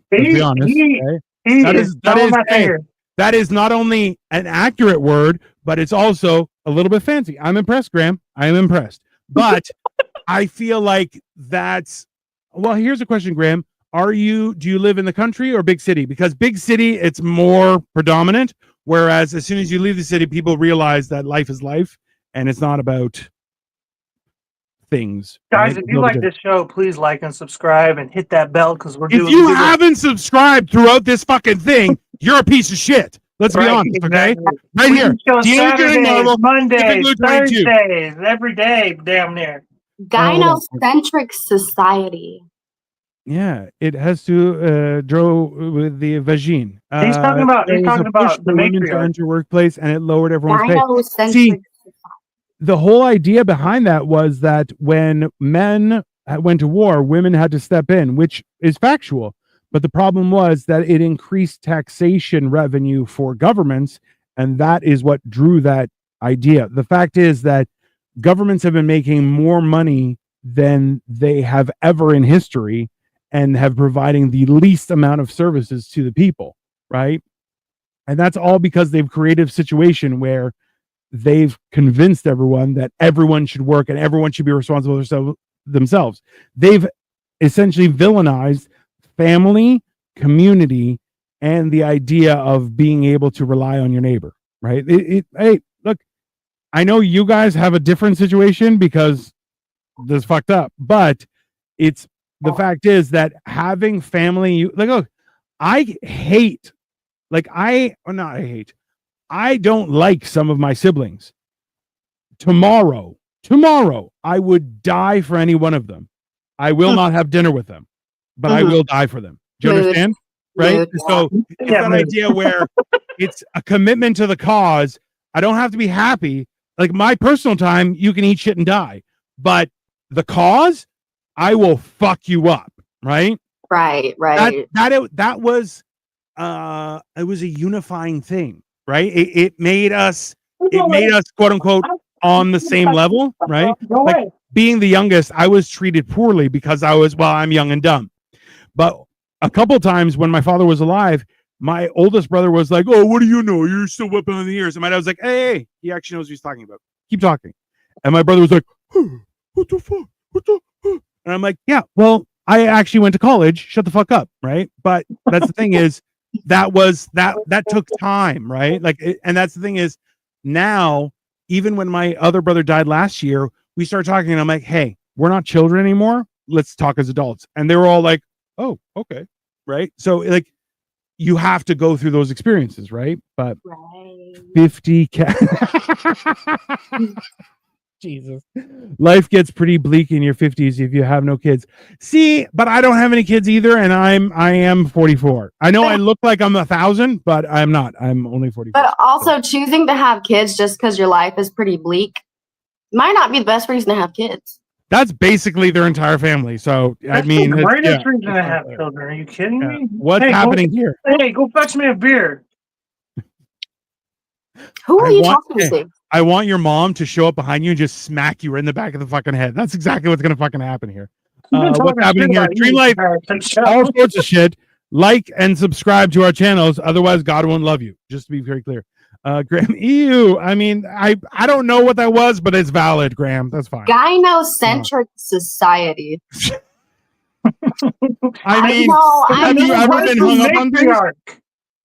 Speaker 2: That is not only an accurate word, but it's also a little bit fancy. I'm impressed, Graham. I am impressed. But I feel like that's... Well, here's a question, Graham. Do you live in the country or big city? Because big city, it's more predominant. Whereas as soon as you leave the city, people realize that life is life. And it's not about things.
Speaker 4: Guys,
Speaker 2: right?
Speaker 4: if you like this show, please like and subscribe and hit that bell because we're doing...
Speaker 2: If you haven't subscribed throughout this fucking thing, you're a piece of shit. Let's be honest, okay? Right here.
Speaker 4: Saturdays, Mondays, Thursdays, every day, damn near.
Speaker 3: Gynocentric society.
Speaker 2: Yeah, it has to draw with the vagine.
Speaker 4: He's talking about the
Speaker 2: matriarch. Enter workplace, and it lowered everyone's pay.
Speaker 3: Gynocentric
Speaker 2: society. The whole idea behind that was that when men went to war, women had to step in, which is factual. But the problem was that it increased taxation revenue for governments, and that is what drew that idea. The fact is that governments have been making more money than they have ever in history and have providing the least amount of services to the people, right? And that's all because they've created a situation where they've convinced everyone that everyone should work and everyone should be responsible for themselves. They've essentially villainized family, community, and the idea of being able to rely on your neighbor, right? Hey, look, I know you guys have a different situation because this fucked up, but it's the fact is that having family, look, I don't like some of my siblings. Tomorrow, I would die for any one of them. I will not have dinner with them, but I will die for them. Do you understand? Right? So it's an idea where it's a commitment to the cause. I don't have to be happy. Like my personal time, you can eat shit and die. But the cause, I will fuck you up. Right?
Speaker 3: Right.
Speaker 2: That was it was a unifying thing, right? It made us quote unquote on the same level, right? Like being the youngest, I was treated poorly because I'm young and dumb. But a couple times when my father was alive, my oldest brother was like, "Oh, what do you know? You're still wet behind the ears." And my dad was like, "Hey, he actually knows what he's talking about. Keep talking." And my brother was like, "What the fuck? What the?" And I'm like, "Yeah, well, I actually went to college. Shut the fuck up, right?" But that's the thing is, that took time, right? Like, and that's the thing is, now even when my other brother died last year, we started talking, and I'm like, "Hey, we're not children anymore. Let's talk as adults." And they were all like, "Oh, okay," right? So like, you have to go through those experiences, right? But 50 Jesus. Life gets pretty bleak in your 50s if you have no kids. See, but I don't have any kids either, and I am 44. I know I look like I'm 1,000, but I'm not. I'm only 44.
Speaker 3: But also choosing to have kids just because your life is pretty bleak might not be the best reason to have kids.
Speaker 2: That's basically their entire family. So
Speaker 4: That's
Speaker 2: I mean,
Speaker 4: the greatest reason to have children. Are you kidding me?
Speaker 2: What's happening here?
Speaker 4: Hey, go fetch me a beer.
Speaker 3: Who are you talking to?
Speaker 2: I want your mom to show up behind you and just smack you right in the back of the fucking head. That's exactly what's gonna fucking happen here. What's happening here? Dream Life, all sorts of shit. Like and subscribe to our channels, otherwise God won't love you. Just to be very clear. Graham, ew. I mean, I don't know what that was, but it's valid, Graham. That's fine.
Speaker 3: Gynocentric society.
Speaker 2: I mean, have you ever been hung up on things?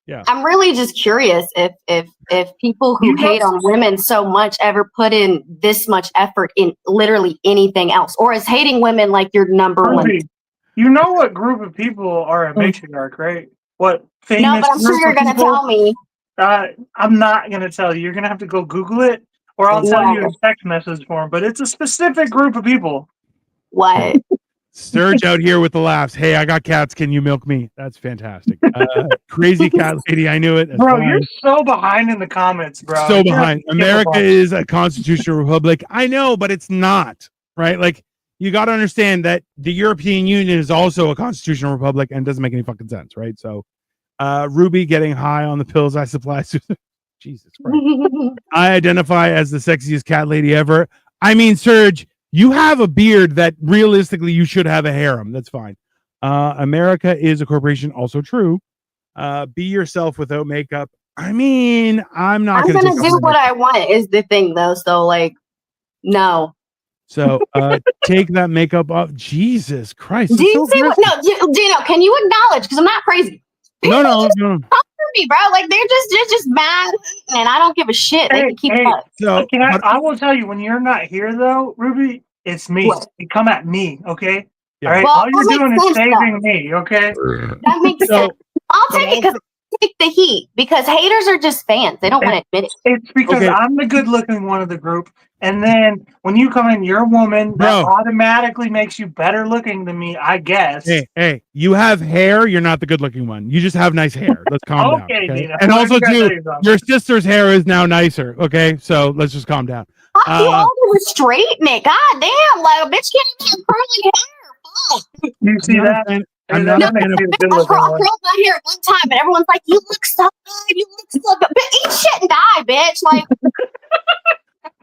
Speaker 2: Yeah.
Speaker 3: I'm really just curious if people who hate on women so much ever put in this much effort in literally anything else, or is hating women like your number one?
Speaker 4: You know what group of people are a matriarch, right? What famous?
Speaker 3: No, but I'm sure you're gonna tell me.
Speaker 4: I'm not gonna tell you. You're gonna have to go Google it, or I'll tell you in text message form. But it's a specific group of people.
Speaker 3: What?
Speaker 2: Surge out here with the laughs. Hey, I got cats. Can you milk me? That's fantastic. Crazy cat lady. I knew it. That's
Speaker 4: bro,
Speaker 2: fine.
Speaker 4: you're so behind in the comments, bro.
Speaker 2: So behind. America is a constitutional republic. I know, but it's not, right? Like, you got to understand that the European Union is also a constitutional republic and doesn't make any fucking sense, right? So, Ruby getting high on the pills I supply. Jesus Christ. I identify as the sexiest cat lady ever. I mean, Serge, you have a beard that realistically you should have a harem. That's fine. America is a corporation. Also true. Be yourself without makeup. I mean, I'm not
Speaker 3: going to do what I want is the thing though. So like, no.
Speaker 2: So take that makeup off. Jesus Christ.
Speaker 3: Do you see what? No, Gino, can you acknowledge? Because I'm not crazy.
Speaker 2: People no.
Speaker 3: Come for me, bro. Like they're just mad, and I don't give a shit. They can keep up.
Speaker 2: So
Speaker 4: I will tell you when you're not here though, Ruby. It's me.
Speaker 3: What?
Speaker 4: You come at me, okay?
Speaker 2: Yeah.
Speaker 4: All right.
Speaker 3: Well,
Speaker 4: all you're doing is saving me, okay?
Speaker 3: That makes sense. I'll take it because take the heat because haters are just fans. They don't want to admit it.
Speaker 4: It's because I'm the good-looking one of the group, and then when you come in, you're a woman. That automatically makes you better looking than me, I guess.
Speaker 2: Hey, you have hair. You're not the good-looking one. You just have nice hair. Let's calm down. Okay?
Speaker 4: Dina,
Speaker 2: and also, too, your sister's hair is now nicer. Okay, so let's just calm down.
Speaker 3: You all do is straightening it. God damn, like a bitch can't even have curly hair.
Speaker 4: You see that?
Speaker 2: I'm not
Speaker 3: I curled my hair at one time, and everyone's like, "You look so good. You look so good." But eat shit and die, bitch. Like,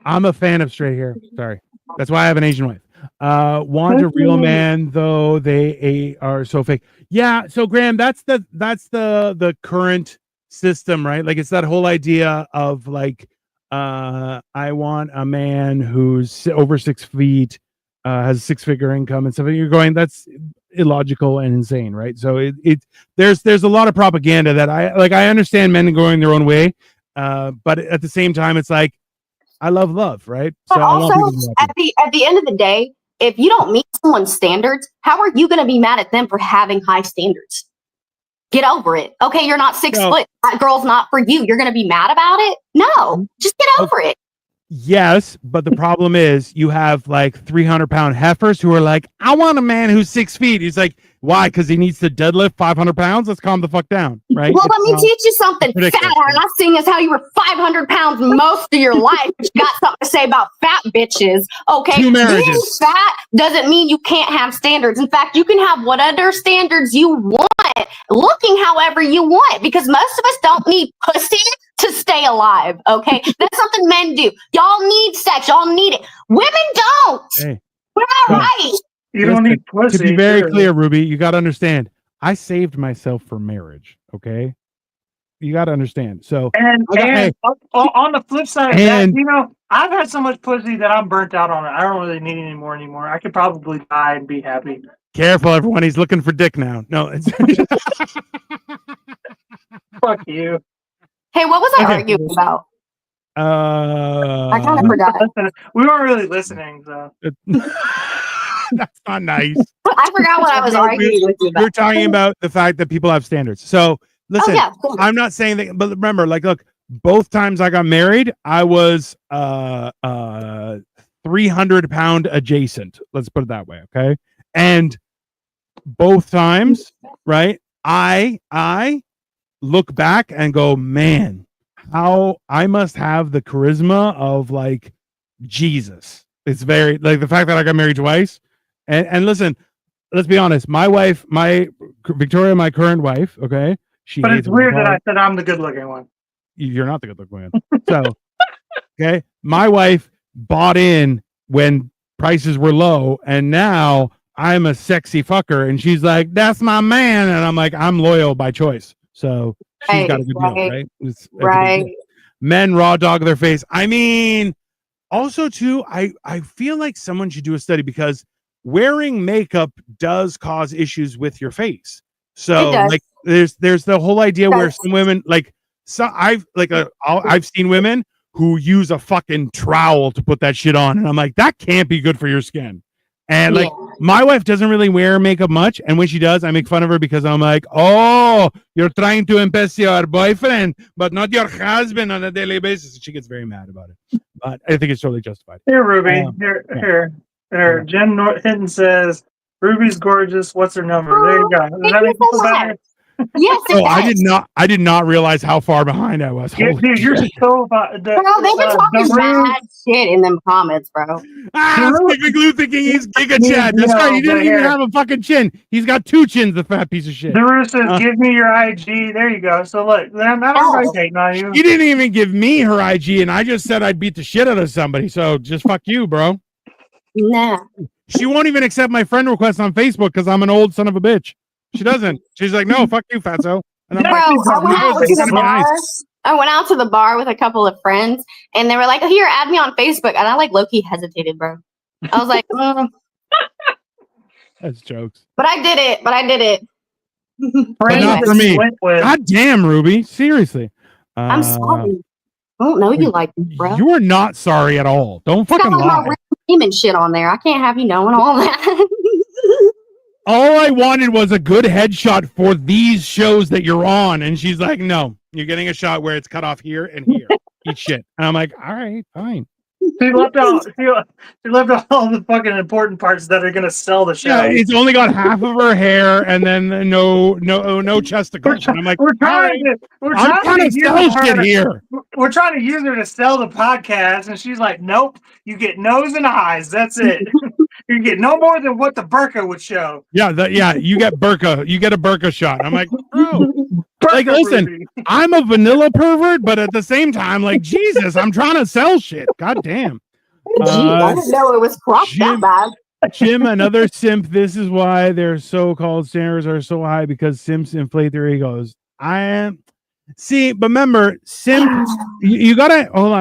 Speaker 2: I'm a fan of straight hair. Sorry, that's why I have an Asian wife. Want a real man though? They are so fake. Yeah. So Graham, that's the current system, right? Like it's that whole idea of like, I want a man who's over 6 feet, has a 6-figure income and stuff. And you're going, that's illogical and insane, right? So there's a lot of propaganda that I understand men going their own way, but at the same time, it's like I love, right?
Speaker 3: So also at the end of the day, if you don't meet someone's standards, how are you going to be mad at them for having high standards? Get over it. Okay, you're not 6 foot. That girl's not for you. You're going to be mad about it? No, just get over it.
Speaker 2: Yes, but the problem is you have like 300-pound heifers who are like, I want a man who's 6 feet. He's like, Why? Because he needs to deadlift 500 pounds. Let's calm the fuck down, right?
Speaker 3: Well, let me teach you something, fat
Speaker 2: ridiculous.
Speaker 3: ass. Seeing as how you were 500 pounds most of your life, but you got something to say about fat bitches. Okay,
Speaker 2: 2
Speaker 3: being
Speaker 2: marriages.
Speaker 3: fat doesn't mean you can't have standards. In fact, you can have whatever standards you want, looking however you want, because most of us don't need pussy to stay alive. Okay, that's something men do. Y'all need sex. Y'all need it. Women don't.
Speaker 2: Hey.
Speaker 3: We're not right.
Speaker 4: You don't need pussy.
Speaker 2: To be very
Speaker 4: sure.
Speaker 2: clear, Ruby, you got to understand. I saved myself for marriage. Okay, you got to understand. So,
Speaker 4: And
Speaker 2: hey,
Speaker 4: on the flip side of
Speaker 2: And-
Speaker 4: that, you know, I've had so much pussy that I'm burnt out on it. I don't really need any more anymore. I could probably die and be happy.
Speaker 2: careful, everyone. He's looking for dick now. No, it's
Speaker 4: Fuck you.
Speaker 3: Hey, what was I
Speaker 2: Okay.
Speaker 3: arguing about? I kind of
Speaker 2: uh,
Speaker 3: forgot.
Speaker 4: We weren't really listening, so.
Speaker 2: that's not nice.
Speaker 3: I forgot what I was arguing with you
Speaker 2: You're
Speaker 3: about.
Speaker 2: talking about the fact that people have standards. So, listen,
Speaker 3: Oh yeah, of course.
Speaker 2: I'm not saying that, but remember, like, look, both times I got married, I was 300-pound adjacent. Let's put it that way, okay? And both times, right? I look back and go, man, how I must have the charisma of like Jesus. It's very like the fact that I got married twice. And listen, let's be honest. My wife, Victoria, my current wife, okay, she
Speaker 4: But
Speaker 2: hates
Speaker 4: it's weird that
Speaker 2: hard.
Speaker 4: I said I'm the good looking one.
Speaker 2: You're not the good looking one. So, okay, my wife bought in when prices were low, and now I'm a sexy fucker, and she's like, "That's my man," and I'm like, "I'm loyal by choice." So she's got a good deal, right? It's a good
Speaker 3: Right.
Speaker 2: deal. Men raw dog their face. I mean, also too, I feel like someone should do a study because wearing makeup does cause issues with your face. So
Speaker 3: It does.
Speaker 2: like, there's the whole idea
Speaker 3: It
Speaker 2: where
Speaker 3: does.
Speaker 2: some women like. So I've seen women who use a fucking trowel to put that shit on, and I'm like, that can't be good for your skin. And like,
Speaker 3: Yeah.
Speaker 2: my wife doesn't really wear makeup much, and when she does, I make fun of her because I'm like, oh, you're trying to impress your boyfriend, but not your husband on a daily basis. And she gets very mad about it, but I think it's totally justified.
Speaker 4: Here, Ruby.
Speaker 2: Yeah.
Speaker 4: Here. Jen Hinton says, Ruby's gorgeous. What's her number? There you go. Does
Speaker 3: Thank
Speaker 4: that
Speaker 3: you
Speaker 4: make you
Speaker 3: so
Speaker 4: feel
Speaker 3: much.
Speaker 4: better?
Speaker 3: Yes, it
Speaker 2: Oh,
Speaker 3: does.
Speaker 2: I did not realize how far behind I was.
Speaker 4: Yeah,
Speaker 2: Holy
Speaker 4: dude, you're
Speaker 2: shit.
Speaker 4: so about
Speaker 3: Bro, they've been talking bad shit in them comments, bro.
Speaker 2: Stephen Glue thinking he's Giga
Speaker 4: Yeah,
Speaker 2: Chad. That's
Speaker 4: no,
Speaker 2: right. He didn't
Speaker 4: but
Speaker 2: even
Speaker 4: here.
Speaker 2: have a fucking chin. He's got 2 chins, the fat piece of shit.
Speaker 4: Daru says, give me your IG. There you go. So look, not everybody's hating on you.
Speaker 2: You didn't even give me her IG, and I just said I'd beat the shit out of somebody. So just fuck you, bro.
Speaker 3: Nah.
Speaker 2: She won't even accept my friend request on Facebook because I'm an old son of a bitch. She doesn't. She's like, no, fuck you, fatso. And I'm
Speaker 3: Bro,
Speaker 2: like,
Speaker 3: I went out to
Speaker 2: it's
Speaker 3: the
Speaker 2: gonna be
Speaker 3: bar.
Speaker 2: nice.
Speaker 3: I went out to the bar with a couple of friends, and they were like, "Here, add me on Facebook," and I like low-key hesitated, bro. I was like,
Speaker 2: That's jokes.
Speaker 3: but I did it.
Speaker 2: But not for me.
Speaker 4: Went with.
Speaker 2: God damn, Ruby. Seriously.
Speaker 3: I'm sorry. I don't know you like me, bro.
Speaker 2: You are not sorry at all. Don't
Speaker 3: I got
Speaker 2: fucking
Speaker 3: like my
Speaker 2: lie.
Speaker 3: real name and shit on there. I can't have you knowing all that.
Speaker 2: All I wanted was a good headshot for these shows that you're on. And she's like, no, you're getting a shot where it's cut off here and here. Eat shit. And I'm like, all right, fine.
Speaker 4: She left out all the fucking important parts that are gonna sell the show.
Speaker 2: Yeah, it's only got half of her hair and then no chesticles. And I'm like,
Speaker 4: we're trying
Speaker 2: I'm trying to sell shit here.
Speaker 4: We're trying to use her to sell the podcast, and she's like, "Nope, you get nose and eyes. That's it. You get no more than what the burqa would show."
Speaker 2: Yeah, you get burqa. You get a burqa shot. I'm like, bro, like,
Speaker 4: Burqa
Speaker 2: listen,
Speaker 4: Ruby.
Speaker 2: I'm a vanilla pervert, but at the same time, like, Jesus, I'm trying to sell shit. God damn.
Speaker 3: Gee, I didn't know it was cropped
Speaker 2: Jim-
Speaker 3: that bad.
Speaker 2: Jim, another simp. This is why their so-called standards are so high because simps inflate their egos. I am. See, but remember, simp. You gotta hold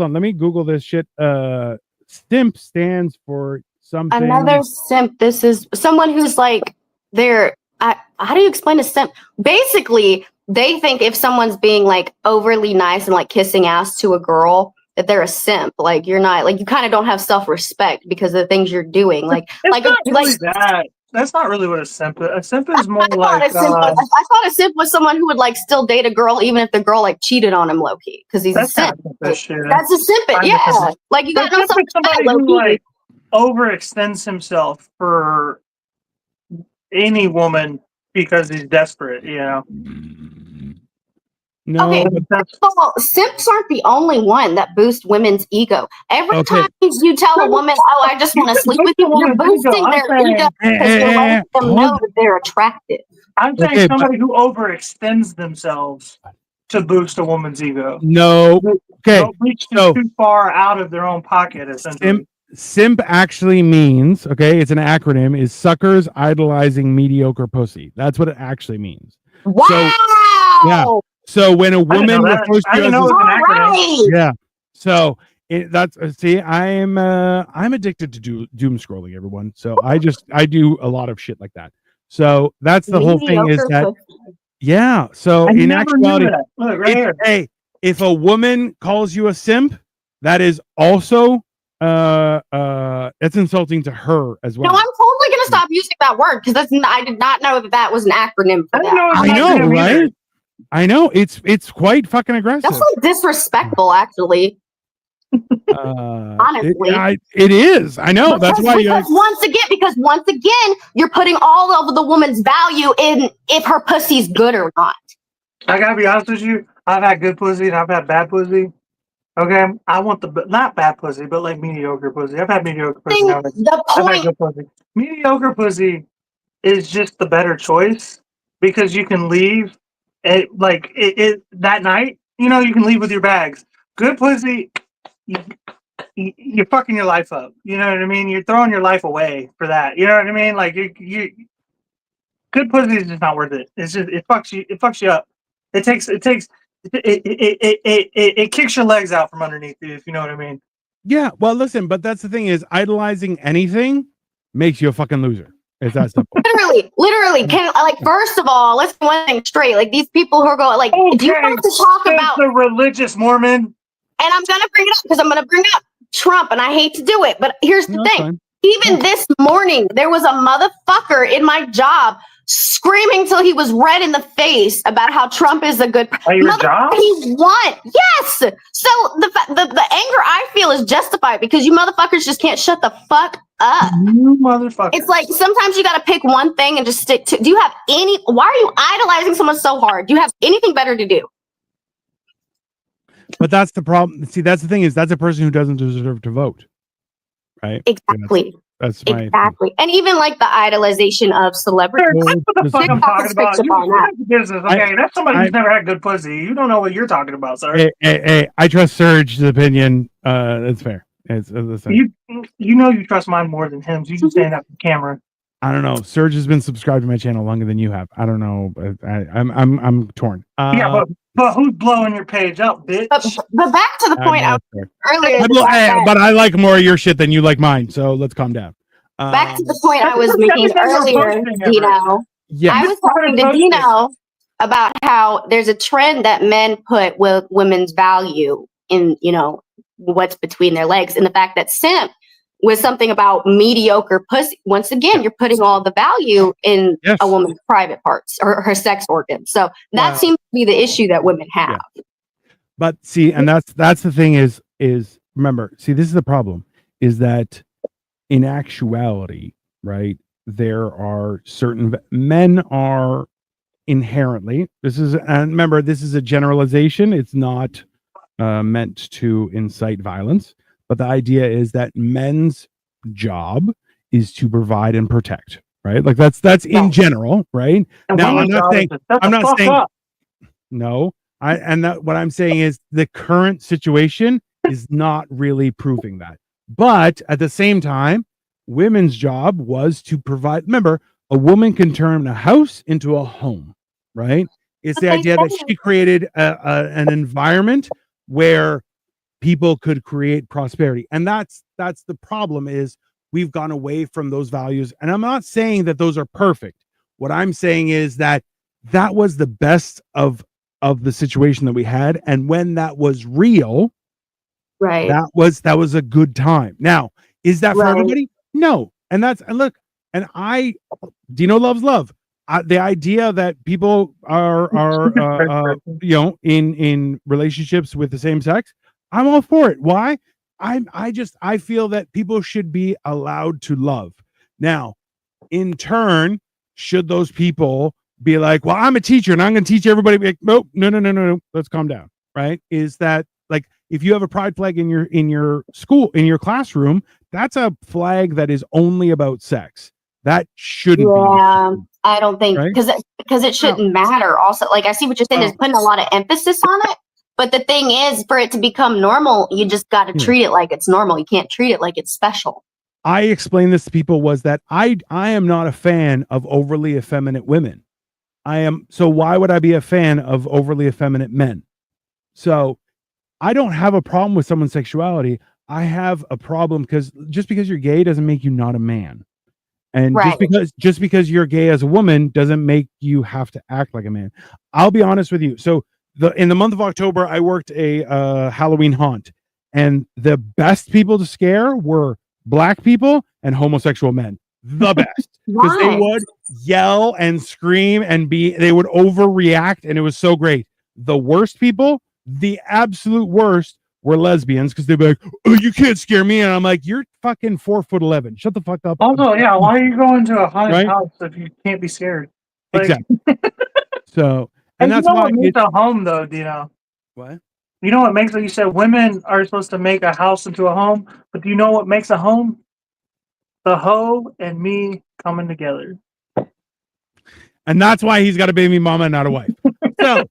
Speaker 2: on. Let me Google this shit. Simp stands for something.
Speaker 3: Another simp. This is someone who's like they're. How do you explain a simp? Basically, they think if someone's being like overly nice and like kissing ass to a girl, that they're a simp. Like you're not. Like you kind of don't have self-respect because of the things you're doing. Like
Speaker 4: It's not really that. That's not really what a simp is. A simp is more like.
Speaker 3: I thought a simp was someone who would like still date a girl even if the girl like cheated on him low key because he's a simp. That's a simp. Yeah, like you got no
Speaker 4: somebody who like overextends himself for any woman because he's desperate. You know.
Speaker 2: No,
Speaker 3: Okay,
Speaker 2: but
Speaker 4: That's
Speaker 3: well, simps aren't the only one that boost women's ego. Every
Speaker 2: Okay.
Speaker 3: time you tell a woman, "Oh, I just want to sleep with you," you're boosting their ego because you're letting them know that they're attractive.
Speaker 4: I'm saying
Speaker 2: Okay, but-
Speaker 4: somebody who overextends themselves to boost a woman's ego.
Speaker 2: no. Okay,
Speaker 4: They'll reach
Speaker 2: so-
Speaker 4: too far out of their own pocket, essentially.
Speaker 2: Simp actually means, okay, it's an acronym, is suckers idolizing mediocre pussy. That's what it actually means.
Speaker 3: Wow.
Speaker 2: yeah. So when a
Speaker 4: I didn't
Speaker 2: woman
Speaker 4: know that.
Speaker 2: refers
Speaker 4: I
Speaker 2: to you
Speaker 4: didn't
Speaker 2: as
Speaker 4: know it
Speaker 2: a-
Speaker 4: was an acronym.
Speaker 3: Right.
Speaker 2: yeah. So that's see, I'm addicted to doom scrolling, everyone. So I do a lot of shit like that. So that's the whole thing is
Speaker 3: Mediocre
Speaker 2: that
Speaker 3: pussy.
Speaker 2: yeah. So
Speaker 4: I
Speaker 2: in
Speaker 4: never knew
Speaker 2: actuality,
Speaker 4: that. Look right here.
Speaker 2: hey, if a woman calls you a simp, that is also it's insulting to her as well.
Speaker 3: No, I'm totally gonna stop using that word because I did not know that was an acronym
Speaker 4: I
Speaker 3: for
Speaker 4: didn't know
Speaker 3: that.
Speaker 4: it was
Speaker 2: I
Speaker 4: an
Speaker 2: know,
Speaker 4: acronym either.
Speaker 2: right? I know it's quite fucking aggressive.
Speaker 3: That's like disrespectful, actually. Honestly.
Speaker 2: It is. I know. That's why you're.
Speaker 3: Because once again, you're putting all of the woman's value in if her pussy's good or not.
Speaker 4: I gotta be honest with you. I've had good pussy and I've had bad pussy. Okay, I want the not bad pussy, but like mediocre pussy. I've had mediocre pussy. I've had
Speaker 3: The
Speaker 4: good pussy. Mediocre pussy is just the better choice because you can leave it that night. You know, you can leave with your bags. Good pussy, you're fucking your life up. You know what I mean? You're throwing your life away for that. You know what I mean? Like you good pussy is just not worth it. It's just it fucks you up. It kicks your legs out from underneath you, if you know what I mean.
Speaker 2: Yeah. Well, listen, but that's the thing is idolizing anything makes you a fucking loser. It's that simple.
Speaker 3: literally. Can first of all, let's get one thing straight. Like these people who are going like, do you want to talk about
Speaker 4: the religious Mormon?
Speaker 3: And I'm gonna bring it up because I'm gonna bring up Trump, and I hate to do it, but here's the thing.
Speaker 2: Fine.
Speaker 3: Even this morning, there was a motherfucker in my job screaming till he was red in the face about how Trump is a good
Speaker 4: your job.
Speaker 3: He won. Yes. So the anger I feel is justified because you motherfuckers just can't shut the fuck up.
Speaker 4: You motherfucker.
Speaker 3: It's like sometimes you got to pick one thing and just stick to. Do you have any? Why are you idolizing someone so hard? Do you have anything better to do?
Speaker 2: But that's the problem. See, that's the thing is that's a person who doesn't deserve to vote, right?
Speaker 3: Exactly.
Speaker 2: That's my
Speaker 3: exactly. And even like the idolization of celebrities.
Speaker 4: That's what the fuck I'm talking about.
Speaker 3: TikTok
Speaker 4: You have business, okay? That's somebody who's never had good pussy. You don't know what you're talking about, sir.
Speaker 2: Hey, I trust Serge's opinion. That's fair. It's
Speaker 4: you know you trust mine more than him. So you just stand up the camera.
Speaker 2: I don't know. Serge has been subscribed to my channel longer than you have. I don't know. I'm torn.
Speaker 4: Yeah, but who's blowing your page up, bitch?
Speaker 3: But back to the point I was earlier.
Speaker 2: But I like more of your shit than you like mine. So let's calm down.
Speaker 3: Back to the point I was making earlier, Dino.
Speaker 2: Yeah.
Speaker 3: I was talking to Dino about how there's a trend that men put with women's value in, what's between their legs, and the fact that simp was something about mediocre pussy. Once again, you're putting all the value in a woman's private parts or her sex organs. So that seems to be the issue that women have.
Speaker 2: Yeah. But see, and that's the thing is remember, see, this is the problem is that in actuality, right, there are certain men are inherently, and remember, this is a generalization. It's not meant to incite violence. But the idea is that men's job is to provide and protect, right? Like that's in general, right? Now I'm not saying no. What I'm saying is the current situation is not really proving that. But at the same time, women's job was to provide. Remember, a woman can turn a house into a home, right? It's the idea that she created an environment where people could create prosperity. And that's the problem is we've gone away from those values. And I'm not saying that those are perfect. What I'm saying is that was the best of the situation that we had. And when that was real,
Speaker 3: right,
Speaker 2: that was a good time. Now, is that for everybody? No. And look, and Dino loves love. The idea that people are in relationships with the same sex, I'm all for it. Why? I feel that people should be allowed to love. Now, in turn, should those people be like, well, I'm a teacher and I'm going to teach everybody? Like, nope, no. Let's calm down. Right? Is that like if you have a pride flag in your school, in your classroom, that's a flag that is only about sex. That shouldn't
Speaker 3: Yeah,
Speaker 2: be.
Speaker 3: I don't think
Speaker 2: Right?
Speaker 3: because it shouldn't matter. Also, like I see what you're saying is putting a lot of emphasis on it. But the thing is, for it to become normal, you just got to treat it like it's normal. You can't treat it like it's special.
Speaker 2: I explained this to people was that I am not a fan of overly effeminate women. So why would I be a fan of overly effeminate men? So I don't have a problem with someone's sexuality. I have a problem because just because you're gay doesn't make you not a man. And
Speaker 3: Right.
Speaker 2: just because you're gay as a woman doesn't make you have to act like a man. I'll be honest with you. So in the month of October, I worked a Halloween haunt, and the best people to scare were Black people and homosexual men. The best. Because they
Speaker 3: Why?
Speaker 2: would yell and scream and they would overreact, and it was so great. The worst people, the absolute worst, were lesbians because they'd be like, oh, you can't scare me. And I'm like, you're fucking 4'11". Shut the fuck up.
Speaker 4: Also, yeah, why are you going to a haunted house if you can't be scared? Like,
Speaker 2: Exactly. So, and
Speaker 4: and
Speaker 2: that's
Speaker 4: you know
Speaker 2: why
Speaker 4: what makes a home, though,
Speaker 2: what?
Speaker 4: You know what makes it? You said women are supposed to make a house into a home, but do you know what makes a home? The hoe and me coming together.
Speaker 2: And that's why he's got a baby mama and not a wife. So,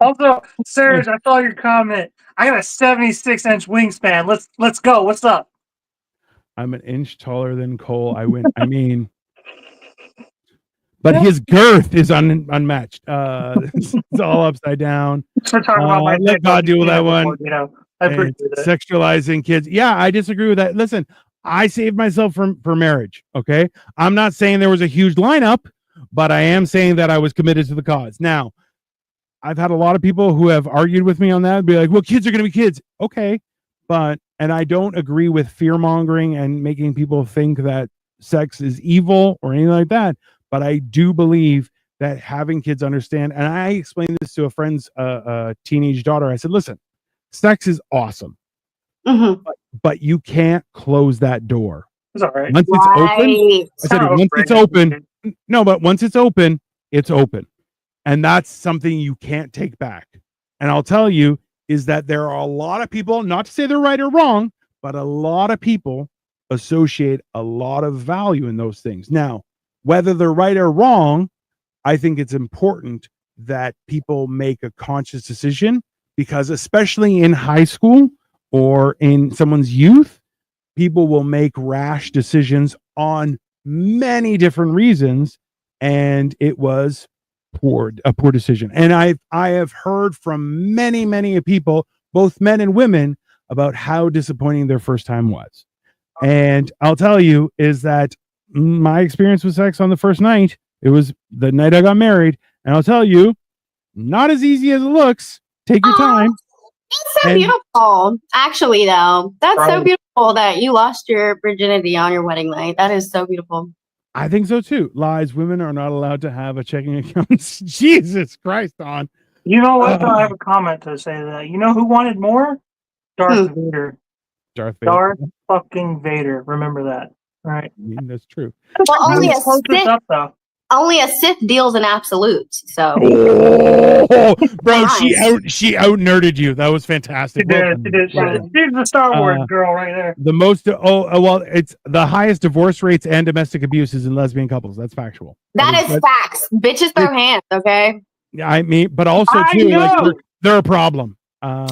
Speaker 4: also, Serge, I saw your comment. I got a 76-inch wingspan. Let's go. What's up?
Speaker 2: I'm an inch taller than Cole. I win. I mean, but his girth is unmatched. It's all upside down.
Speaker 4: For talking about my
Speaker 2: let God deal with that one.
Speaker 4: I appreciate that.
Speaker 2: Sexualizing kids. Yeah, I disagree with that. Listen, I saved myself for marriage. Okay, I'm not saying there was a huge lineup, but I am saying that I was committed to the cause. Now, I've had a lot of people who have argued with me on that, be like, well, kids are going to be kids. Okay. And I don't agree with fear mongering and making people think that sex is evil or anything like that. But I do believe that having kids understand, and I explained this to a friend's teenage daughter. I said, listen, sex is awesome, but you can't close that door.
Speaker 4: It's all right.
Speaker 2: Once it's open, I said, once it's open, no, but once it's open, it's open. And that's something you can't take back. And I'll tell you is that there are a lot of people, not to say they're right or wrong, but a lot of people associate a lot of value in those things. Now, whether they're right or wrong, I think it's important that people make a conscious decision, because especially in high school or in someone's youth, people will make rash decisions on many different reasons. And it was a poor decision. And I have heard from many people, both men and women, about how disappointing their first time was. And I'll tell you is that my experience with sex on the first night, it was the night I got married, and I'll tell you, not as easy as it looks. Take your time.
Speaker 3: That's so beautiful. Actually, though, that's so beautiful that you lost your virginity on your wedding night. That is so beautiful.
Speaker 2: I think so too. Lies. Women are not allowed to have a checking account. Jesus Christ, Don.
Speaker 4: You know what? I have a comment to say to that. You know who wanted more? Darth Vader.
Speaker 2: Darth Vader.
Speaker 4: Darth fucking Vader. Remember that. All right.
Speaker 2: I mean, that's true.
Speaker 3: Well, only a Sith deals in absolutes. So,
Speaker 2: bro, she out nerded you. That was fantastic.
Speaker 4: She did. She's the Star Wars girl right there.
Speaker 2: The most well, it's the highest divorce rates and domestic abuse is in lesbian couples. That's factual.
Speaker 3: That is facts. Bitches throw hands. Okay.
Speaker 2: I mean, but also too, like they're a problem. My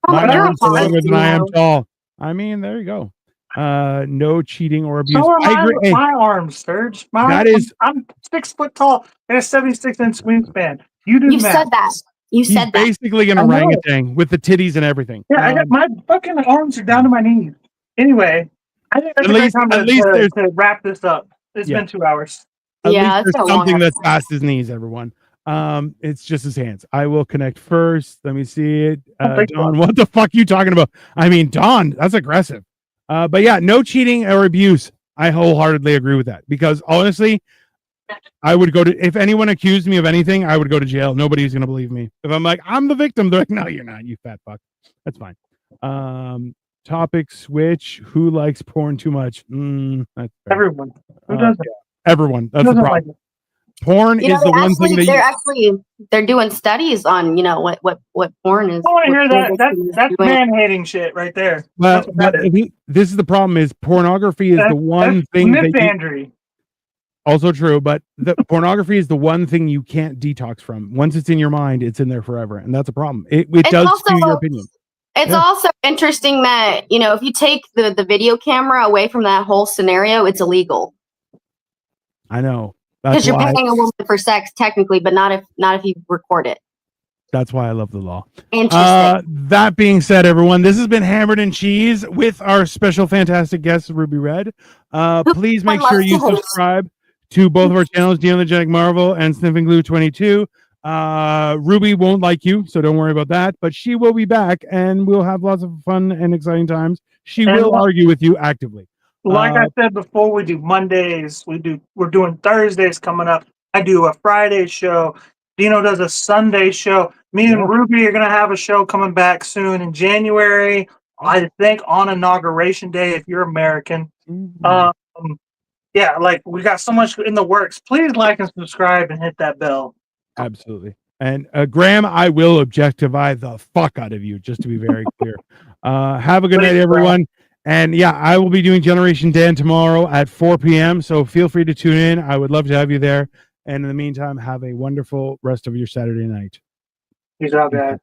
Speaker 2: arms are longer than I am tall. I mean, there you go. No cheating or abuse.
Speaker 4: So I agree. My arms, Serge. I'm 6 foot tall and a 76-inch wingspan. You
Speaker 3: said that. You said that.
Speaker 2: Basically an orangutan with the titties and everything.
Speaker 4: Yeah, I got my fucking arms are down to my knees. Anyway, I think that's at least to wrap this up. It's been 2 hours.
Speaker 2: At least there's something that's past his knees, everyone. It's just his hands. I will connect first. Let me see it. Don, what the fuck are you talking about? I mean, Don, that's aggressive. But yeah, no cheating or abuse. I wholeheartedly agree with that, because honestly, I would go to, if anyone accused me of anything, I would go to jail. Nobody's going to believe me. If I'm like, I'm the victim, they're like, no, you're not, you fat fuck. That's fine. Topic switch. Who likes porn too much? That's
Speaker 4: everyone. Who doesn't?
Speaker 2: Everyone. That's the
Speaker 4: Doesn't
Speaker 2: problem.
Speaker 4: like it.
Speaker 2: Porn is the one thing that
Speaker 3: they're doing studies on what porn is.
Speaker 4: I want to
Speaker 3: what
Speaker 4: hear that.
Speaker 3: pornography is
Speaker 4: That's
Speaker 3: doing.
Speaker 4: man hating shit right there.
Speaker 2: well,
Speaker 4: That's what that is.
Speaker 2: this is the problem is pornography is the one
Speaker 4: That's
Speaker 2: thing that you,
Speaker 4: misandry.
Speaker 2: also true, but the pornography is the one thing you can't detox from. Once it's in your mind, it's in there forever, and that's a problem. It does skew your opinion.
Speaker 3: It's
Speaker 2: Yeah.
Speaker 3: also interesting that, if you take the video camera away from that whole scenario, it's illegal.
Speaker 2: I know.
Speaker 3: Because
Speaker 2: That's
Speaker 3: you're
Speaker 2: why.
Speaker 3: paying a woman for sex technically, but not if you record it.
Speaker 2: That's why I love the law.
Speaker 3: Interesting.
Speaker 2: That being said, everyone, this has been Hammered and Cheese with our special fantastic guest, Ruby Red. Please make sure you subscribe to both of our channels, Deontogenic Marvel and Sniffing Glue 22. Ruby won't like you, so don't worry about that. But she will be back, and we'll have lots of fun and exciting times. She will argue with you actively.
Speaker 4: Like I said before, we do Mondays. We're doing Thursdays coming up. I do a Friday show. Dino does a Sunday show. Me and Ruby are gonna have a show coming back soon in January. I think on Inauguration Day if you're American. Yeah, like we got so much in the works. Please like and subscribe and hit that bell.
Speaker 2: Absolutely. And Graham, I will objectify the fuck out of you, just to be very clear. Have a good night, everyone. And yeah, I will be doing Generation Dan tomorrow at 4 p.m. So feel free to tune in. I would love to have you there. And in the meantime, have a wonderful rest of your Saturday night.
Speaker 4: Peace out, guys.